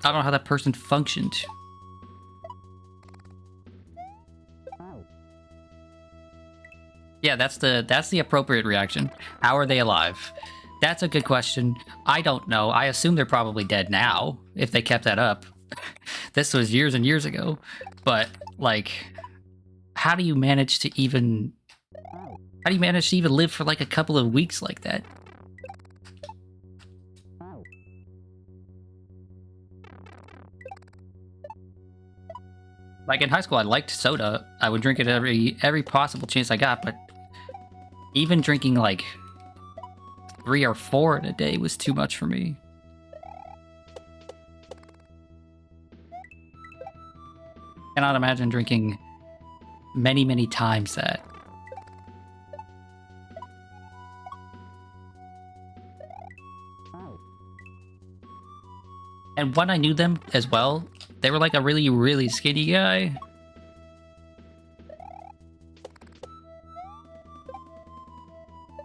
I don't know how that person functioned. Yeah, that's the appropriate reaction. How are they alive? That's a good question. I don't know. I assume they're probably dead now, if they kept that up. This was years and years ago. But, like, how do you manage to even How do you manage to even live for like a couple of weeks like that? Like in high school, I liked soda. I would drink it every possible chance I got, but even drinking like 3 or 4 in a day was too much for me. Cannot imagine drinking many, many times that. And when I knew them as well, they were like a really, really skinny guy.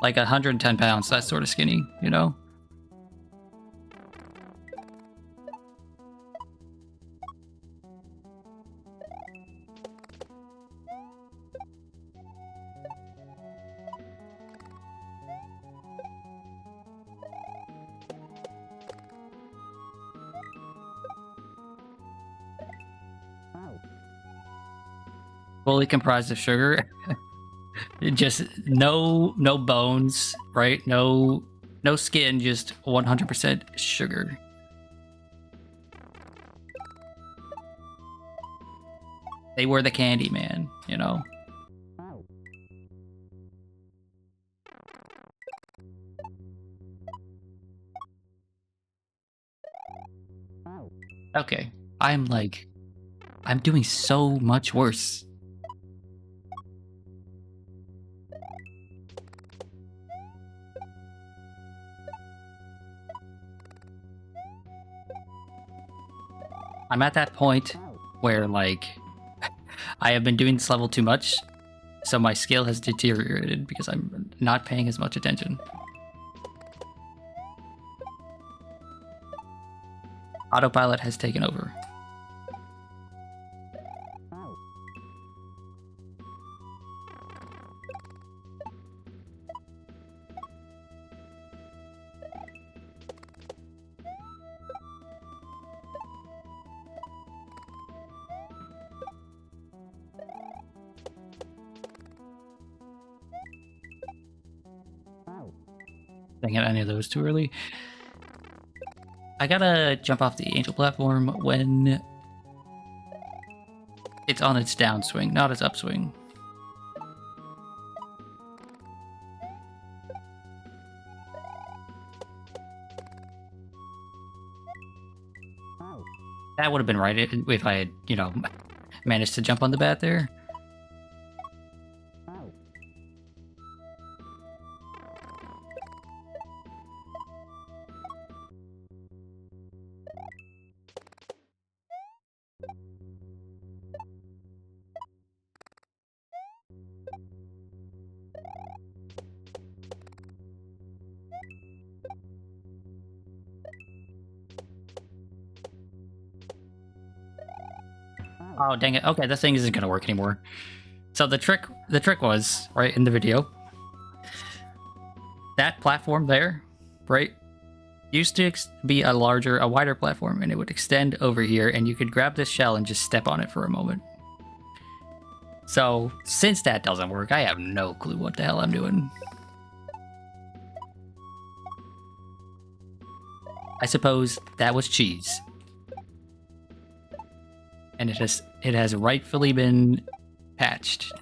Like 110 pounds, that sort of skinny, you know? Fully comprised of sugar. Just no bones, right? No skin, just 100% sugar. They were the candy man, you know? Okay. I'm doing so much worse. I'm at that point where, like, I have been doing this level too much, so my skill has deteriorated because I'm not paying as much attention. Autopilot has taken over. Dang it, any of those too early. I gotta jump off the angel platform when it's on its downswing, not its upswing. That would have been right if I had, you know, managed to jump on the bat there. Oh, dang it. Okay, this thing isn't gonna work anymore. So the trick was, right, in the video, that platform there, right, used to be a wider platform, and it would extend over here, and you could grab this shell and just step on it for a moment. So, since that doesn't work, I have no clue what the hell I'm doing. I suppose that was cheese. And it has rightfully been patched.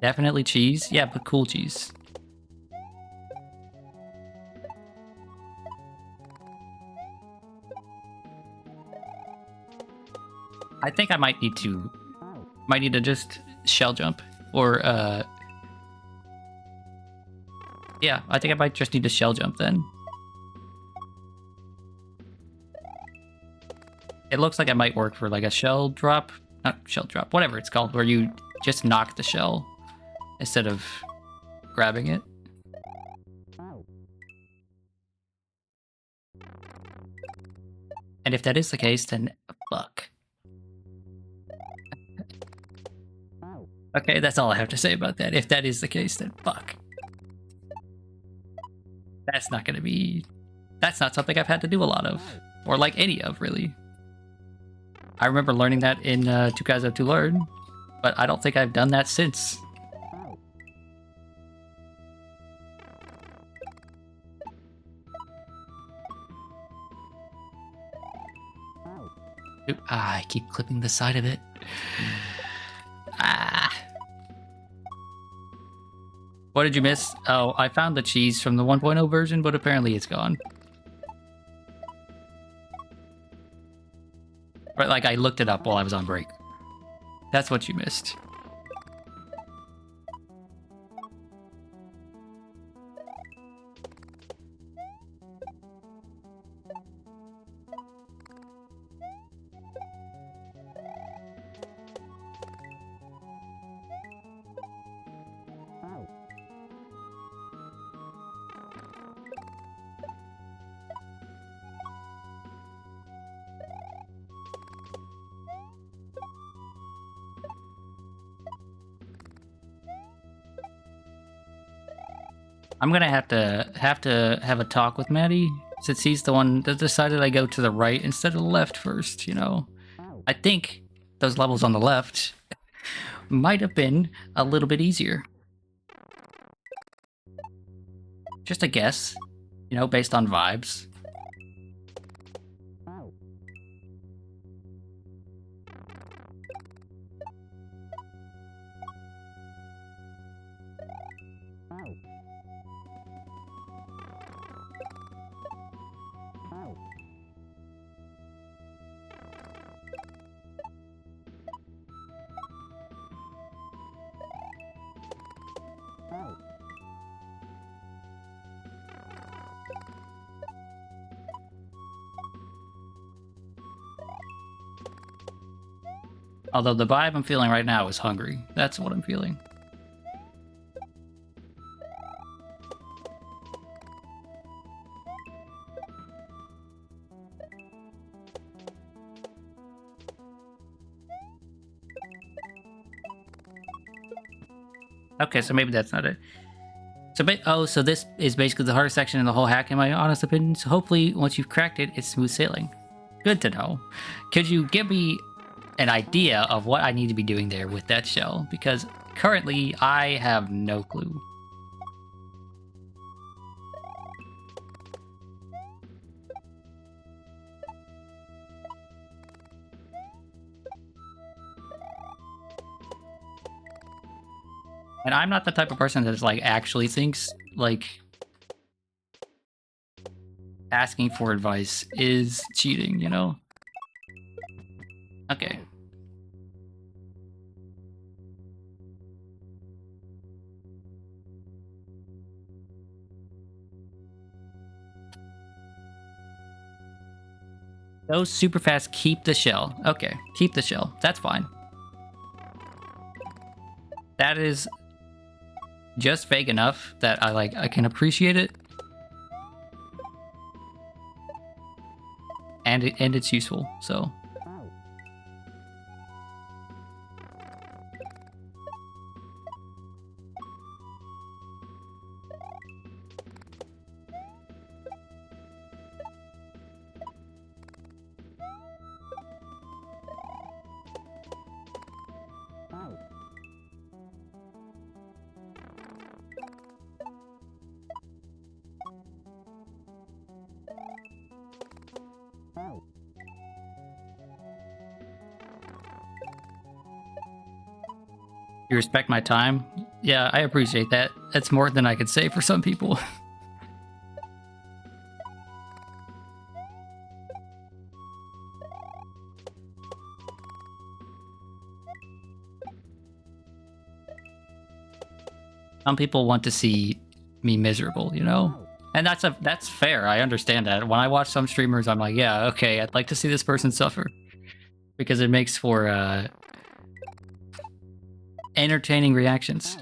Definitely cheese. Yeah, but cool cheese. I think I might need to just shell jump, or yeah, I think I might just need to shell jump then. It looks like it might work for like a shell drop, not shell drop, whatever it's called, where you just knock the shell instead of grabbing it. And if that is the case, then fuck. Okay, that's all I have to say about that. If that is the case, then fuck. That's not gonna be That's not something I've had to do a lot of, or like any of, really. I remember learning that in Kaizo to Learn, but I don't think I've done that since. Ooh, I keep clipping the side of it. What did you miss? Oh, I found the cheese from the 1.0 version, but apparently it's gone. But like, I looked it up while I was on break. That's what you missed. I'm gonna have to have a talk with Maddie, since he's the one that decided I go to the right instead of the left first, you know? I think those levels on the left might have been a little bit easier. Just a guess, you know, based on vibes. Although the vibe I'm feeling right now is hungry. That's what I'm feeling. Okay, so maybe that's not it. So, so this is basically the hardest section in the whole hack, in my honest opinion. So hopefully, once you've cracked it, it's smooth sailing. Good to know. Could you give me an idea of what I need to be doing there with that shell? Because currently, I have no clue. And I'm not the type of person that like actually thinks like asking for advice is cheating, you know? Okay. Go super fast, keep the shell. Okay, keep the shell. That's fine. That is just vague enough that I can appreciate it. And it's useful, so. You respect my time? Yeah, I appreciate that. That's more than I could say for some people. Some people want to see me miserable, you know? And that's fair. I understand that. When I watch some streamers, I'm like, yeah, okay, I'd like to see this person suffer. Because it makes for entertaining reactions.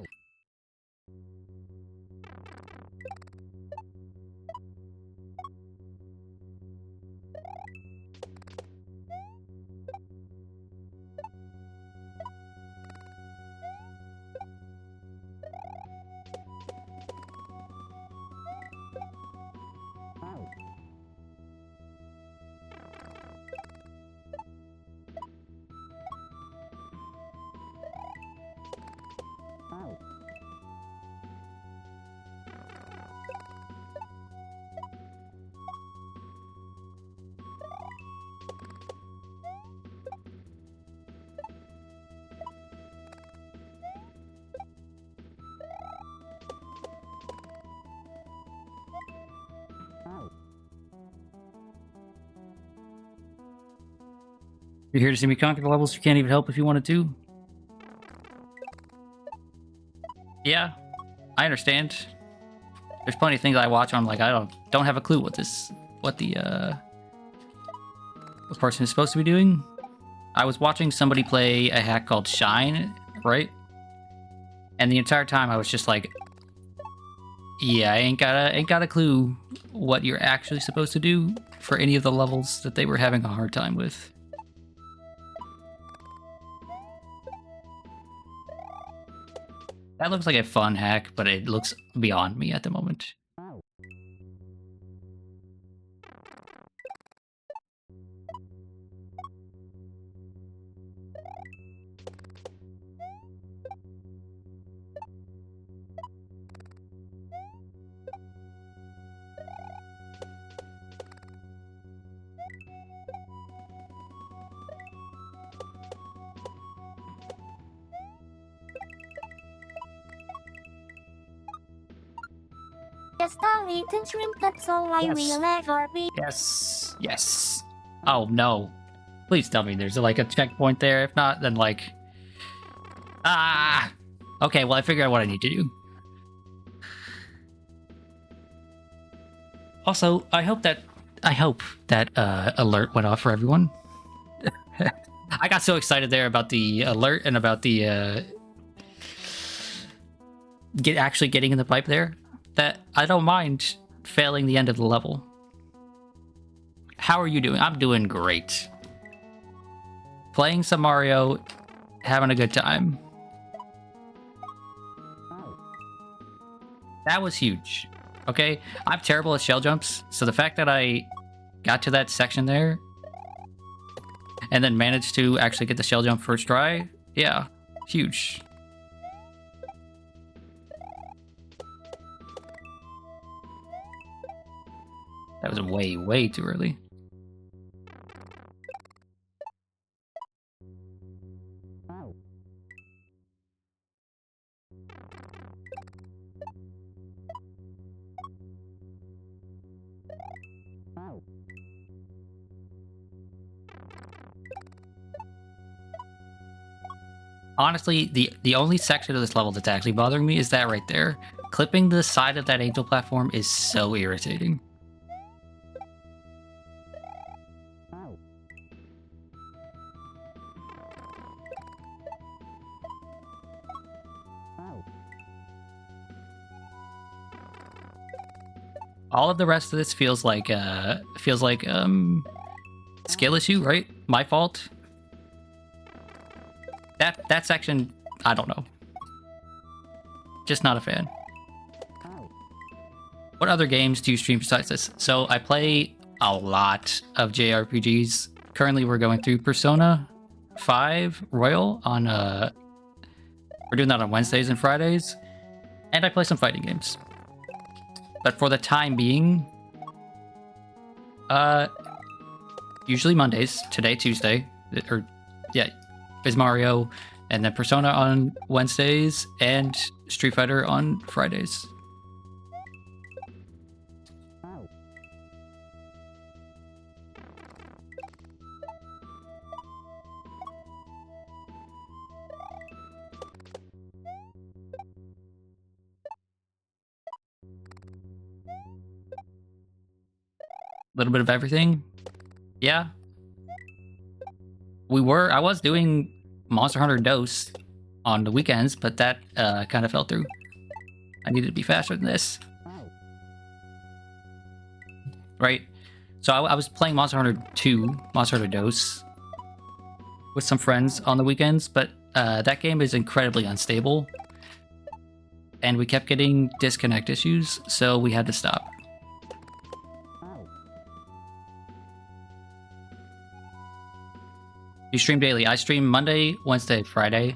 You're here to see me conquer the levels you can't even help if you wanted to? Yeah, I understand. There's plenty of things I watch on, like, I don't have a clue what the person is supposed to be doing. I was watching somebody play a hack called Shine, right? And the entire time I was just like, yeah, I ain't got a clue what you're actually supposed to do for any of the levels that they were having a hard time with. That looks like a fun hack, but it looks beyond me at the moment. Just a little shrimp, that's all I will ever be. Yes, yes. Oh no. Please tell me there's like a checkpoint there. If not, then like... Ah! Okay, well I figured out what I need to do. Also, I hope that alert went off for everyone. I got so excited there about the alert and about the actually getting in the pipe there that I don't mind failing the end of the level. How are you doing? I'm doing great. Playing some Mario, having a good time. That was huge. Okay, I'm terrible at shell jumps, so the fact that I got to that section there and then managed to actually get the shell jump first try, yeah, huge. That was way, way too early. Honestly, the only section of this level that's actually bothering me is that right there. Clipping the side of that angel platform is so irritating. All of the rest of this feels like skill issue, right? My fault. That section, I don't know. Just not a fan. What other games do you stream besides this? So I play a lot of JRPGs. Currently, we're going through Persona 5 Royal on we're doing that on Wednesdays and Fridays, and I play some fighting games. But for the time being, usually Mondays. Today, Tuesday, or yeah, is Mario, and then Persona on Wednesdays, and Street Fighter on Fridays. A little bit of everything. Yeah. I was doing Monster Hunter Dose on the weekends, but that kind of fell through. I needed to be faster than this. Right? So I was playing Monster Hunter 2, Monster Hunter Dose, with some friends on the weekends, but that game is incredibly unstable. And we kept getting disconnect issues, so we had to stop. You stream daily. I stream Monday, Wednesday, Friday.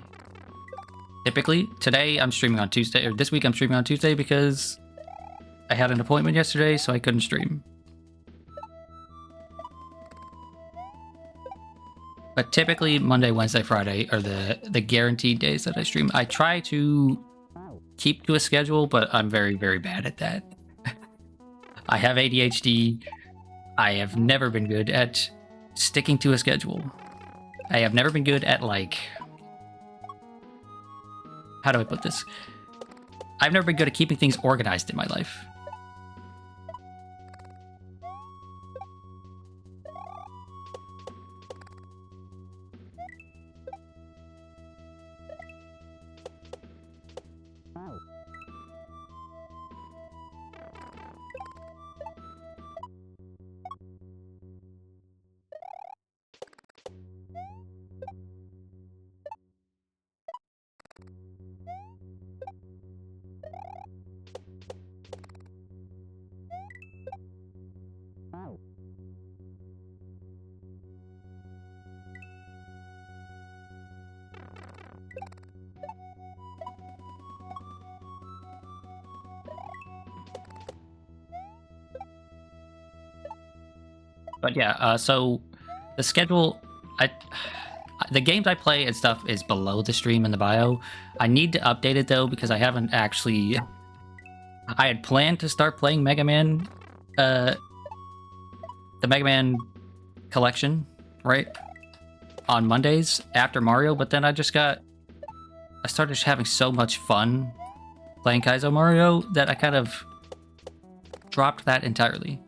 Typically. Today I'm streaming on Tuesday, or this week I'm streaming on Tuesday because I had an appointment yesterday, so I couldn't stream. But typically Monday, Wednesday, Friday are the guaranteed days that I stream. I try to keep to a schedule, but I'm very, very bad at that. I have ADHD. I have never been good at sticking to a schedule. I have never been good at, like... How do I put this? I've never been good at keeping things organized in my life. But yeah, so the schedule, the games I play and stuff is below the stream in the bio. I need to update it though because I haven't actually. I had planned to start playing Mega Man, the Mega Man collection, right, on Mondays after Mario. But then I started just having so much fun playing Kaizo Mario that I kind of dropped that entirely.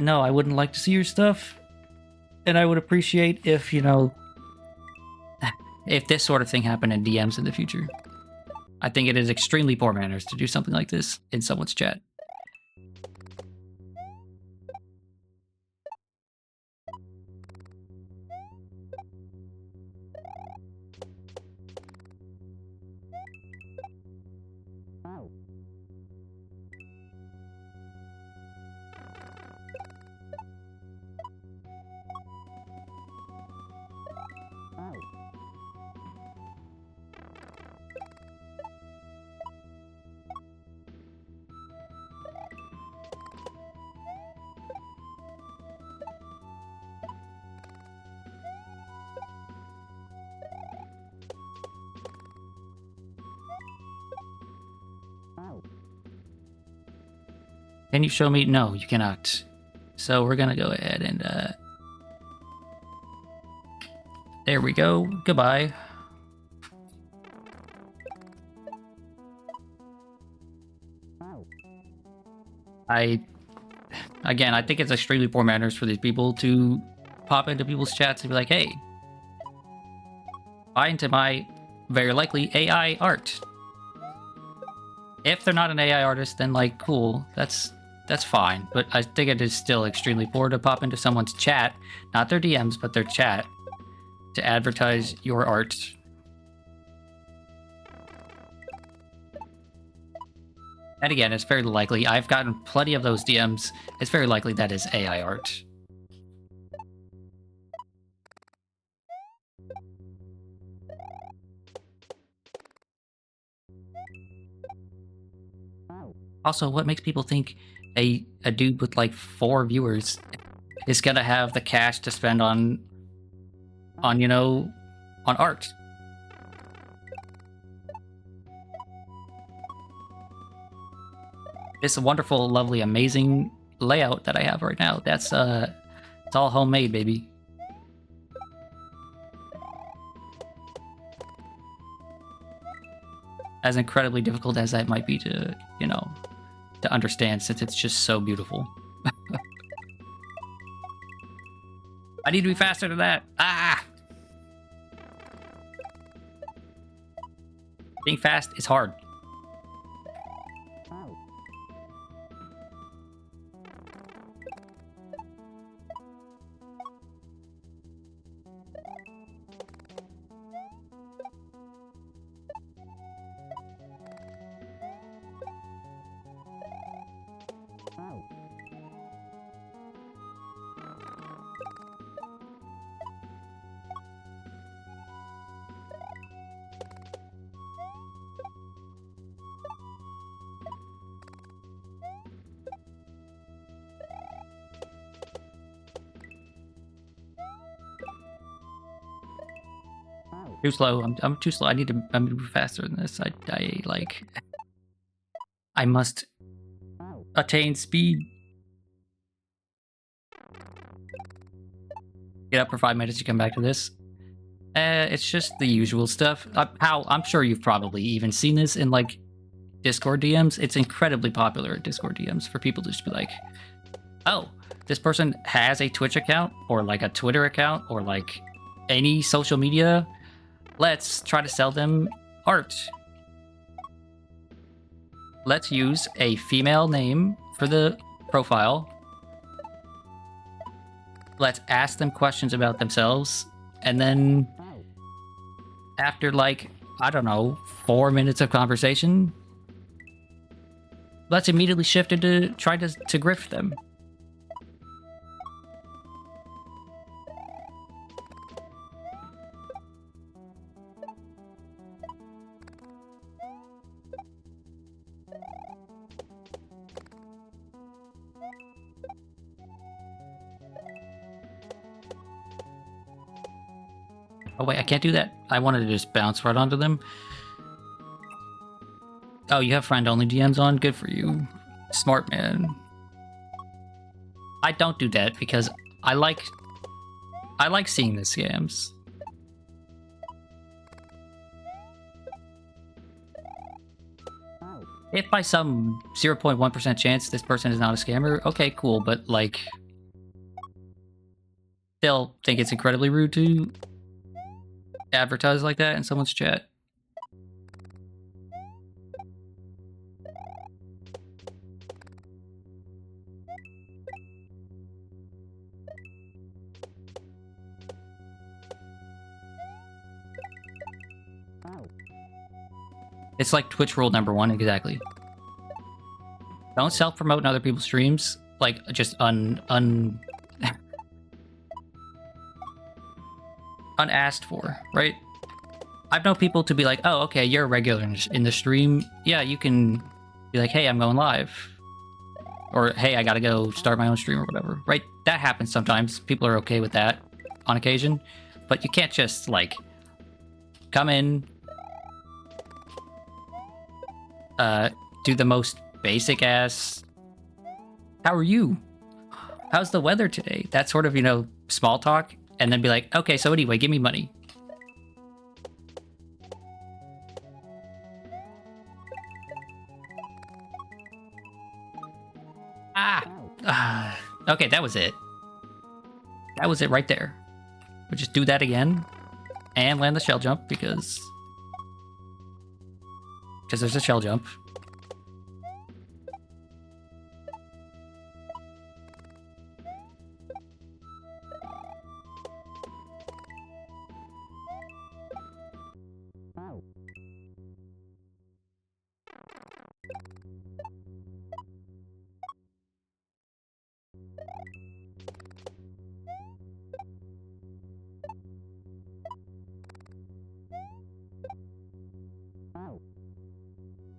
I wouldn't like to see your stuff. And I would appreciate if, you know, if this sort of thing happened in DMs in the future. I think it is extremely poor manners to do something like this in someone's chat. Can you show me? No, you cannot. So we're gonna go ahead and there we go. Goodbye. I think it's extremely poor manners for these people to pop into people's chats and be like, hey, buy into my very likely AI art. If they're not an AI artist, then like, cool, that's fine. But I think it is still extremely poor to pop into someone's chat, not their DMs, but their chat, to advertise your art. And again, it's very likely, I've gotten plenty of those DMs, it's very likely that is AI art. Also, what makes people think a dude with like 4 viewers is gonna have the cash to spend on you know, on art? This wonderful, lovely, amazing layout that I have right now, that's it's all homemade, baby. As incredibly difficult as that might be to, you know, to understand, since it's just so beautiful. I need to be faster than that. Ah! Being fast is hard. Too slow. I'm too slow. I need to move faster than this. I must attain speed. Get up for 5 minutes. You come back to this. It's just the usual stuff. I'm sure you've probably even seen this in like Discord DMs. It's incredibly popular at Discord DMs for people to just be like, oh, this person has a Twitch account or like a Twitter account or like any social media. Let's try to sell them art. Let's use a female name for the profile. Let's ask them questions about themselves. And then after like, I don't know, 4 minutes of conversation, let's immediately shift into try to grift them. Oh wait, I can't do that. I wanted to just bounce right onto them. Oh, you have friend-only DMs on? Good for you. Smart man. I don't do that because I like seeing the scams. If by some 0.1% chance this person is not a scammer, okay, cool, but like they'll think it's incredibly rude to advertise like that in someone's chat. It's like Twitch rule number 1, exactly. Don't self-promote in other people's streams, like just unasked for, right? I've known people to be like, oh, okay, you're a regular in the stream. Yeah, you can be like, hey, I'm going live. Or, hey, I gotta go start my own stream or whatever, right? That happens sometimes. People are okay with that on occasion. But you can't just, like, come in, do the most basic ass, how are you? How's the weather today? That sort of, small talk. And then be like, okay, so anyway, give me money. Okay, that was it. That was it right there. We'll just do that again. And land the shell jump because there's a shell jump.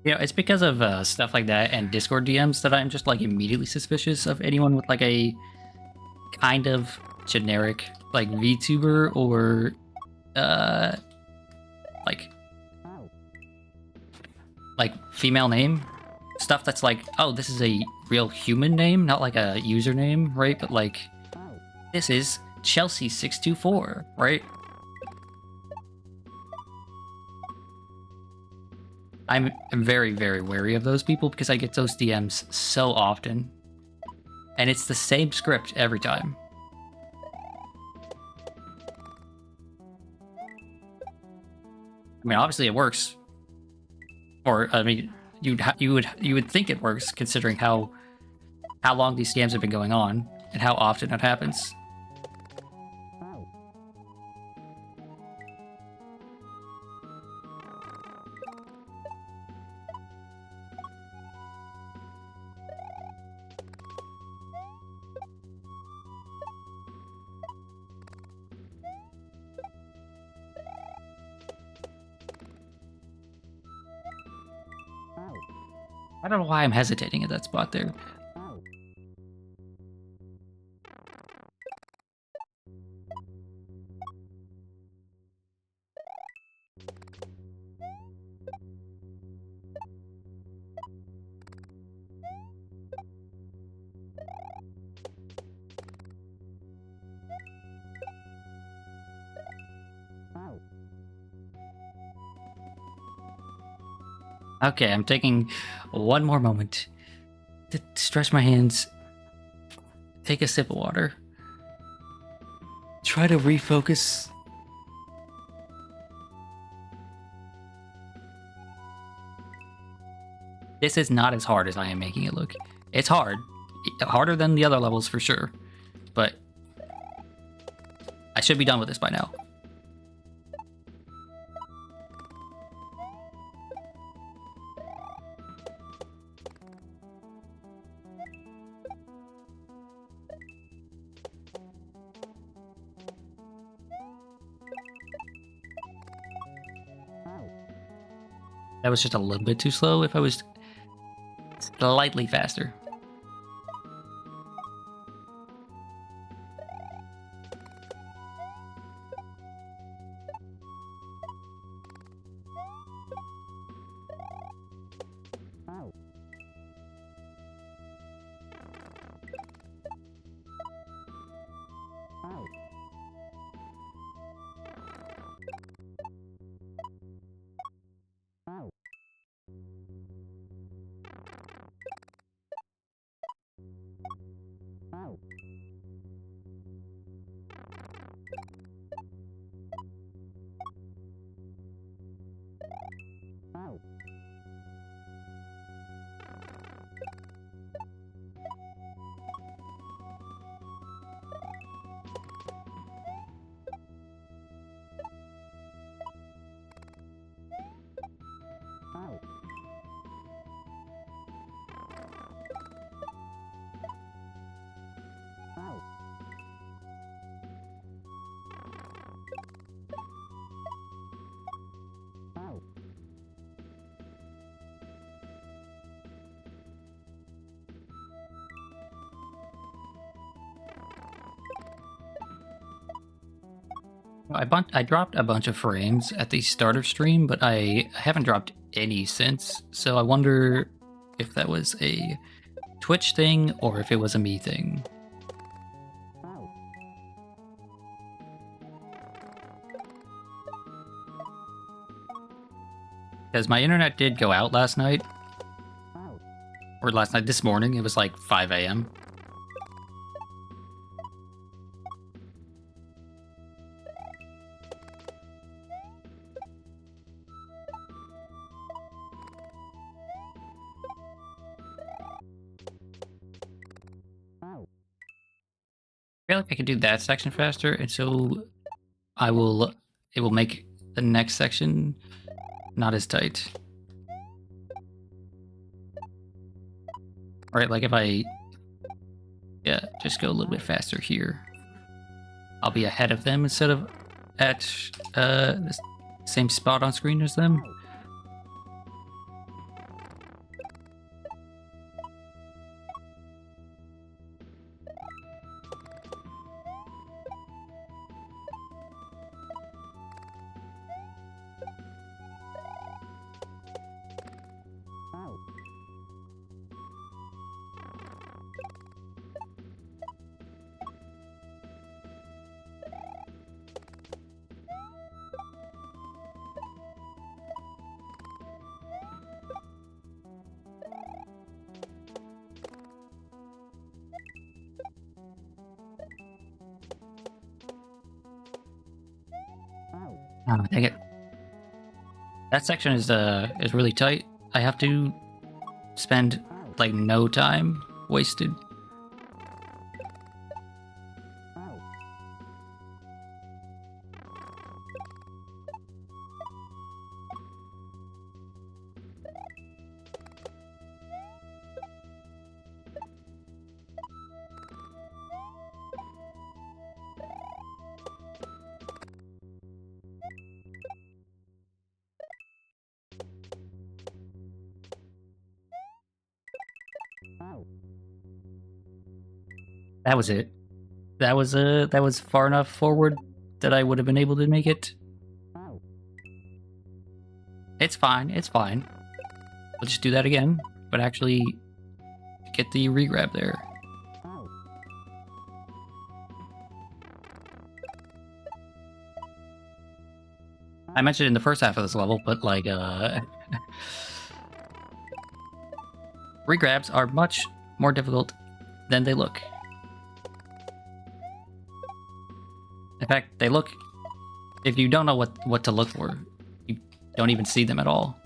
It's because of stuff like that and Discord DMs that I'm just like immediately suspicious of anyone with like a kind of generic like VTuber or like female name stuff that's like, oh, this is a real human name, not like a username, right? But like, this is Chelsea624, right? I'm very, very wary of those people because I get those DMs so often. And it's the same script every time. I mean, obviously it works. Or, I mean, you would think it works considering how long these scams have been going on and how often it happens. I don't know why I'm hesitating at that spot there. Okay, I'm taking one more moment to stretch my hands, take a sip of water, try to refocus. This is not as hard as I am making it look. It's hard. Harder than the other levels for sure. But I should be done with this by now. That was just a little bit too slow. If I was slightly faster. I dropped a bunch of frames at the start of stream, but I haven't dropped any since. So I wonder if that was a Twitch thing or if it was a me thing. Because my internet did go out last night. Or this morning. It was like 5 a.m. I feel like I could do that section faster, and so it will make the next section not as tight. Alright, like if I, just go a little bit faster here. I'll be ahead of them instead of at the same spot on screen as them. Oh, dang it. That section is really tight. I have to spend like no time wasted. That was it. That was far enough forward that I would have been able to make it. It's fine. It's fine. We'll just do that again, but actually get the regrab there. I mentioned in the first half of this level, but like Regrabs are much more difficult than they look. In fact, they look... If you don't know what to look for, you don't even see them at all.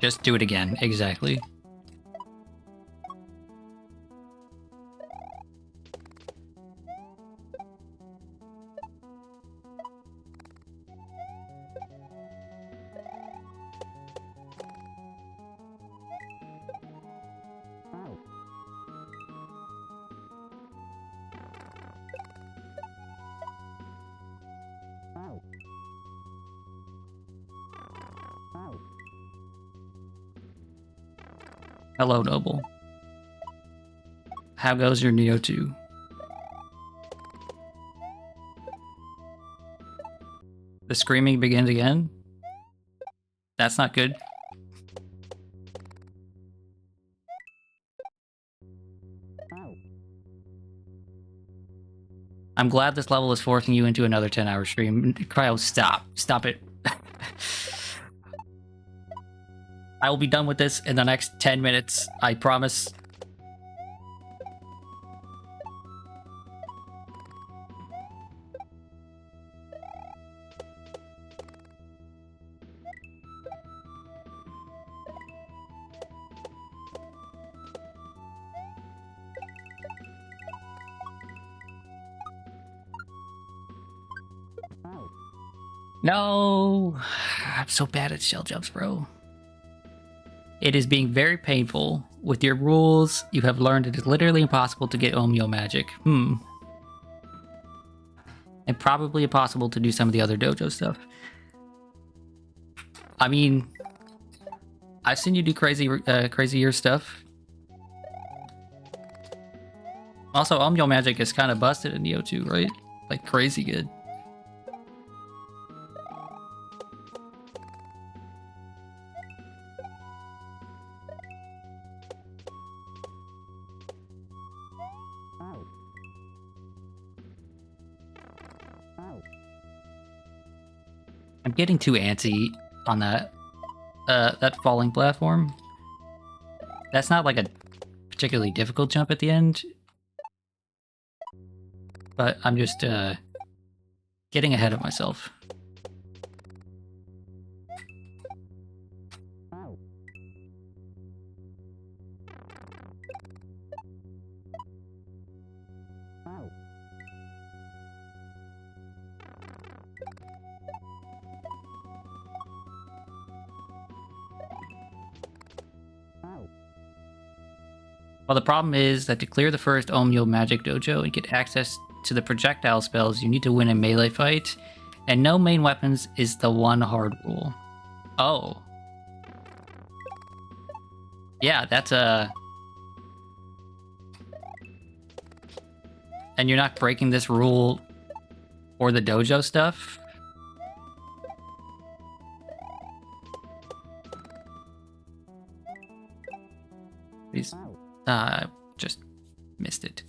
Just do it again, exactly. Hello, Noble. How goes your Neo 2? The screaming begins again? That's not good. I'm glad this level is forcing you into another 10-hour stream. Cryo, stop. Stop it. I will be done with this in the next 10 minutes. I promise. No! I'm so bad at shell jumps, bro. It is being very painful. With your rules, you have learned it is literally impossible to get Omyo magic. And probably impossible to do some of the other dojo stuff. I mean, I've seen you do crazier stuff. Also, Omyo magic is kind of busted in Neo 2, right? Like, crazy good. I'm getting too antsy on that falling platform. That's not like a particularly difficult jump at the end. But I'm just getting ahead of myself. Well, the problem is that to clear the first Omyo Magic Dojo and get access to the projectile spells, you need to win a melee fight, and no main weapons is the one hard rule. Oh. Yeah, that's a... And you're not breaking this rule for the dojo stuff? Please. Just missed it.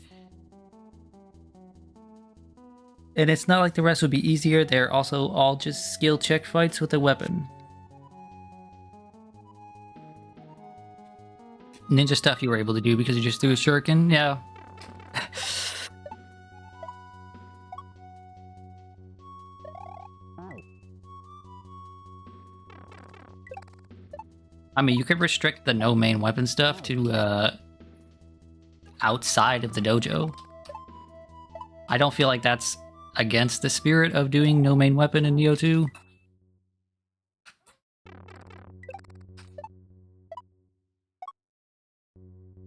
And it's not like the rest would be easier, they're also all just skill check fights with a weapon. Ninja stuff you were able to do because you just threw a shuriken? Yeah. I mean, you could restrict the no main weapon stuff to outside of the dojo. I don't feel like that's against the spirit of doing no main weapon in Neo 2.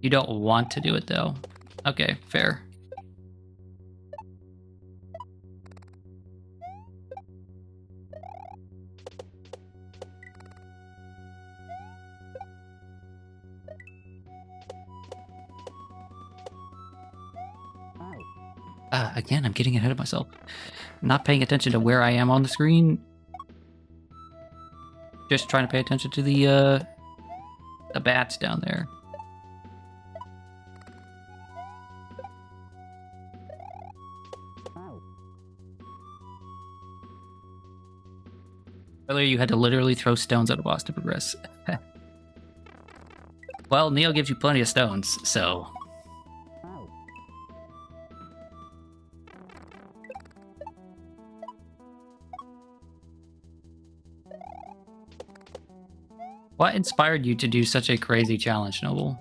You don't want to do it though. Okay, fair. Again, I'm getting ahead of myself. Not paying attention to where I am on the screen. Just trying to pay attention to the bats down there. Earlier, you had to literally throw stones at a boss to progress. Well, Neo gives you plenty of stones, so... What inspired you to do such a crazy challenge, Noble?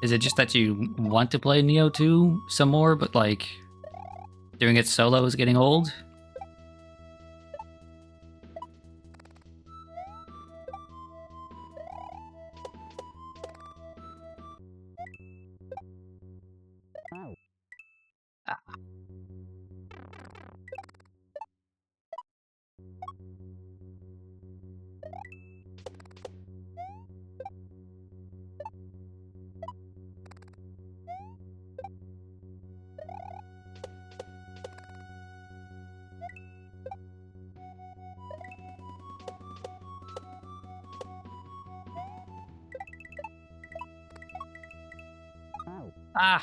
Is it just that you want to play Neo 2 some more, but like doing it solo is getting old? Ah!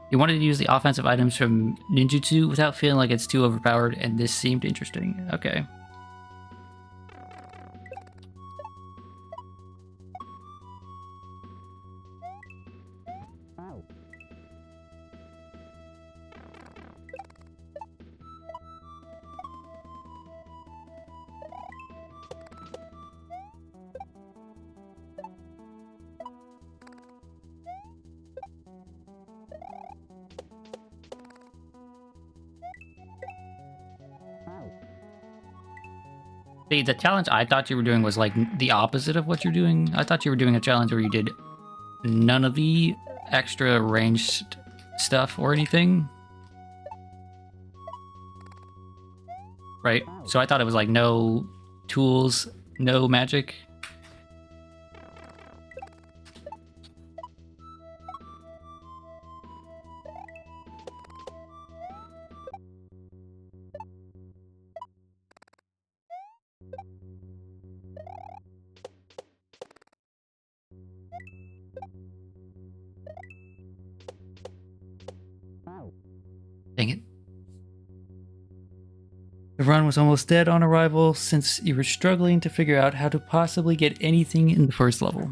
You wanted to use the offensive items from ninjutsu without feeling like it's too overpowered, and this seemed interesting. Okay. See, the challenge I thought you were doing was like the opposite of what you're doing. I thought you were doing a challenge where you did none of the extra ranged stuff or anything. Right? So I thought it was like no tools, no magic. Dang it. The run was almost dead on arrival since you were struggling to figure out how to possibly get anything in the first level.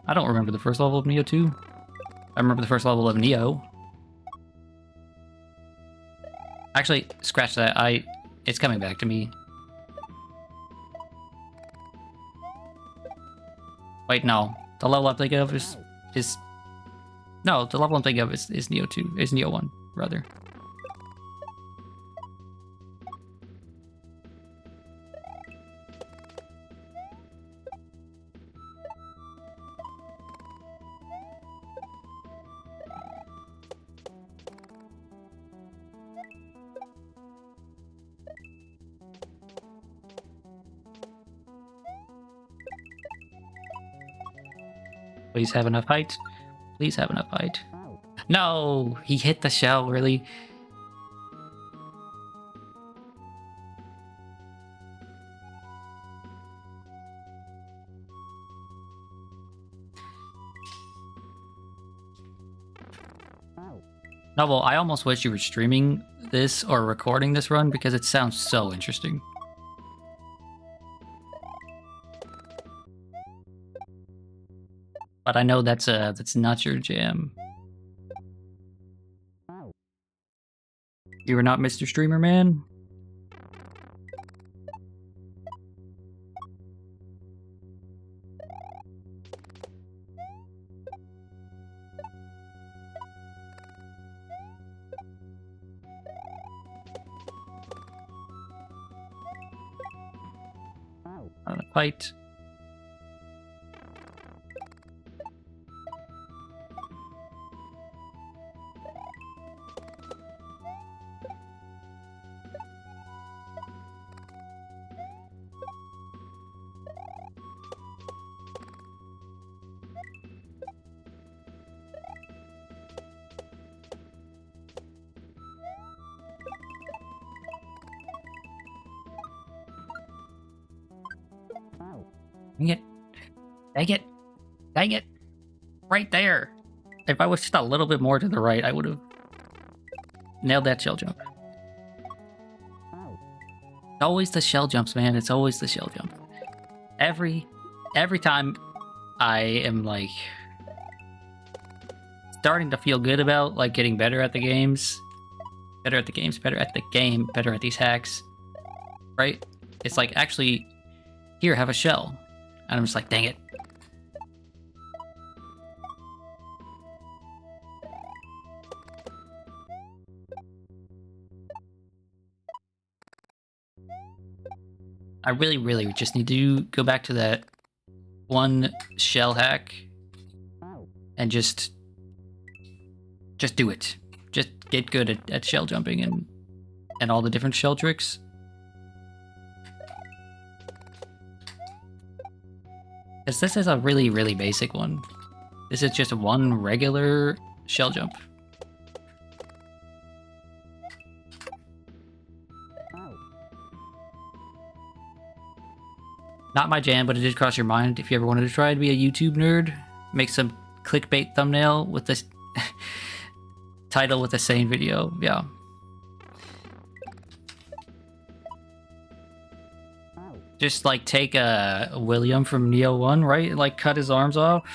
I don't remember the first level of Neo 2. I remember the first level of Neo. Actually, scratch that. It's coming back to me. Wait, no. The level I'm thinking of is no, the level I'm thinking of is Neo 2. Is Neo 1, rather. Please have enough height. Please have enough height. No! He hit the shell, really? No, well, I almost wish you were streaming this or recording this run because it sounds so interesting. But I know that's not your jam. You are not Mr. Streamer Man? On a fight. Dang it. Dang it. Dang it. Right there. If I was just a little bit more to the right, I would have nailed that shell jump. It's always the shell jumps, man. It's always the shell jump. Every time I am like starting to feel good about like getting better at the games, better at the game, better at these hacks, right? It's like, actually, here, have a shell. And I'm just like, dang it. I really, really just need to go back to that one shell hack and just do it. Just get good at shell jumping and all the different shell tricks. Because this is a really, really basic one. This is just one regular shell jump. Not my jam, but it did cross your mind if you ever wanted to try to be a YouTube nerd. Make some clickbait thumbnail with this title with the same video. Yeah. Just like take a William from Neo 1, right? Like cut his arms off.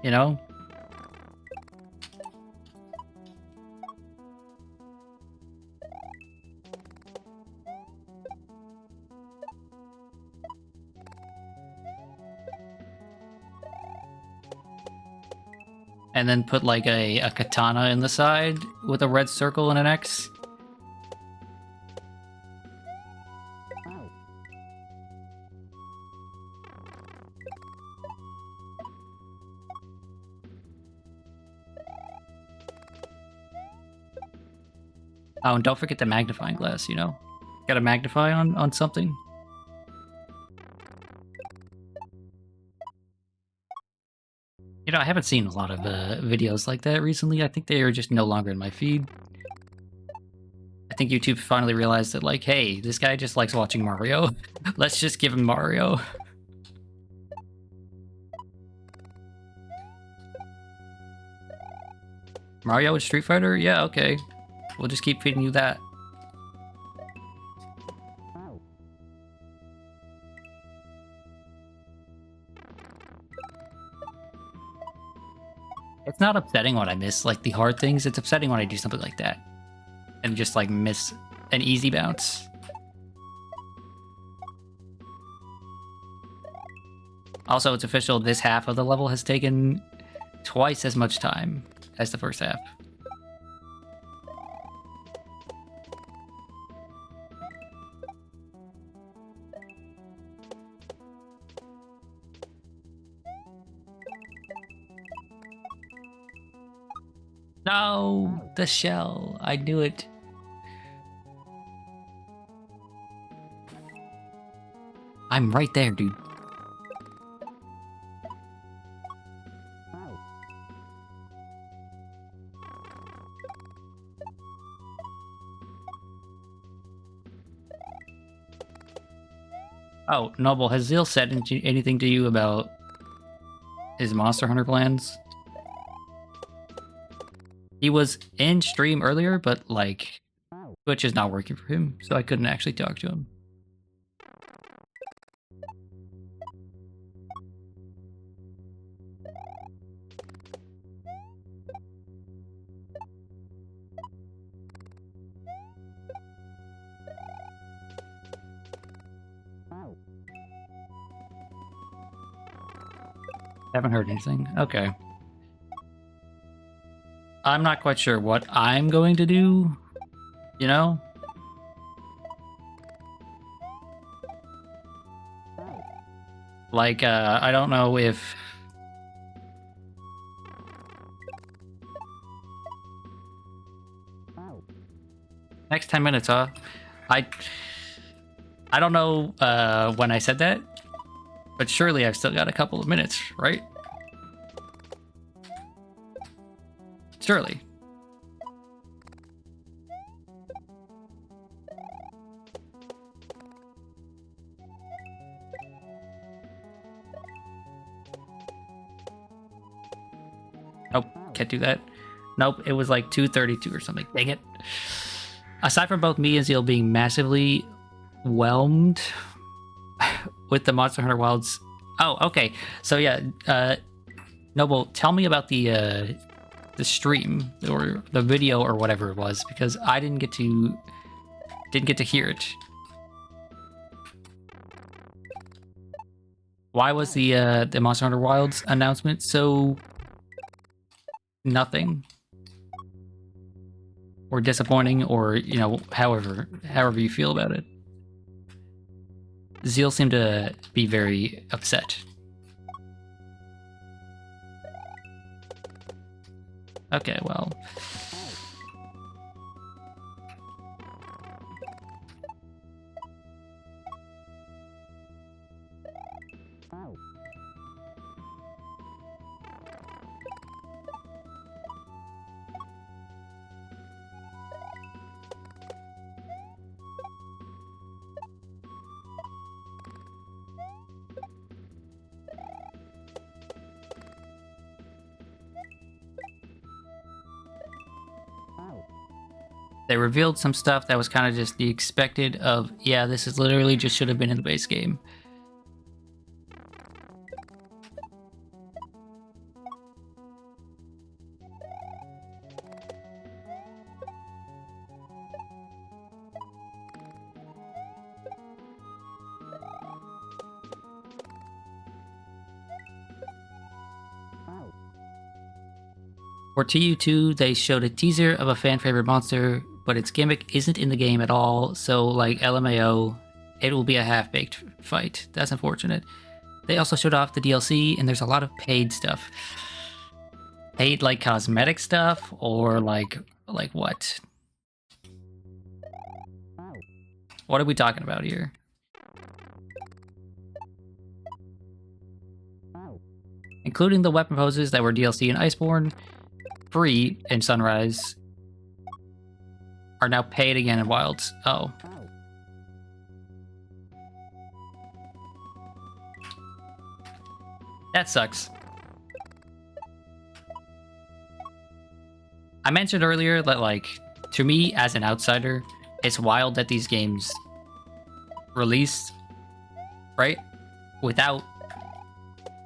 You know? And then put like a katana in the side with a red circle and an X. Oh, and don't forget the magnifying glass, you know? Gotta magnify on something. You know, I haven't seen a lot of videos like that recently. I think they are just no longer in my feed. I think YouTube finally realized that, like, hey, this guy just likes watching Mario. Let's just give him Mario. Mario with Street Fighter? Yeah, okay. We'll just keep feeding you that. It's not upsetting when I miss, like, the hard things. It's upsetting when I do something like that. And just, like, miss an easy bounce. Also, it's official, this half of the level has taken twice as much time as the first half. No, the shell. I knew it. I'm right there, dude. Oh, Noble, has Zeal said anything to you about his Monster Hunter plans? He was in stream earlier, but, like, Twitch is not working for him, so I couldn't actually talk to him. Haven't heard anything. Okay. I'm not quite sure what I'm going to do, you know? Like, I don't know if... Next 10 minutes, huh? I don't know when I said that, but surely I've still got a couple of minutes, right? Surely. can't do that. Nope, it was like 232 or something. Dang it. Aside from both me and Zeal being massively whelmed with the Monster Hunter Wilds. Oh, okay. So yeah, Noble, tell me about the stream or the video or whatever it was, because I didn't get to hear it. Why was the Monster Hunter Wilds announcement so nothing? Or disappointing, or, you know, however you feel about it. Zeal seemed to be very upset. Okay, well. They revealed some stuff that was kind of just the expected of, yeah, this is literally just should have been in the base game. For TU2, they showed a teaser of a fan-favorite monster, but its gimmick isn't in the game at all, so like LMAO, it will be a half-baked fight. That's unfortunate. They also showed off the DLC, and there's a lot of paid stuff. Paid like cosmetic stuff, or like what? What are we talking about here? Including the weapon poses that were DLC in Iceborne, free in Sunrise, are now paid again in Wilds. Oh. That sucks. I mentioned earlier that, like, to me as an outsider, it's wild that these games released, right, without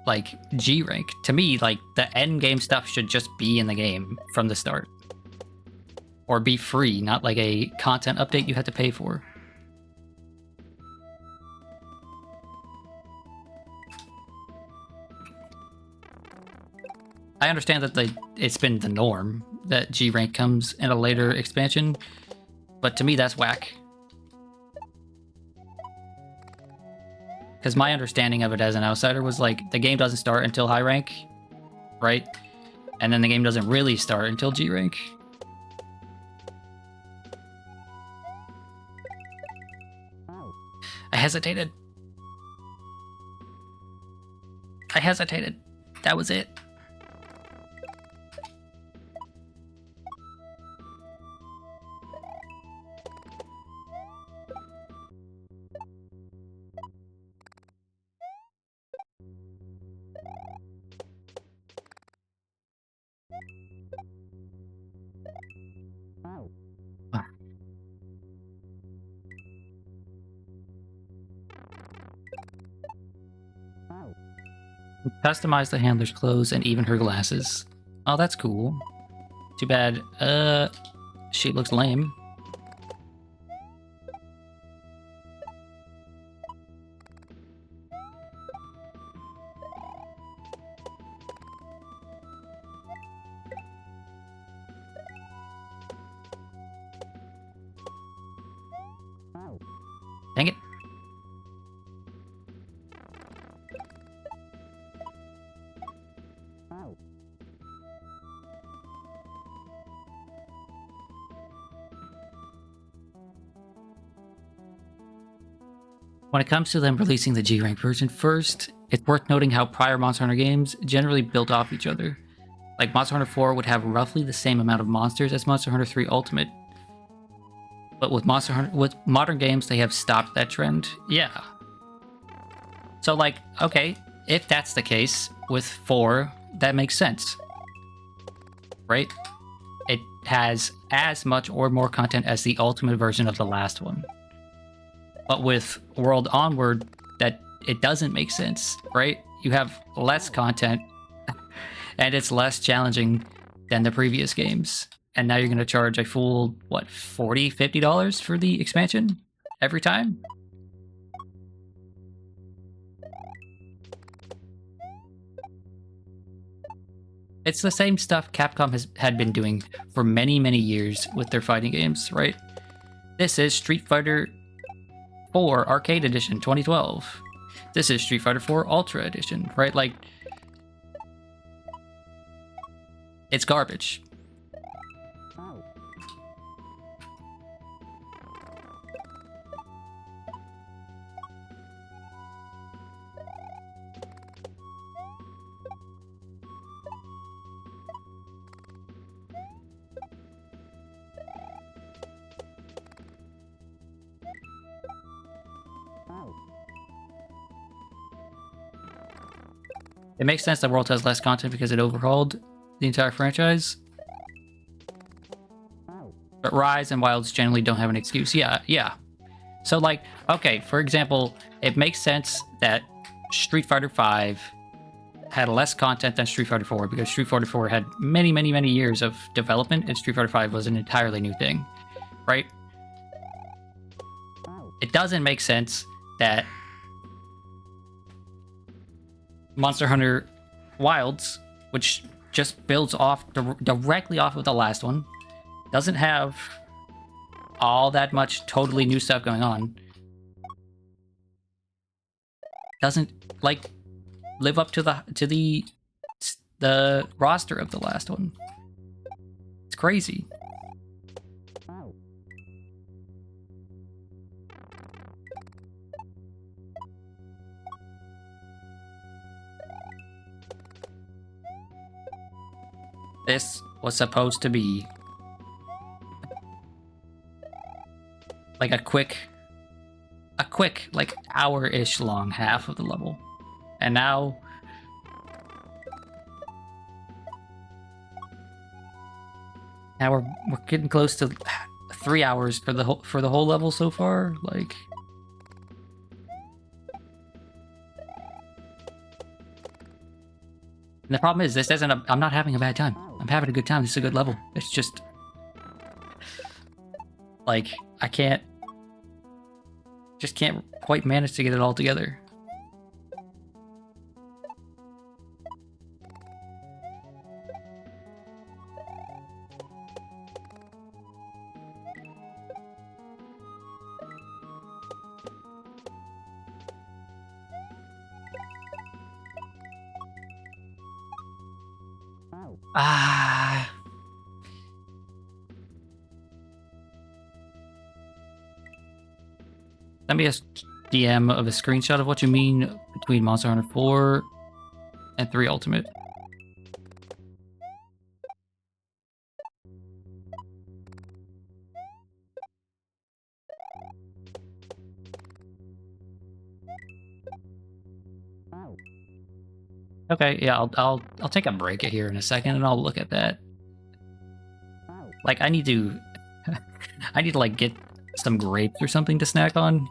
like G rank. To me, like, the end game stuff should just be in the game from the start, or be free, not like a content update you have to pay for. I understand that it's been the norm that G rank comes in a later expansion, but to me that's whack. Because my understanding of it as an outsider was like, the game doesn't start until high rank, right? And then the game doesn't really start until G rank. I hesitated. That was it. Customize the handler's clothes and even her glasses. Oh, that's cool. Too bad, she looks lame. Dang it. When it comes to them releasing the G-Rank version first, it's worth noting how prior Monster Hunter games generally built off each other. Like, Monster Hunter 4 would have roughly the same amount of monsters as Monster Hunter 3 Ultimate. But with with modern games, they have stopped that trend. Yeah. So, like, okay, if that's the case with 4, that makes sense. right? It has as much or more content as the ultimate version of the last one. But with World Onward, that it doesn't make sense, right? You have less content and it's less challenging than the previous games. And now you're going to charge a full, what, $40, $50 for the expansion every time? It's the same stuff Capcom had been doing for many, many years with their fighting games, right? This is Street Fighter 4 Arcade Edition 2012. This is Street Fighter 4 Ultra Edition, right? Like, it's garbage. It makes sense that World has less content because it overhauled the entire franchise. But Rise and Wilds generally don't have an excuse. Yeah. So, like, okay, for example, it makes sense that Street Fighter V had less content than Street Fighter 4 because Street Fighter 4 had many, many, many years of development and Street Fighter V was an entirely new thing, right? It doesn't make sense that Monster Hunter Wilds, which just builds off directly off of the last one, doesn't have all that much totally new stuff going on. Doesn't like live up to the roster of the last one. It's crazy. This was supposed to be like a quick like hour-ish long half of the level. And now we're getting close to 3 hours for the whole level so far. Like, and the problem is, this isn't I'm not having a bad time. I'm having a good time. This is a good level. It's just like I can't quite manage to get it all together. Send me a DM of a screenshot of what you mean between Monster Hunter 4 and 3 Ultimate. Okay, yeah, I'll take a break here in a second and I'll look at that. Like, I need to like get some grapes or something to snack on.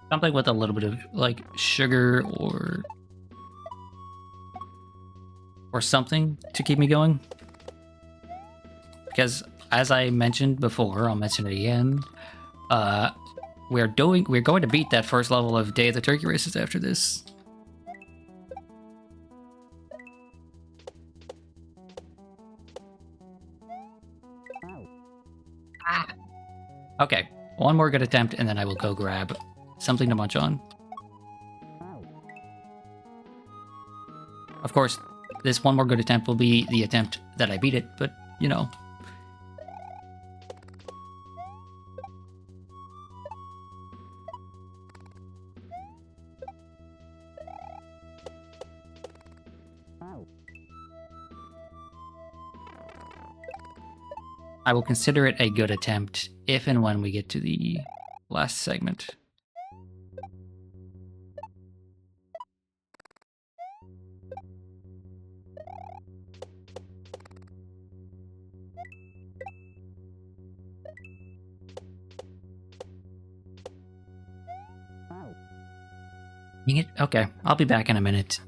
Something with a little bit of like sugar or something to keep me going. Because as I mentioned before, I'll mention it again. We're going to beat that first level of Day of the Turkey Races after this. Okay, one more good attempt, and then I will go grab something to munch on. Of course, this one more good attempt will be the attempt that I beat it, but, you know. I will consider it a good attempt if and when we get to the last segment. Dang it. Okay, I'll be back in a minute.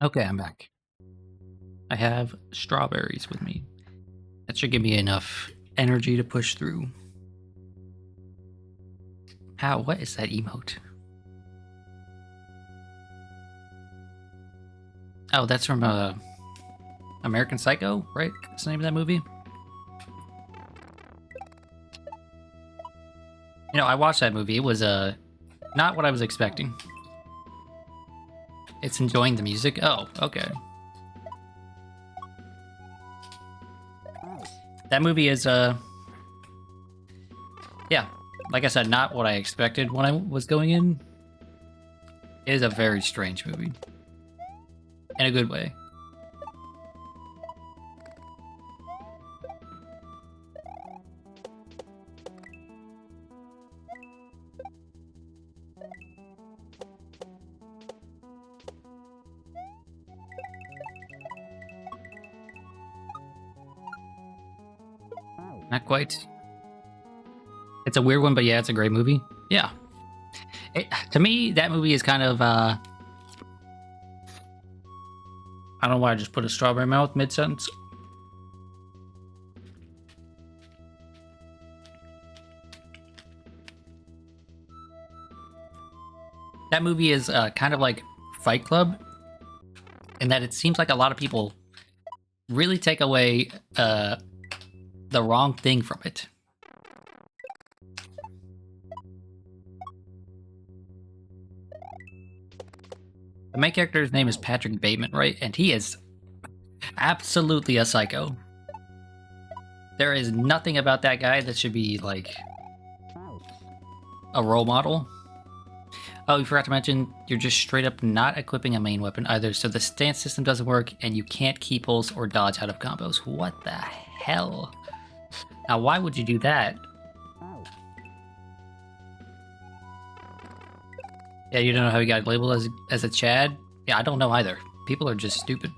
Okay, I'm back. I have strawberries with me. That should give me enough energy to push through. How? What is that emote? Oh, that's from American Psycho, right? That's the name of that movie. You know, I watched that movie. It was not what I was expecting. It's enjoying the music. Oh, okay. That movie is yeah, like I said, not what I expected when I was going in. It is a very strange movie. In a good way. Not quite. It's a weird one, but yeah, it's a great movie. Yeah. To me, that movie is kind of, I don't know why I just put a strawberry in my mouth mid-sentence. That movie is kind of like Fight Club, in that it seems like a lot of people really take away the wrong thing from it. The main character's name is Patrick Bateman, right? And he is absolutely a psycho. There is nothing about that guy that should be, like, a role model. Oh, you forgot to mention, you're just straight up not equipping a main weapon either, so the stance system doesn't work, and you can't key pulse or dodge out of combos. What the hell? Now, why would you do that? Yeah, you don't know how he got labeled as a Chad? Yeah, I don't know either. People are just stupid.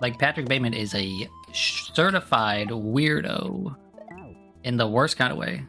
Like, Patrick Bateman is a certified weirdo in the worst kind of way.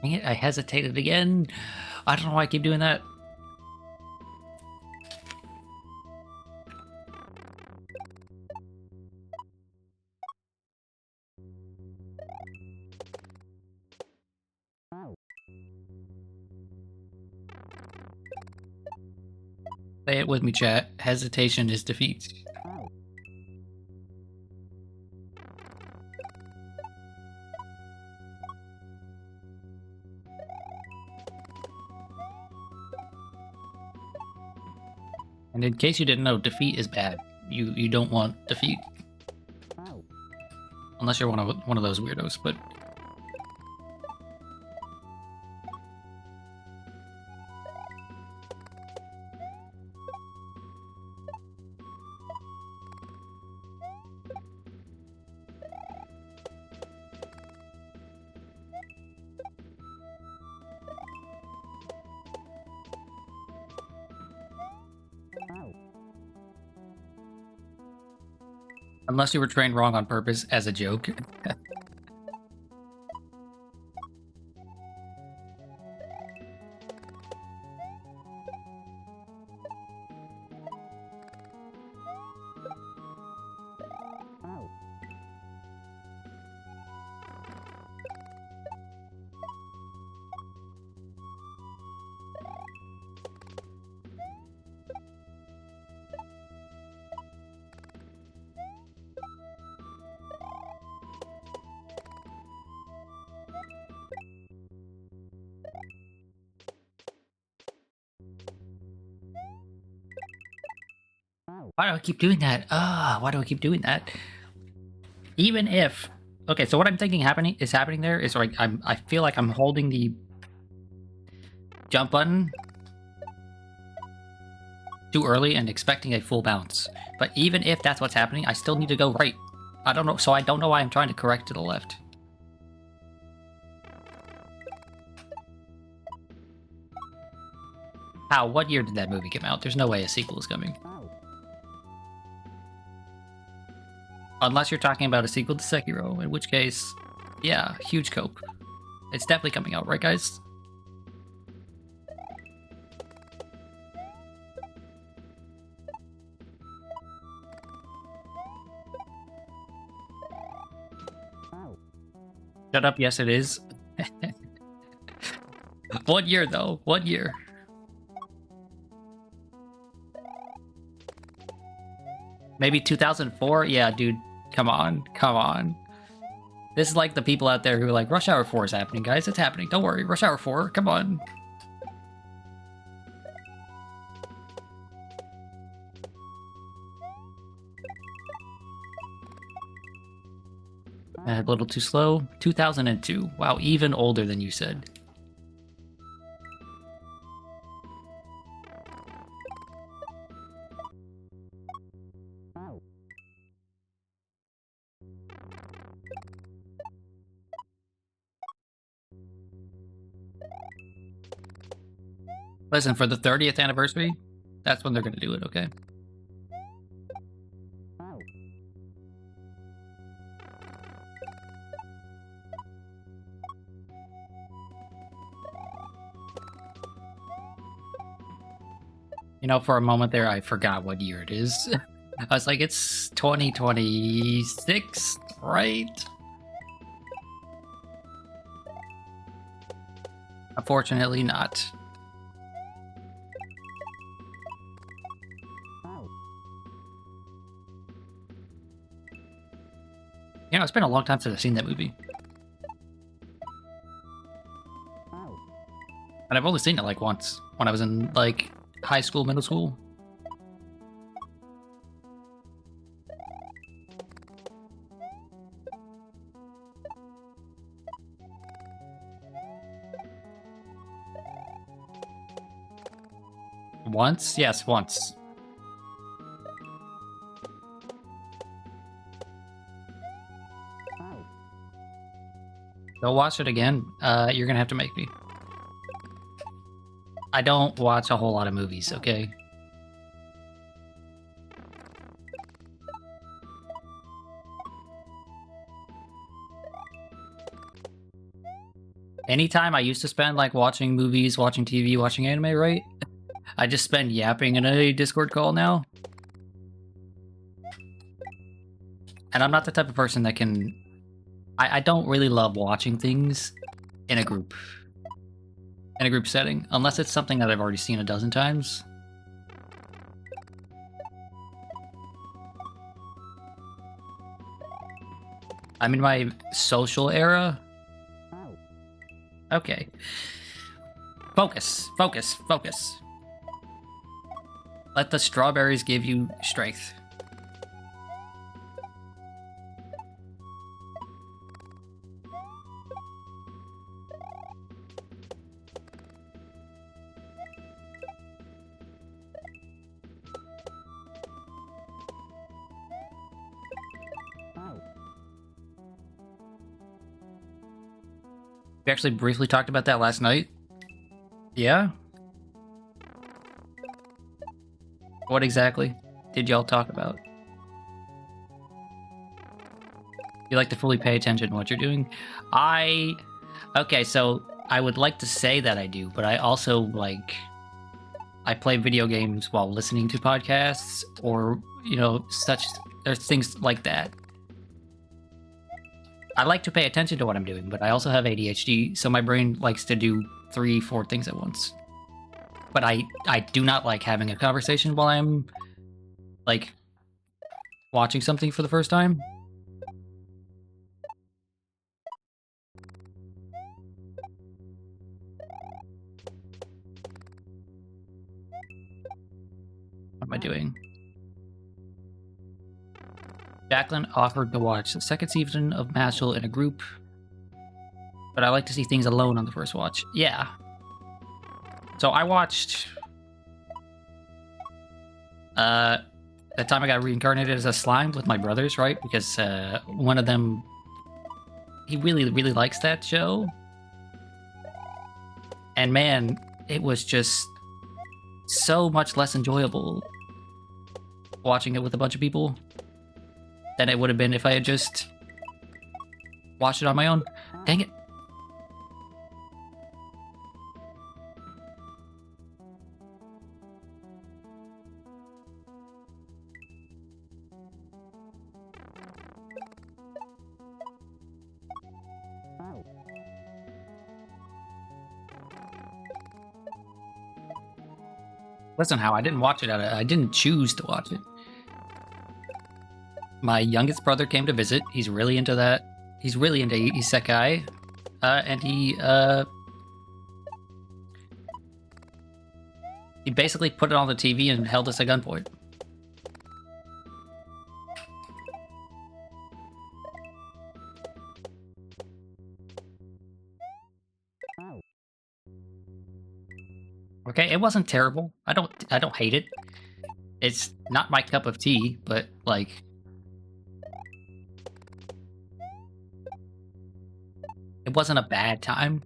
Dang it, I hesitated again. I don't know why I keep doing that. Say it with me, chat. Hesitation is defeat. And in case you didn't know, defeat is bad. You don't want defeat. Unless you're one of those weirdos, but... Unless you were trained wrong on purpose as a joke. Why do I keep doing that? Why do I keep doing that? Even if... Okay, so what I'm thinking is happening there is like I feel like I'm holding the jump button too early and expecting a full bounce. But even if that's what's happening, I still need to go right. I don't know, so I don't know why I'm trying to correct to the left. How? What year did that movie come out? There's no way a sequel is coming. Unless you're talking about a sequel to Sekiro, in which case, yeah, huge cope. It's definitely coming out, right, guys? Shut up, yes it is. What year, though? What year? Maybe 2004? Yeah, dude, come on, come on. This is like the people out there who are like, Rush Hour 4 is happening, guys. It's happening. Don't worry. Rush Hour 4, come on. A little too slow. 2002. Wow, even older than you said. Listen, for the 30th anniversary, that's when they're going to do it, okay? You know, for a moment there, I forgot what year it is. I was like, it's 2026, right? Unfortunately not. You know, it's been a long time since I've seen that movie. And I've only seen it like once, when I was in like high school, middle school. Once? Yes, once. Go watch it again. You're gonna have to make me. I don't watch a whole lot of movies, okay? Anytime I used to spend like watching movies, watching TV, watching anime, right? I just spend yapping in a Discord call now. And I'm not the type of person that can... I don't really love watching things in a group. In a group setting. Unless it's something that I've already seen a dozen times. I'm in my social era. Okay. Focus, focus, focus. Let the strawberries give you strength. We actually briefly talked about that last night. Yeah? What exactly did y'all talk about? You like to fully pay attention to what you're doing? Okay, so I would like to say that I do, but I also, like... I play video games while listening to podcasts, or, you know, there's things like that. I like to pay attention to what I'm doing, but I also have ADHD, so my brain likes to do 3-4 things at once. But I do not like having a conversation while I'm, like, watching something for the first time. What am I doing? Jacqueline offered to watch the second season of Mashal in a group, but I like to see things alone on the first watch. Yeah. So I watched That time I got reincarnated as a slime with my brothers, right? Because one of them, he really, really likes that show. And man, it was just so much less enjoyable watching it with a bunch of people than it would have been if I had just watched it on my own. Dang it. Listen, how I didn't watch it. I didn't choose to watch it. My youngest brother came to visit. He's really into that. He's really into isekai, and he basically put it on the TV and held us at gunpoint. Okay, it wasn't terrible. I don't hate it. It's not my cup of tea, but like it wasn't a bad time.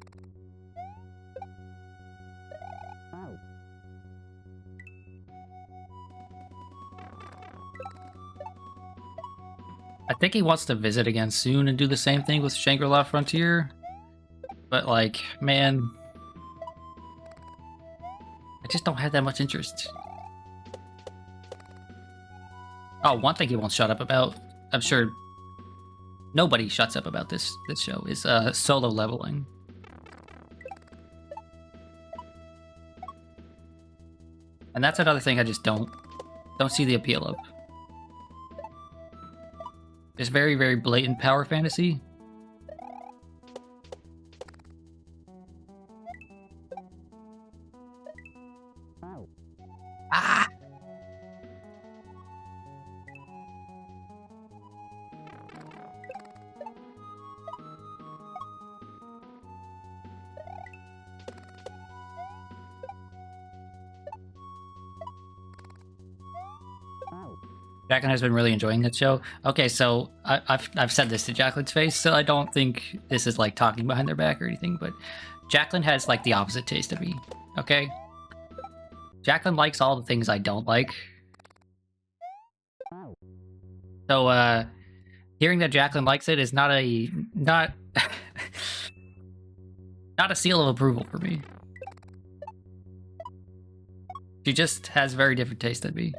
I think he wants to visit again soon and do the same thing with Shangri-La Frontier. But like, man, I just don't have that much interest. Oh, one thing he won't shut up about, I'm sure nobody shuts up about this show, is solo leveling. And that's another thing I just don't see the appeal of. Just very, very blatant power fantasy. Ah! Jacqueline has been really enjoying that show. Okay, so I've said this to Jacqueline's face, so I don't think this is like talking behind their back or anything, but Jacqueline has like the opposite taste of me, okay? Jacqueline likes all the things I don't like. So, hearing that Jacqueline likes it is not a seal of approval for me. She just has very different taste than me.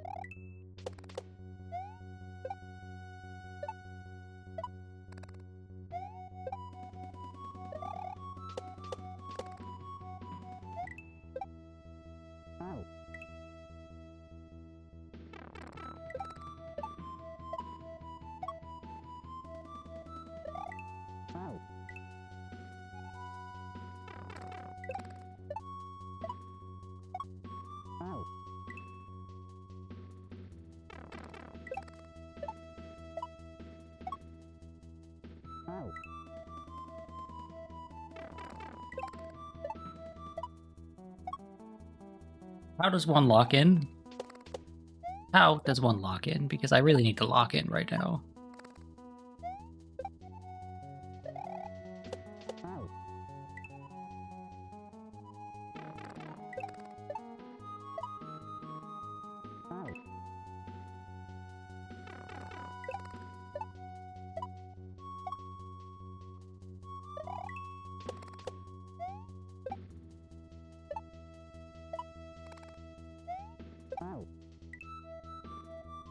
How does one lock in? How does one lock in? Because I really need to lock in right now.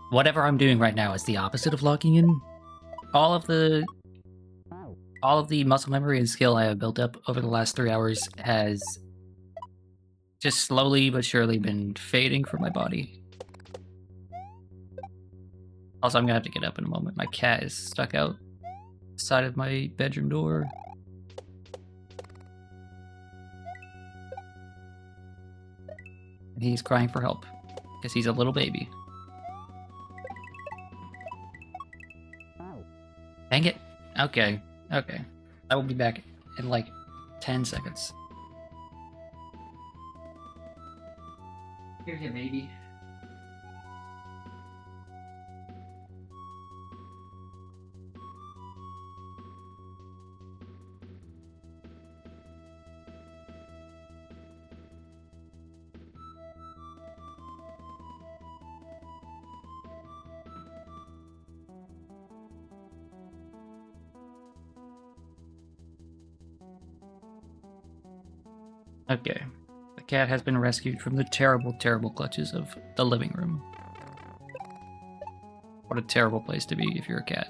Whatever I'm doing right now is the opposite of locking in. All of the muscle memory and skill I have built up over the last 3 hours has just slowly but surely been fading from my body. Also, I'm gonna have to get up in a moment. My cat is stuck outside of my bedroom door. And he's crying for help because he's a little baby. Dang it. Okay. Okay. I will be back in like 10 seconds. Here you, baby. Okay. The cat has been rescued from the terrible, terrible clutches of the living room. What a terrible place to be if you're a cat.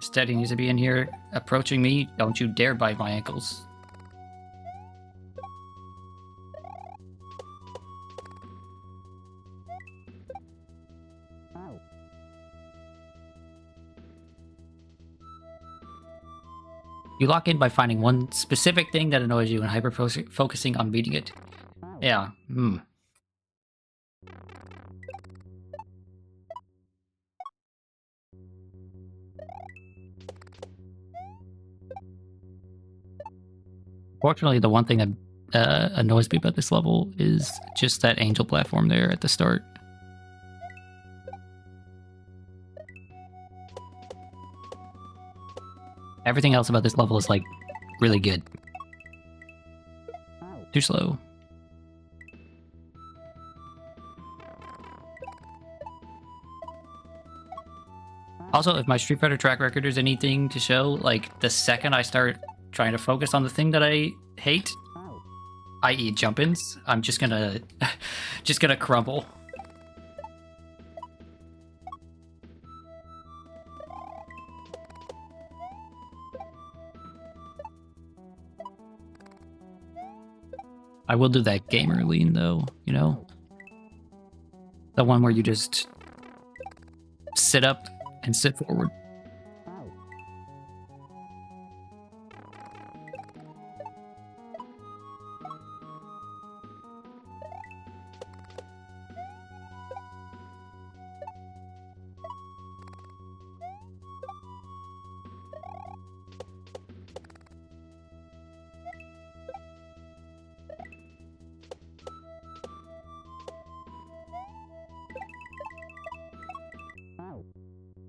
Steady needs to be in here approaching me. Don't you dare bite my ankles. You lock in by finding one specific thing that annoys you and hyper-focusing on beating it. Yeah, Fortunately, the one thing that annoys me about this level is just that angel platform there at the start. Everything else about this level is, like, really good. Too slow. Also, if my Street Fighter track record is anything to show, like, the second I start trying to focus on the thing that I hate, i.e. jump-ins, I'm just gonna crumble. I will do that gamer lean though, you know? The one where you just sit up and sit forward.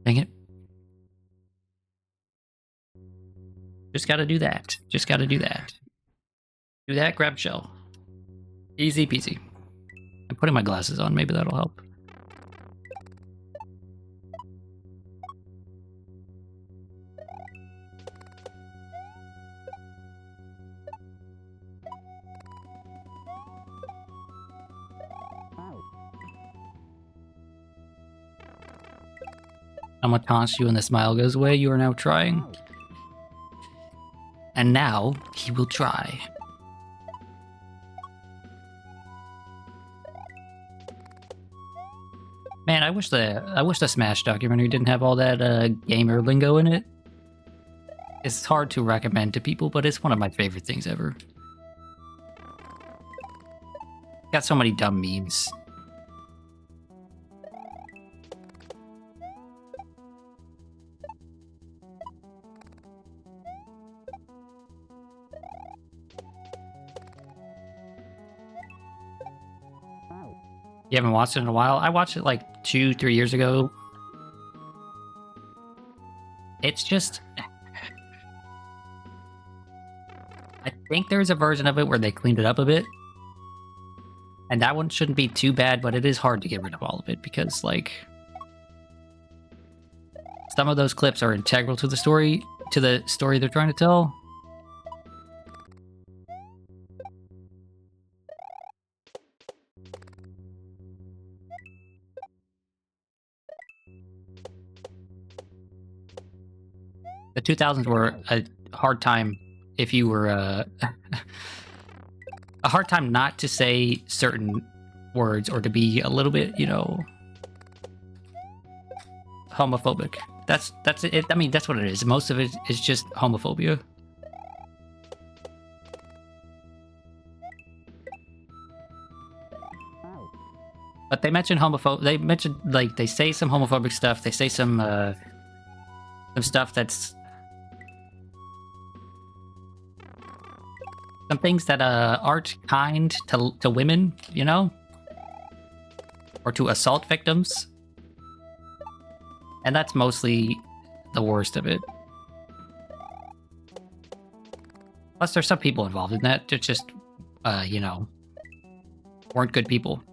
Dang it. Just gotta do that. Just gotta do that. Do that, grab shell. Easy peasy. I'm putting my glasses on, maybe that'll help. I'm gonna taunt you and the smile goes away. You are now trying. And now he will try. Man, I wish the Smash documentary didn't have all that gamer lingo in it. It's hard to recommend to people, but it's one of my favorite things ever. Got so many dumb memes. You haven't watched it in a while? I watched it like 2-3 years ago. It's just... I think there's a version of it where they cleaned it up a bit. And that one shouldn't be too bad, but it is hard to get rid of all of it because, like... some of those clips are integral to the story they're trying to tell. The 2000s were a hard time if you were a hard time not to say certain words or to be a little bit, you know, homophobic. That's it. I mean, that's what it is. Most of it is just homophobia. But they mention they mention, like, they say some homophobic stuff. They say some stuff that's some things that aren't kind to women, you know, or to assault victims, and that's mostly the worst of it. Plus, there's some people involved in that that just, you know, weren't good people.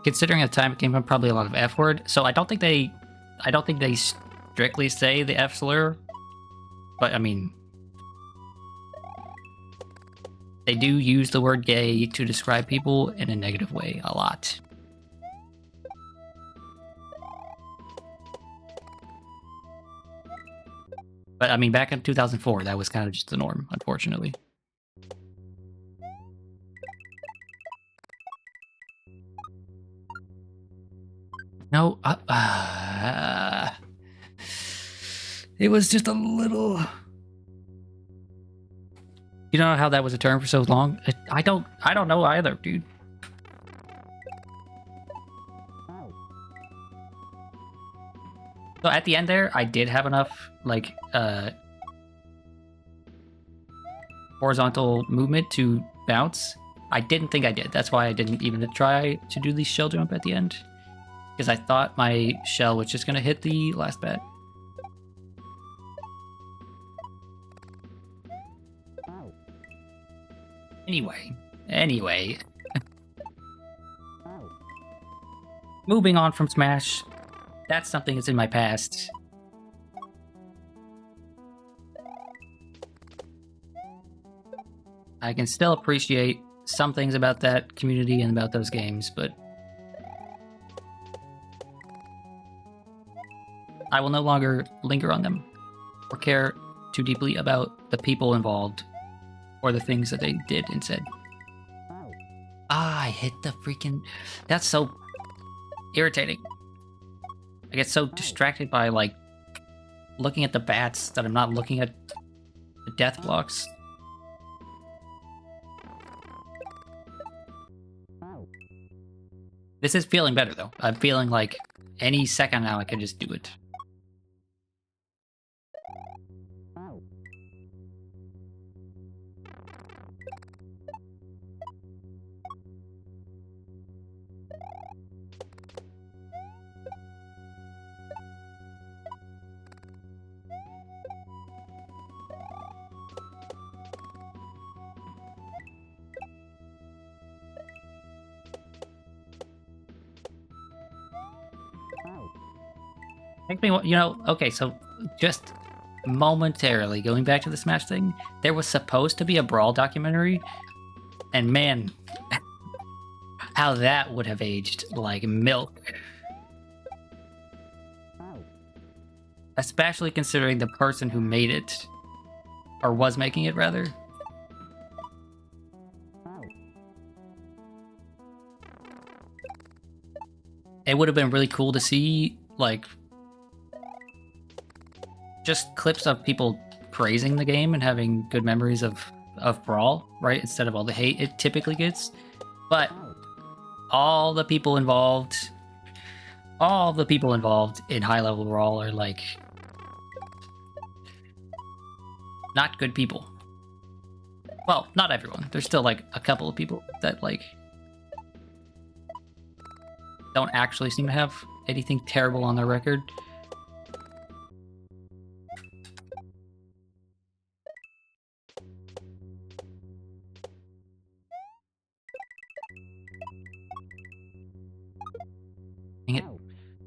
considering the time it came from, probably a lot of F word. So I don't think they strictly say the F slur, but I mean, they do use the word gay to describe people in a negative way a lot. But I mean, back in 2004, that was kind of just the norm, unfortunately. No, it was just a little. You know how that was a term for so long? I don't know either, dude. So at the end there, I did have enough like horizontal movement to bounce. I didn't think I did. That's why I didn't even try to do the shell jump at the end. Because I thought my shell was just going to hit the last bat. Anyway. Moving on from Smash. That's something that's in my past. I can still appreciate some things about that community and about those games, but I will no longer linger on them or care too deeply about the people involved or the things that they did and said. Ah, I hit the freaking... That's so irritating. I get so distracted by, like, looking at the bats that I'm not looking at the death blocks. This is feeling better, though. I'm feeling like any second now I can just do it. Make me, you know, okay, so just momentarily going back to the Smash thing, there was supposed to be a Brawl documentary, and man, how that would have aged like milk. Especially considering the person who made it, or was making it rather. It would have been really cool to see, like, just clips of people praising the game and having good memories of Brawl, right? Instead of all the hate it typically gets. But all the people involved in high-level Brawl are, like, not good people. Well, not everyone. There's still, like, a couple of people that, like, don't actually seem to have anything terrible on their record.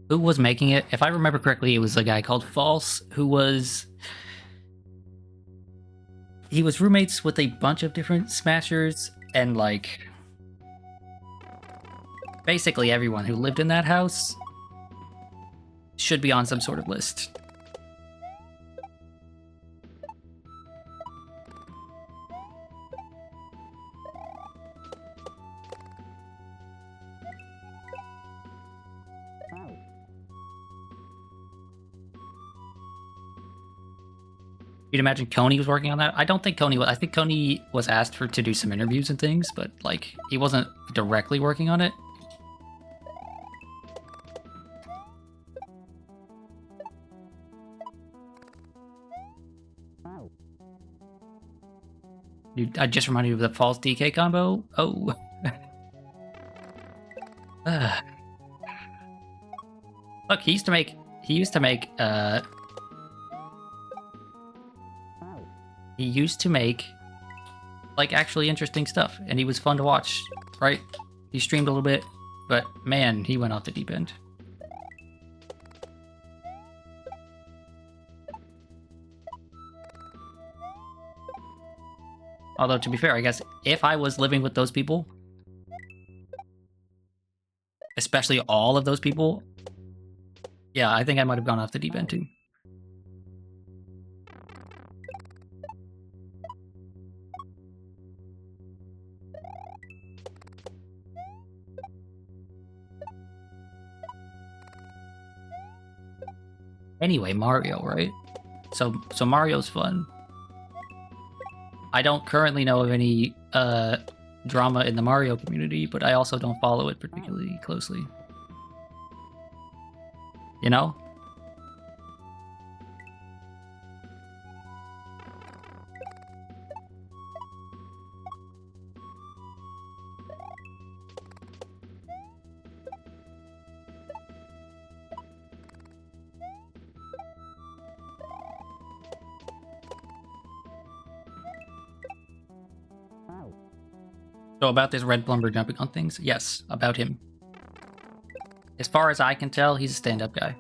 Who was making it? If I remember correctly, it was a guy called False, who was... He was roommates with a bunch of different Smashers, and, like... basically everyone who lived in that house should be on some sort of list. You'd imagine Coney was working on that. I don't think Coney was. I think Coney was asked to do some interviews and things, but like he wasn't directly working on it. Dude, I just reminded you of the false DK combo. Oh. Look, he used to make like actually interesting stuff, and he was fun to watch, right? He streamed a little bit But man, he went off the deep end. Although, to be fair, I guess if I was living with those people, especially all of those people, yeah, I think I might have gone off the deep end too. Anyway, Mario, right? So Mario's fun. I don't currently know of any drama in the Mario community, but I also don't follow it particularly closely. You know? So about this red plumber jumping on things? Yes, about him. As far as I can tell, he's a stand-up guy.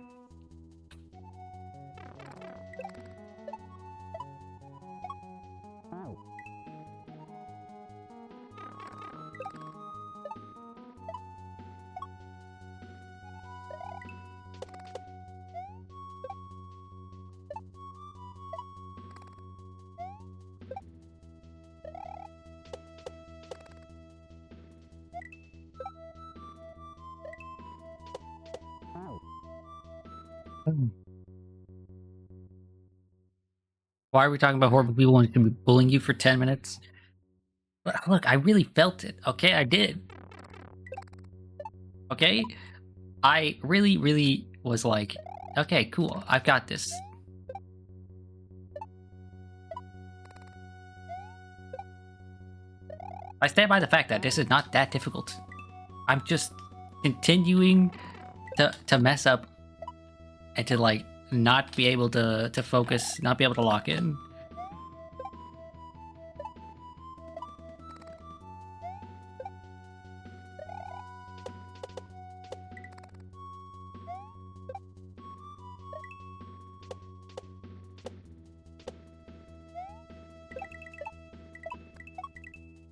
Why are we talking about horrible people when it's going to be bullying you for 10 minutes? But look, I really felt it. Okay, I did. Okay? I really, really was like, okay, cool. I've got this. I stand by the fact that this is not that difficult. I'm just continuing to mess up and to, like, not be able to focus, not be able to lock in.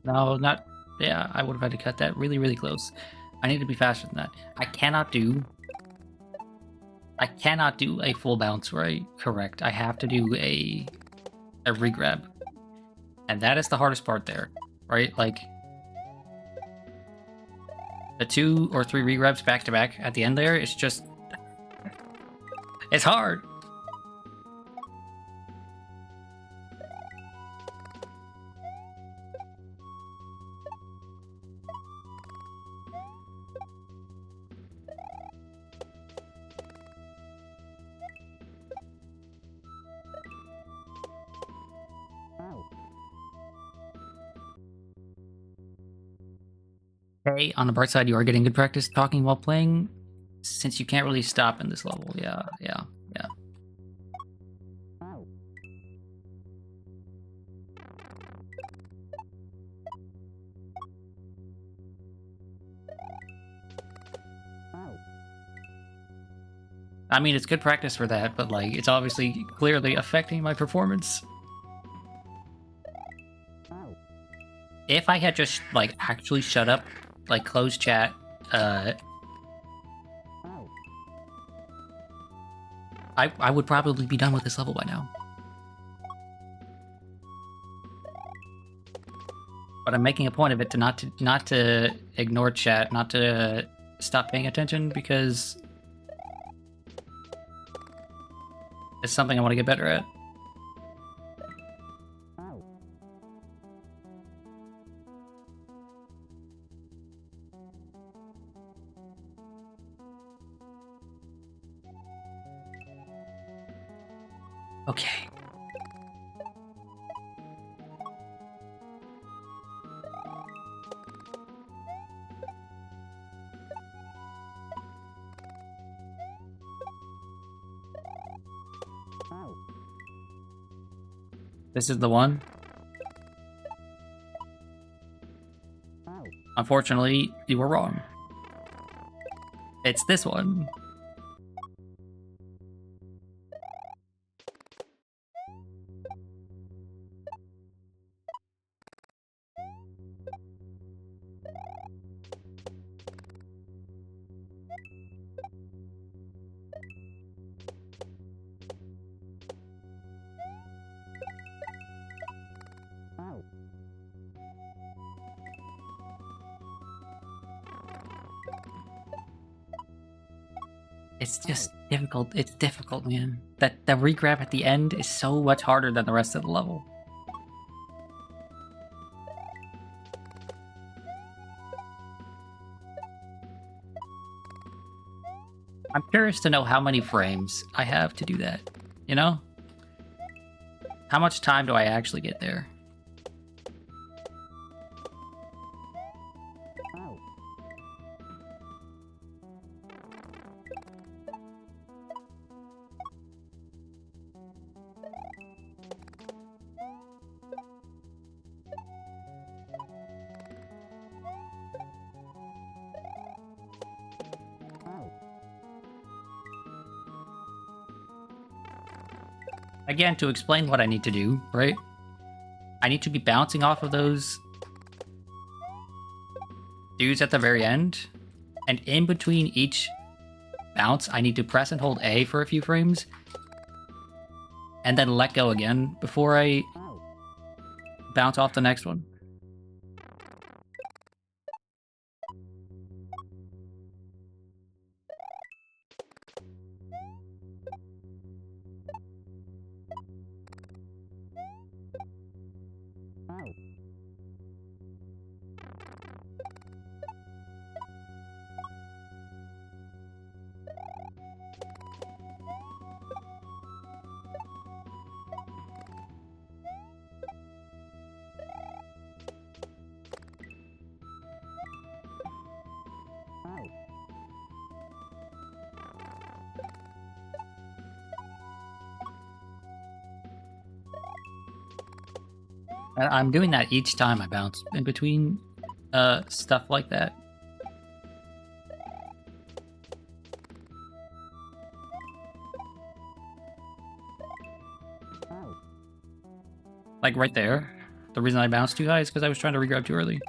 No, not... Yeah, I would have had to cut that really, really close. I need to be faster than that. I cannot do a full bounce right correct. I have to do a regrab. And that is the hardest part there, right? Like, the 2 or 3 regrabs back to back at the end there, it's just... It's hard! Okay, on the bright side, you are getting good practice talking while playing, since you can't really stop in this level. Yeah. I mean, it's good practice for that, but, like, it's obviously clearly affecting my performance. If I had just, like, actually shut up, like, closed chat, I would probably be done with this level by now. But I'm making a point of it to not to ignore chat, not to stop paying attention, because it's something I want to get better at. Okay. This is the one. Unfortunately, you were wrong. It's this one. It's just difficult. It's difficult, man. The regrab at the end is so much harder than the rest of the level. I'm curious to know how many frames I have to do that, you know? How much time do I actually get there? Again, to explain what I need to do, right? I need to be bouncing off of those dudes at the very end. And in between each bounce, I need to press and hold A for a few frames. And then let go again before I bounce off the next one. I'm doing that each time I bounce in between stuff like that. Like right there. The reason I bounced too high is because I was trying to regrab too early.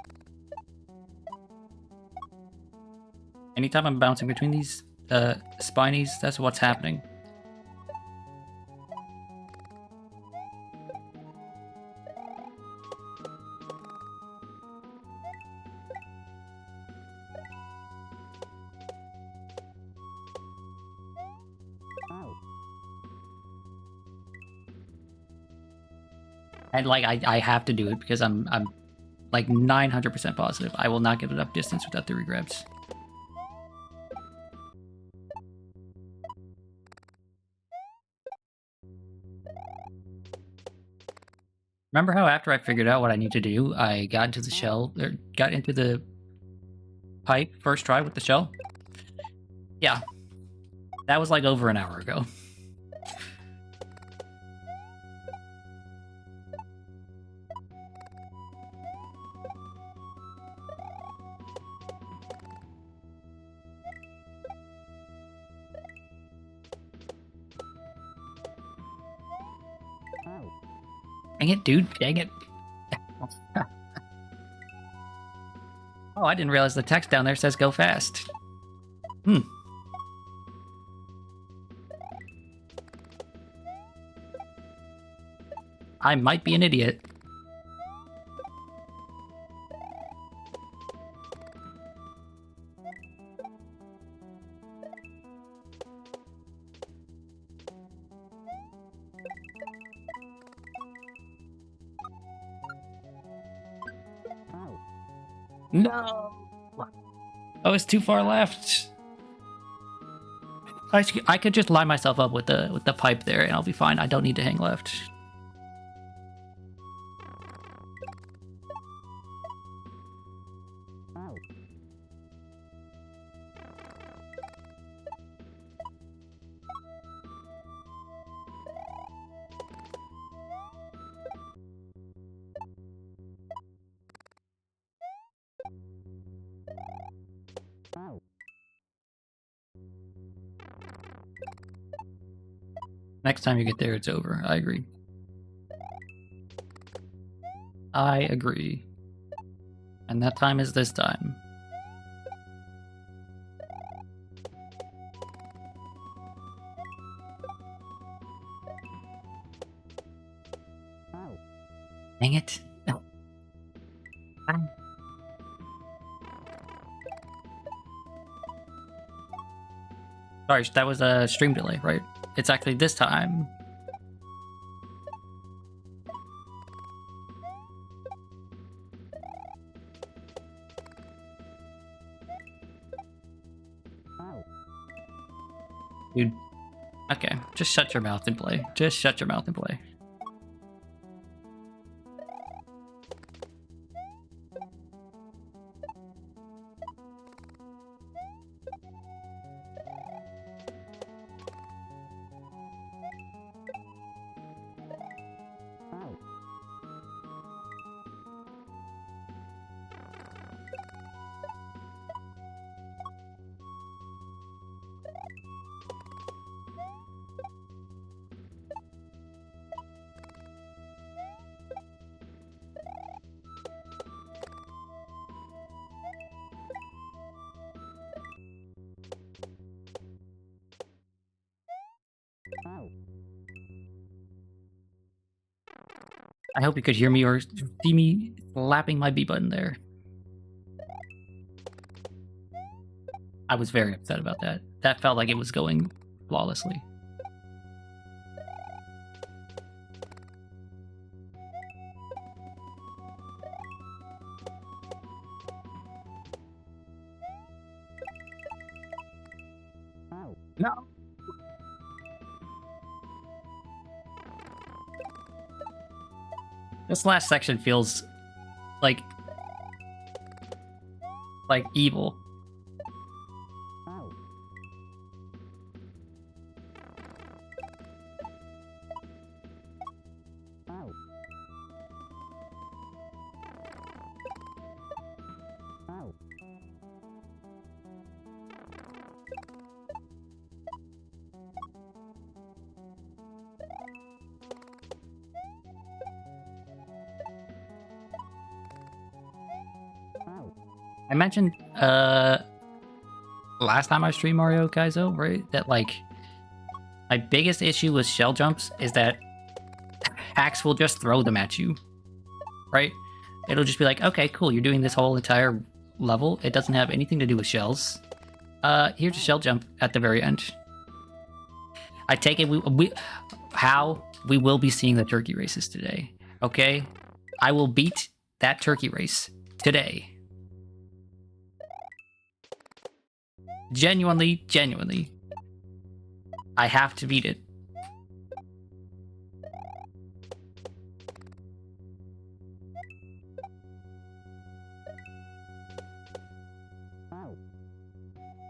Anytime I'm bouncing between these spinies, that's what's happening. And like I have to do it because I'm like 900% positive I will not get enough distance without the regrabs. Remember how after I figured out what I need to do, I got into the shell, or got into the pipe first try with the shell? Yeah. That was like over an hour ago. Dang it, dude. Dang it. Oh, I didn't realize the text down there says go fast. I might be an idiot. No! Oh, it's too far left. I could just line myself up with the pipe there, and I'll be fine. I don't need to hang left. Next time you get there, it's over. I agree. I agree. And that time is this time. Dang it. No. Sorry, that was a stream delay, right? It's actually this time. Dude. Okay, just shut your mouth and play. Just shut your mouth and play. I hope you could hear me or see me slapping my B button there. I was very upset about that. That felt like it was going flawlessly. No. This last section feels like evil. I mentioned last time I streamed Mario Kaizo, right? That like my biggest issue with shell jumps is that hacks will just throw them at you, right? It'll just be like, okay, cool, you're doing this whole entire level. It doesn't have anything to do with shells. Here's a shell jump at the very end. I take it we will be seeing the turkey races today. Okay, I will beat that turkey race today. Genuinely, I have to beat it.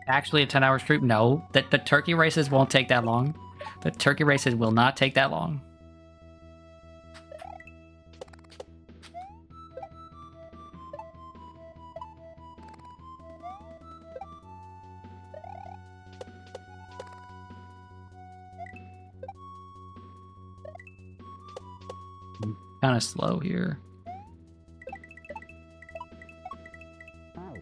Actually, a 10-hour stream? No, the turkey races won't take that long. The turkey races will not take that long. Kind of slow here. I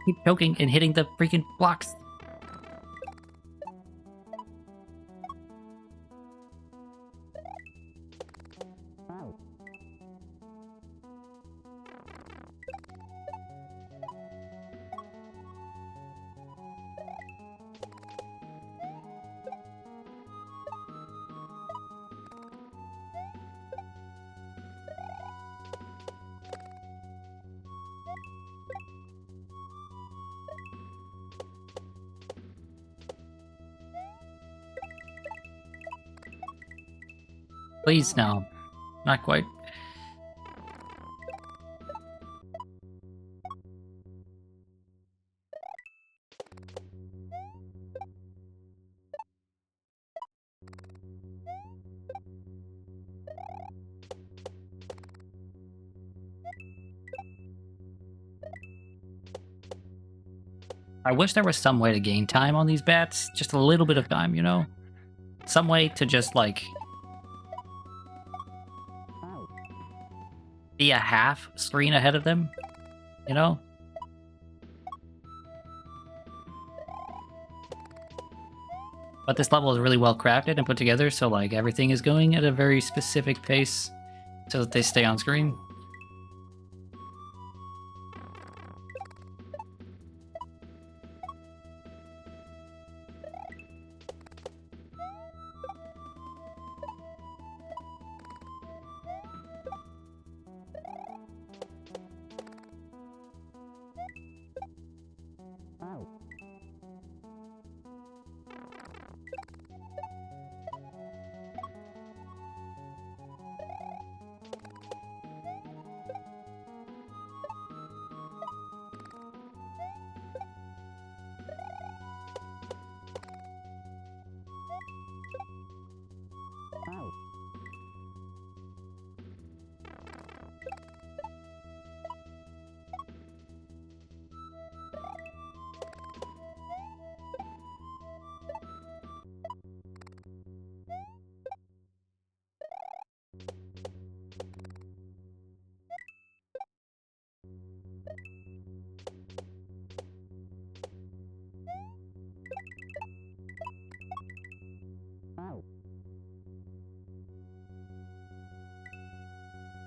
keep choking and hitting the freaking blocks. Please, no. Not quite. I wish there was some way to gain time on these bats. Just a little bit of time, you know? Some way to just, like, be a half screen ahead of them, you know? But this level is really well crafted and put together, so, like, everything is going at a very specific pace so that they stay on screen.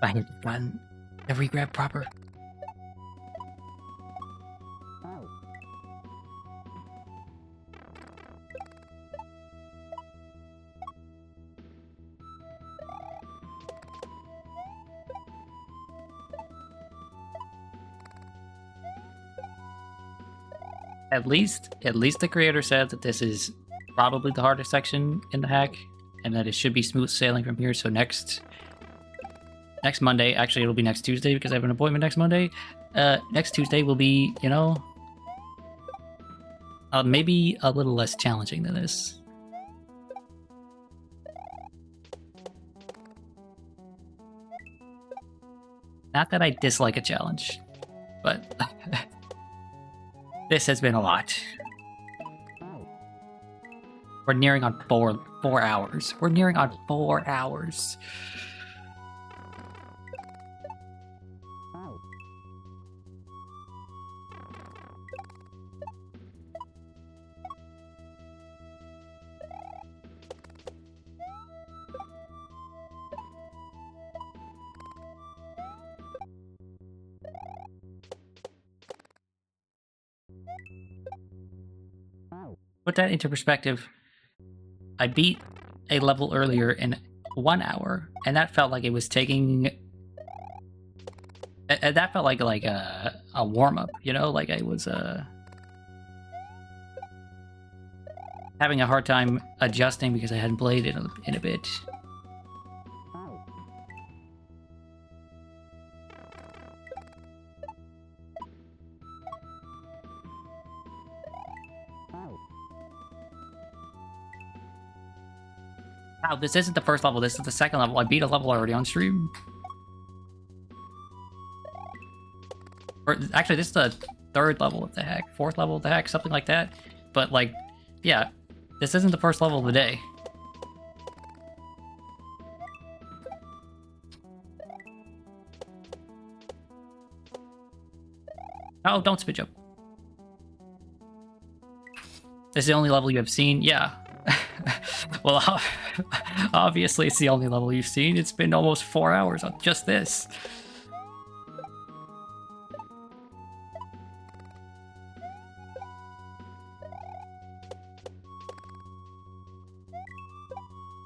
I had gotten every grab proper. At least the creator said that this is probably the hardest section in the hack, and that it should be smooth sailing from here. So next Monday, actually it'll be next Tuesday because I have an appointment next Monday. Next Tuesday will be, you know, maybe a little less challenging than this. Not that I dislike a challenge, but this has been a lot. We're nearing on 4 hours. We're nearing on 4 hours. Put that into perspective, I beat a level earlier in 1 hour, and that felt like it was taking... That felt like a warm-up, you know? Like I was having a hard time adjusting because I hadn't played it in a bit. Wow, this isn't the first level, this is the second level. I beat a level already on stream. Or, actually, this is the third level of the hack, fourth level of the hack, something like that. But, like, yeah, this isn't the first level of the day. Oh, don't spit jump. This is the only level you have seen? Yeah. Well, obviously it's the only level you've seen. It's been almost 4 hours on just this.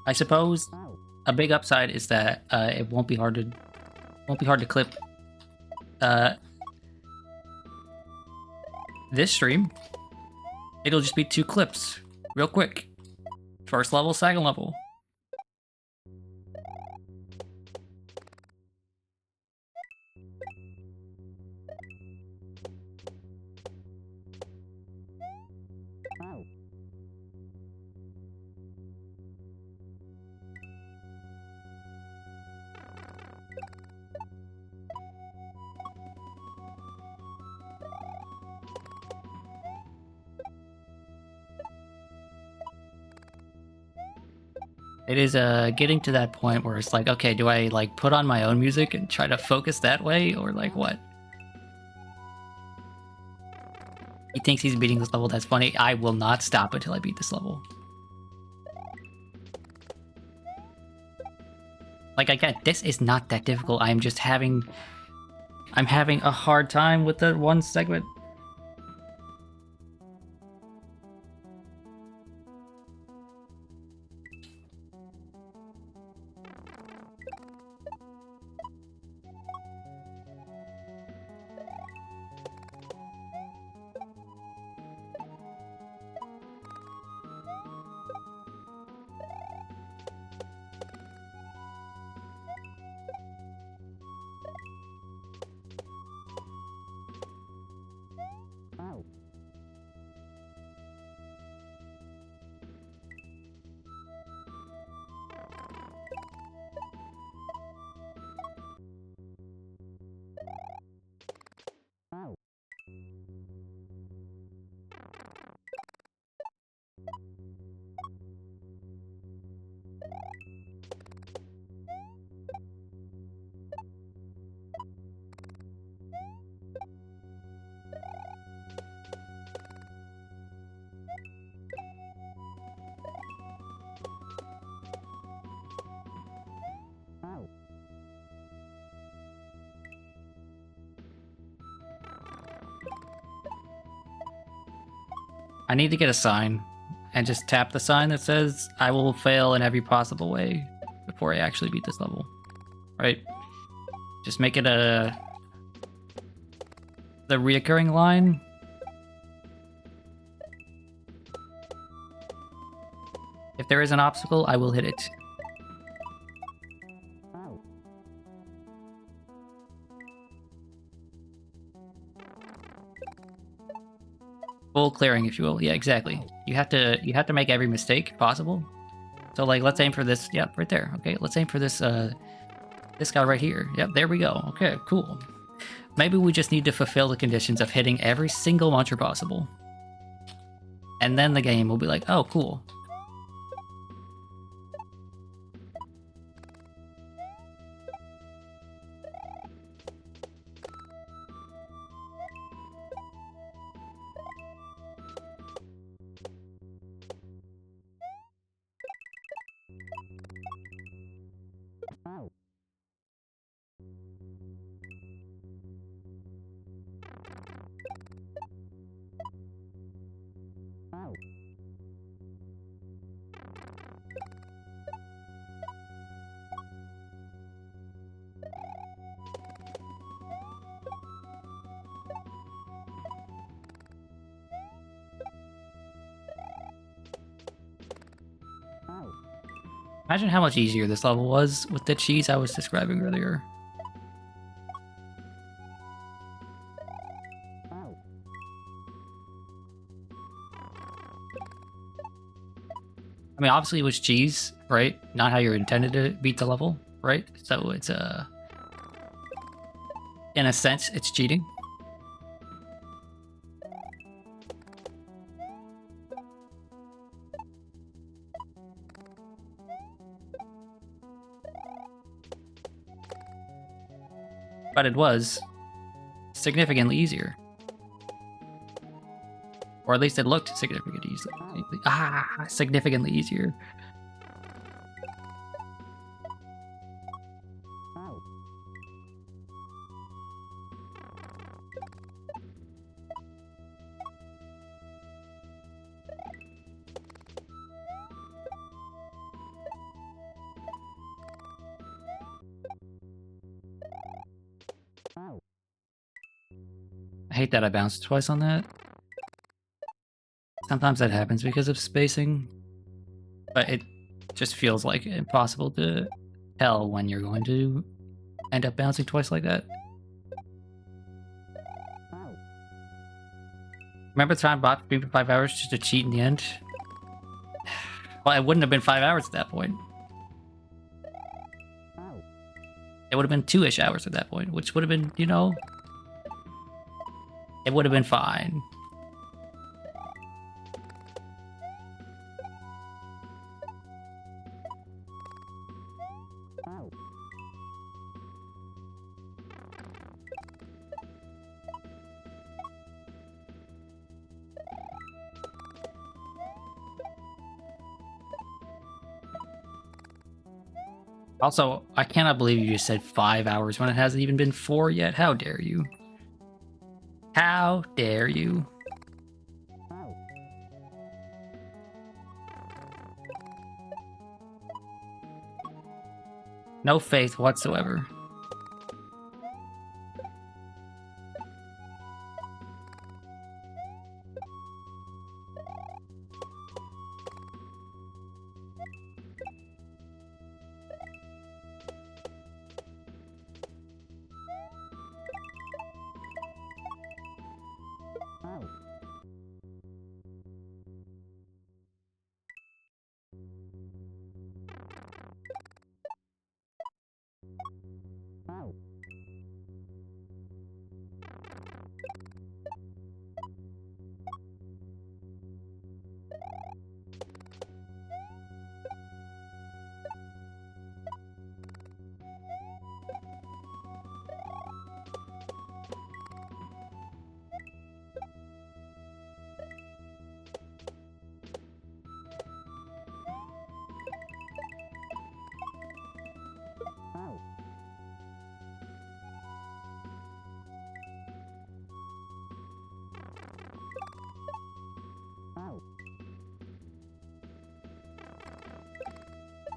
I suppose a big upside is that it won't be hard to clip this stream. It'll just be 2 clips, real quick. First level, second level. It is getting to that point where it's like, okay, do I like put on my own music and try to focus that way, or like what? He thinks he's beating this level. That's funny. I will not stop until I beat this level. Like, again, this is not that difficult. I'm just having... I'm having a hard time with the one segment. I need to get a sign and just tap the sign that says I will fail in every possible way before I actually beat this level. Right? Just make it the reoccurring line. If there is an obstacle, I will hit it. Full clearing, if you will. Yeah, exactly. You have to make every mistake possible. So like, let's aim for this. Yep, right there. Okay, let's aim for this this guy right here. Yep, there we go. Okay, cool. Maybe we just need to fulfill the conditions of hitting every single launcher possible. And then the game will be like, oh, cool. Imagine how much easier this level was with the cheese I was describing earlier. I mean, obviously it was cheese, right? Not how you're intended to beat the level, right? So it's in a sense, it's cheating. But it was significantly easier. Or at least it looked significantly easier. Significantly easier. I hate that I bounced twice on that. Sometimes that happens because of spacing, but it just feels like impossible to tell when you're going to end up bouncing twice like that. Remember the time I bought 5 hours just to cheat in the end? Well, it wouldn't have been 5 hours at that point. It would have been 2-ish hours at that point, which would have been, you know, it would have been fine. Also, I cannot believe you just said 5 hours when it hasn't even been 4 yet. How dare you? How dare you? No faith whatsoever.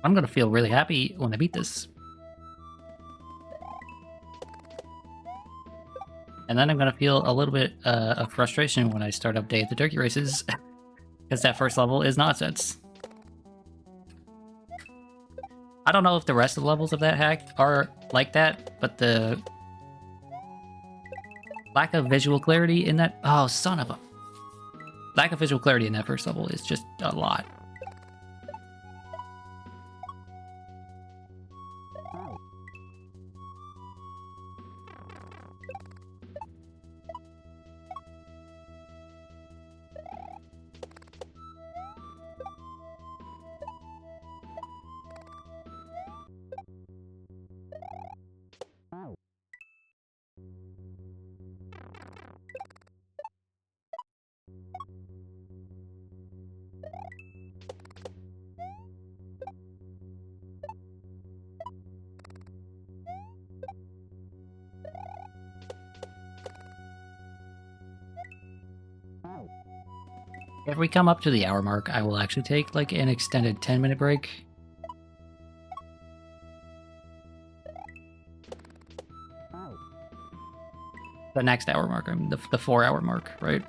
I'm gonna feel really happy when I beat this. And then I'm gonna feel a little bit of frustration when I start up Day of the Turkey Races. Because that first level is nonsense. I don't know if the rest of the levels of that hack are like that, but the lack of visual clarity in that... Oh, son of a... Lack of visual clarity in that first level is just a lot. If we come up to the hour mark, I will actually take like an extended 10-minute break. The next hour mark, I mean the 4-hour mark, right?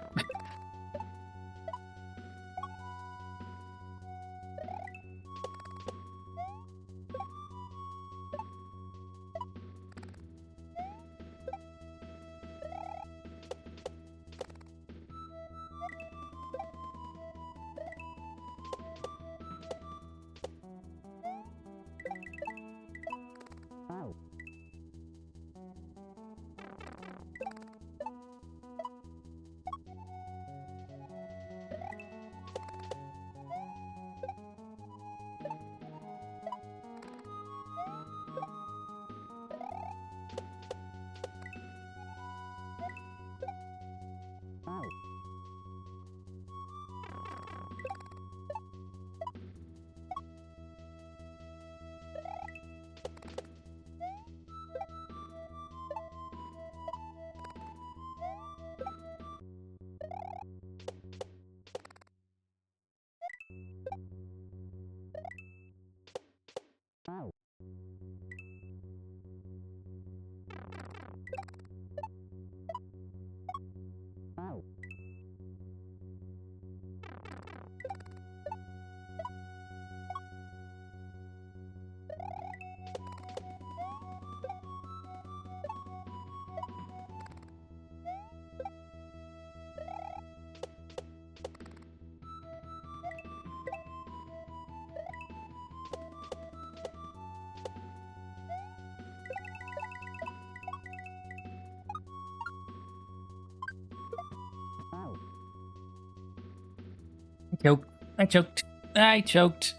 I choked. I choked. I choked.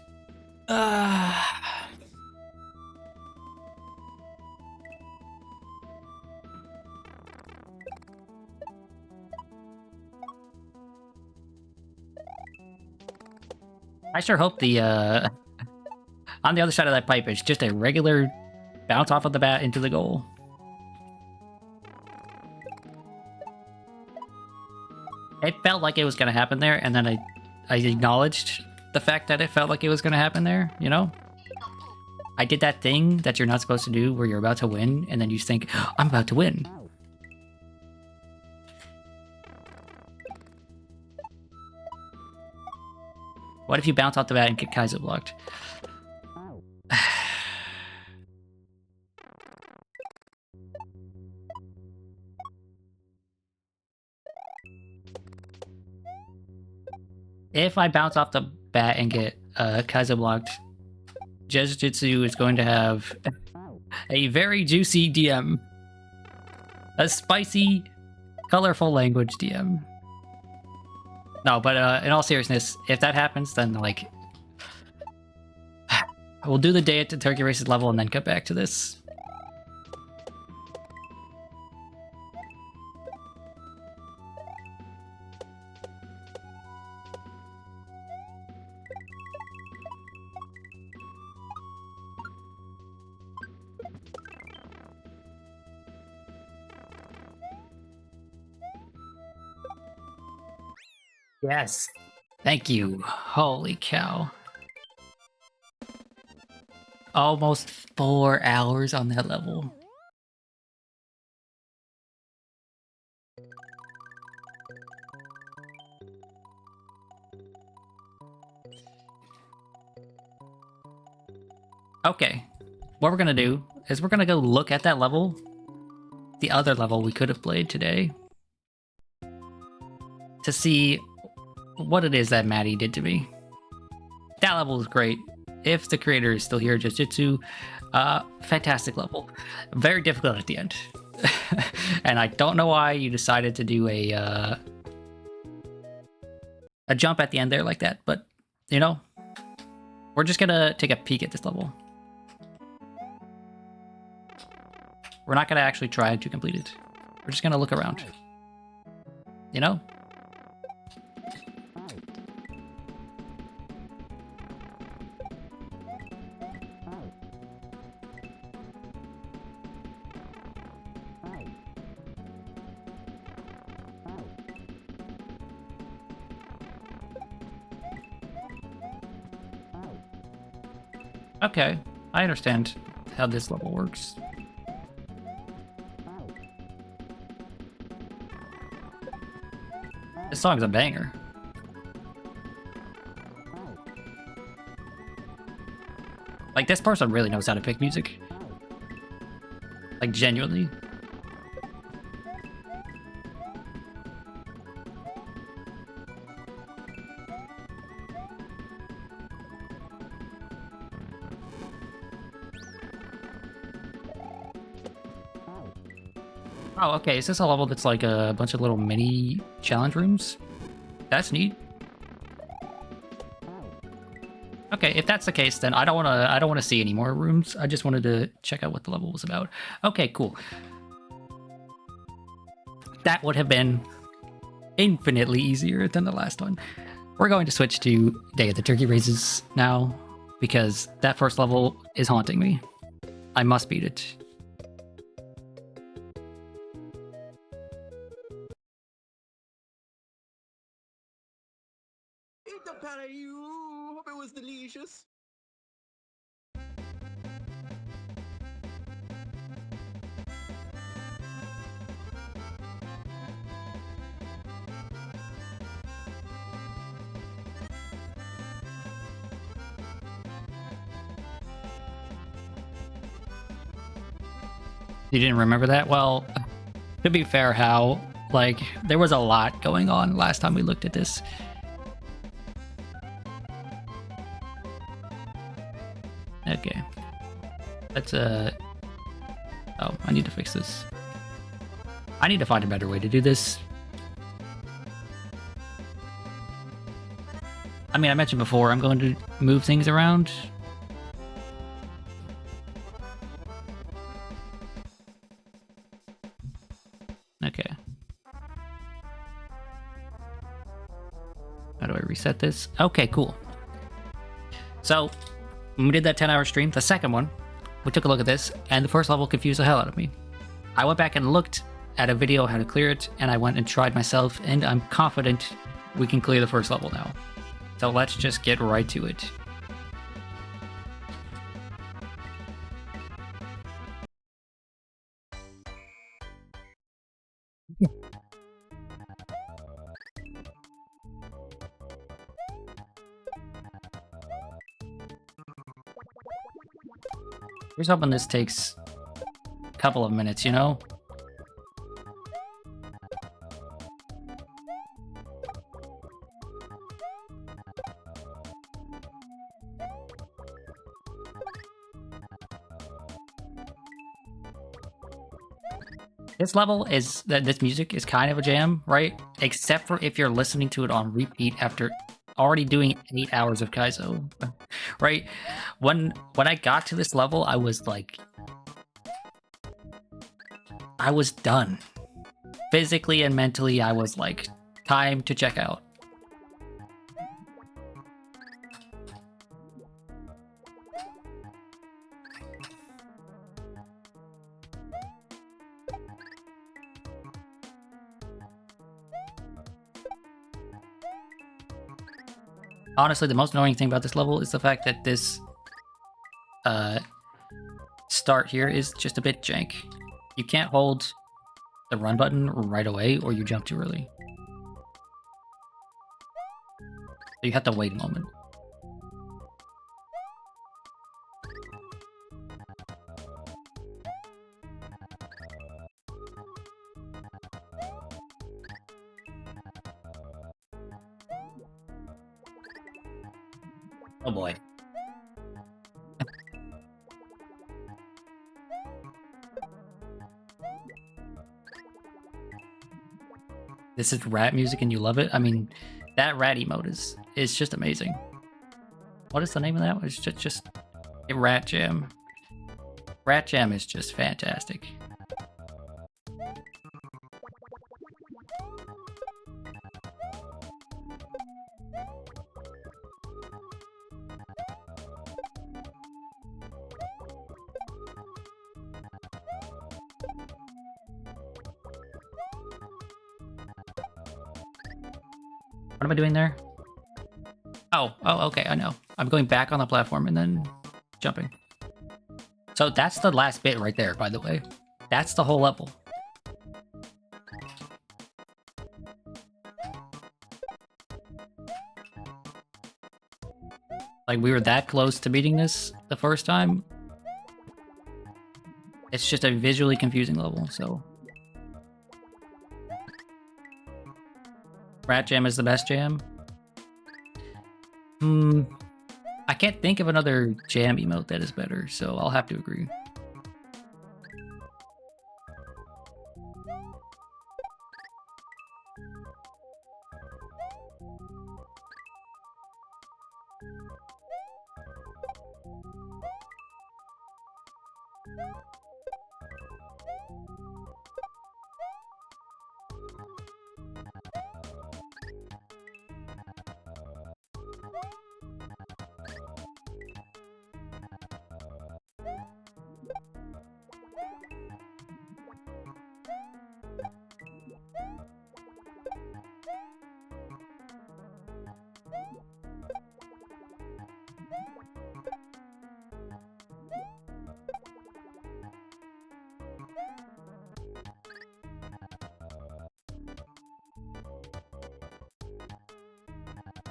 I sure hope the On the other side of that pipe, it's just a regular bounce off of the bat into the goal. It felt like it was going to happen there, and then I acknowledged the fact that it felt like it was going to happen there, you know? I did that thing that you're not supposed to do where you're about to win, and then you think, oh, I'm about to win. What if you bounce off the bat and get Kaizo blocked? If I bounce off the bat and get Kaizo blocked, Jujutsu is going to have a very juicy DM. A spicy, colorful language DM. No, but in all seriousness, if that happens, then, like, we'll do the day at the Turkey Races level and then come back to this. Yes. Thank you. Holy cow. Almost 4 hours on that level. Okay. What we're gonna do is we're gonna go look at that level. The other level we could have played today. To see what it is that Maddie did to me. That level is great. If the creator is still here, Jujutsu, fantastic level. Very difficult at the end. And I don't know why you decided to do a jump at the end there like that, but, you know, we're just gonna take a peek at this level. We're not gonna actually try to complete it. We're just gonna look around. You know? Okay, I understand how this level works. This song's a banger. Like, this person really knows how to pick music. Like, genuinely. Oh, okay. Is this a level that's like a bunch of little mini challenge rooms? That's neat. Okay, if that's the case, then I don't want to see any more rooms. I just wanted to check out what the level was about. Okay, cool. That would have been infinitely easier than the last one. We're going to switch to Day of the Turkey Races now because that first level is haunting me. I must beat it. Hope it was delicious. You didn't remember that? Well, to be fair, how, like, there was a lot going on last time we looked at this. Okay. Let's, oh, I need to fix this. I need to find a better way to do this. I mean, I mentioned before, I'm going to move things around. Okay. How do I reset this? Okay, cool. So, When we did that 10-hour stream, the second one, we took a look at this, and the first level confused the hell out of me. I went back and looked at a video how to clear it, and I went and tried myself, and I'm confident we can clear the first level now. So let's just get right to it. Here's hoping this takes a couple of minutes, you know? This level is, this music is kind of a jam, right? Except for if you're listening to it on repeat after already doing 8 hours of Kaizo, right? When I got to this level, I was like, I was done. Physically and mentally, I was like, time to check out. Honestly, the most annoying thing about this level is the fact that this start here is just a bit jank. You can't hold the run button right away or you jump too early. So you have to wait a moment. Oh boy. This is rat music and you love it? I mean, that rat emote is just amazing. What is the name of that? It's just a Rat Jam. Rat Jam is just fantastic. What am I doing there? Oh, okay, I know. I'm going back on the platform and then jumping. So that's the last bit right there, by the way. That's the whole level. Like, we were that close to beating this the first time. It's just a visually confusing level, so... Rat Jam is the best jam? I can't think of another jam emote that is better, so I'll have to agree.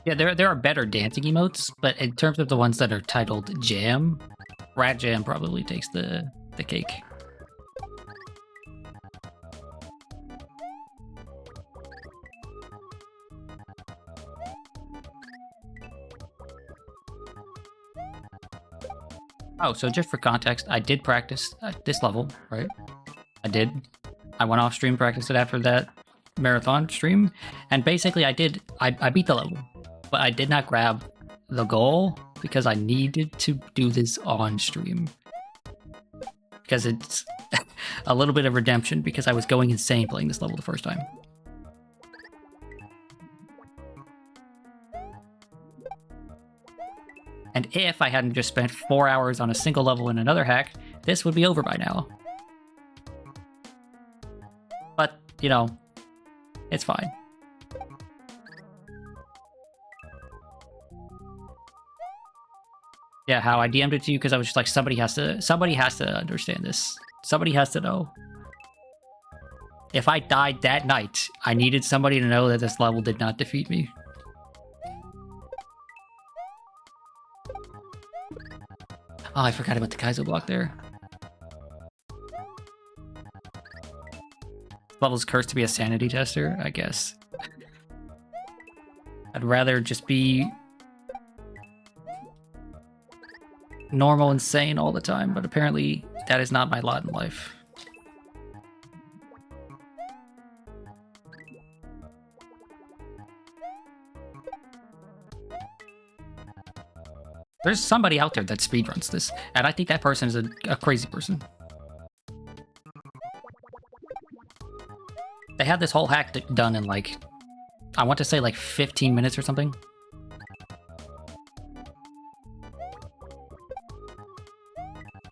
Yeah, there are better dancing emotes, but in terms of the ones that are titled Jam, Rat Jam probably takes the cake. Oh, so just for context, I did practice this level, right? I did. I went off stream, practiced it after that marathon stream, and basically I beat the level, but I did not grab the goal because I needed to do this on stream. Because it's a little bit of redemption because I was going insane playing this level the first time. And if I hadn't just spent 4 hours on a single level in another hack, this would be over by now. But, you know, it's fine. Yeah, how I DM'd it to you because I was just like, somebody has to understand this. Somebody has to know. If I died that night, I needed somebody to know that this level did not defeat me. Oh, I forgot about the Kaizo block there. This level's cursed to be a sanity tester, I guess. I'd rather just be normal and sane all the time, but apparently that is not my lot in life. There's somebody out there that speedruns this, and I think that person is a crazy person. They had this whole hack done in like, I want to say like 15 minutes or something.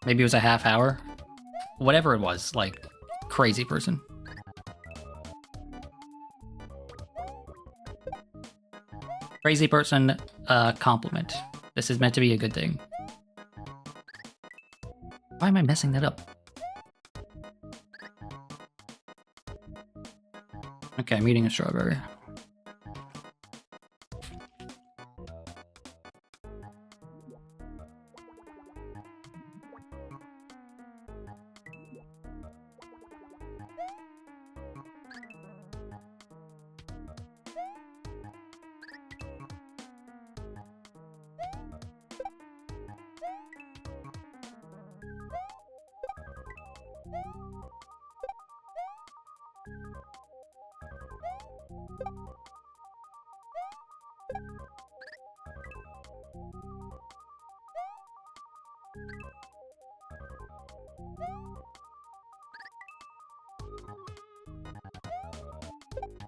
Maybe it was a half hour. Whatever it was, like, crazy person. Crazy person, compliment. This is meant to be a good thing. Why am I messing that up? Okay, I'm eating a strawberry.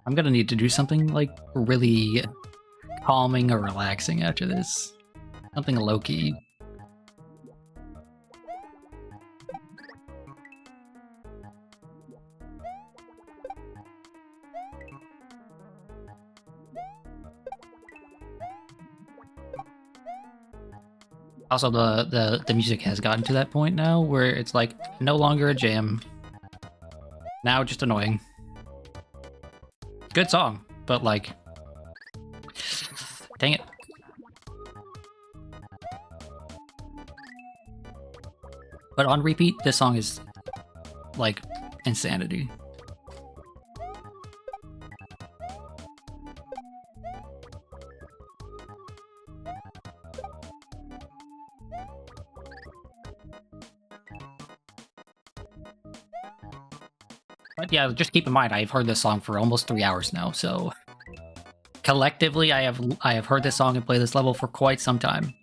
I'm gonna need to do something, like, really calming or relaxing after this. Something low-key. Also, the music has gotten to that point now where it's like no longer a jam. Now just annoying. Good song, but like, dang it. But on repeat, this song is like insanity. But yeah, just keep in mind, I've heard this song for almost 3 hours now, so collectively, I have heard this song and played this level for quite some time.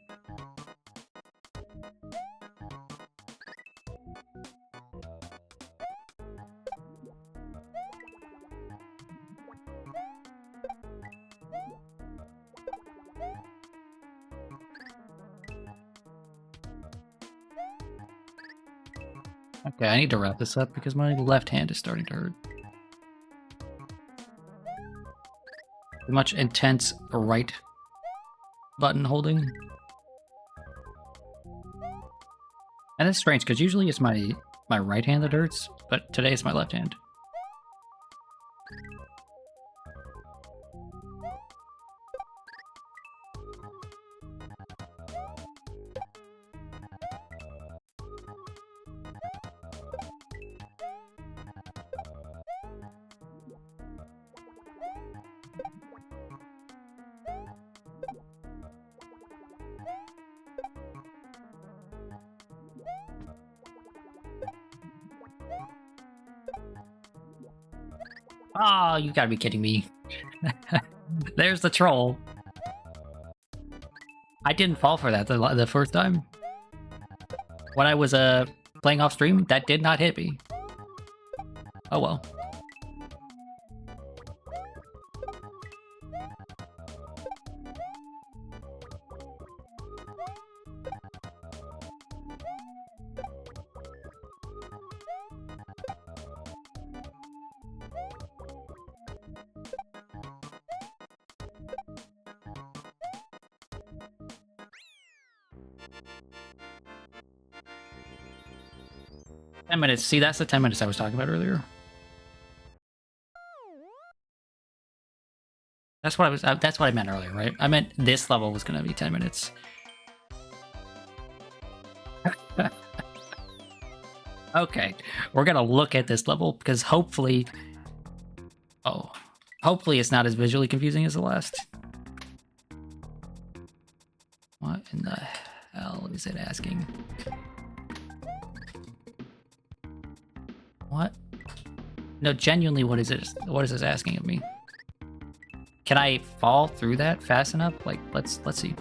Okay, I need to wrap this up because my left hand is starting to hurt. Too much intense right button holding. And it's strange because usually it's my right hand that hurts, but today it's my left hand. Oh, you gotta be kidding me. There's the troll. I didn't fall for that the first time. When I was playing off stream, that did not hit me. Oh well. 10 minutes. See, that's the 10 minutes I was talking about earlier. That's what I meant earlier, right? I meant this level was going to be 10 minutes. Okay, we're going to look at this level because hopefully... Oh, hopefully it's not as visually confusing as the last. What in the hell is it asking? What? No, genuinely, what is it? What is this asking of me? Can I fall through that fast enough? Like, let's see.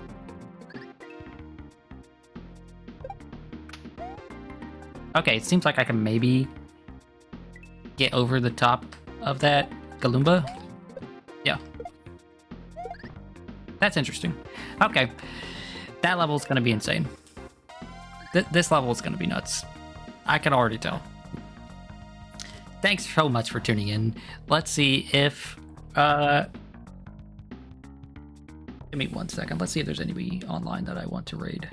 Okay, it seems like I can maybe get over the top of that Galumba. Yeah. That's interesting. Okay. That level is going to be insane. This level is going to be nuts. I can already tell. Thanks so much for tuning in. Let's see if... Give me 1 second. Let's see if there's anybody online that I want to raid.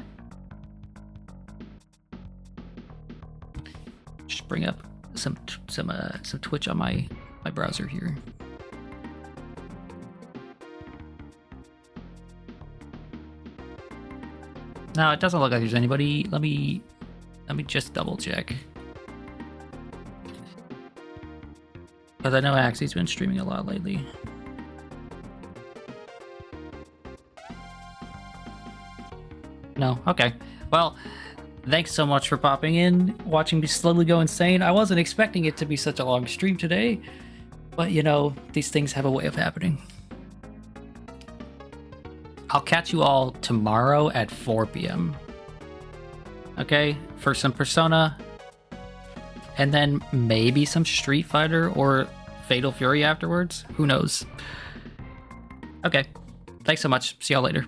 Just bring up some Twitch on my browser here. No, it doesn't look like there's anybody. Let me just double check. Because I know Axie's been streaming a lot lately. No, okay. Well, thanks so much for popping in, watching me slowly go insane. I wasn't expecting it to be such a long stream today, but you know, these things have a way of happening. I'll catch you all tomorrow at 4 p.m. Okay, for some Persona, and then maybe some Street Fighter or Fatal Fury afterwards. Who knows? Okay, thanks so much. See y'all later.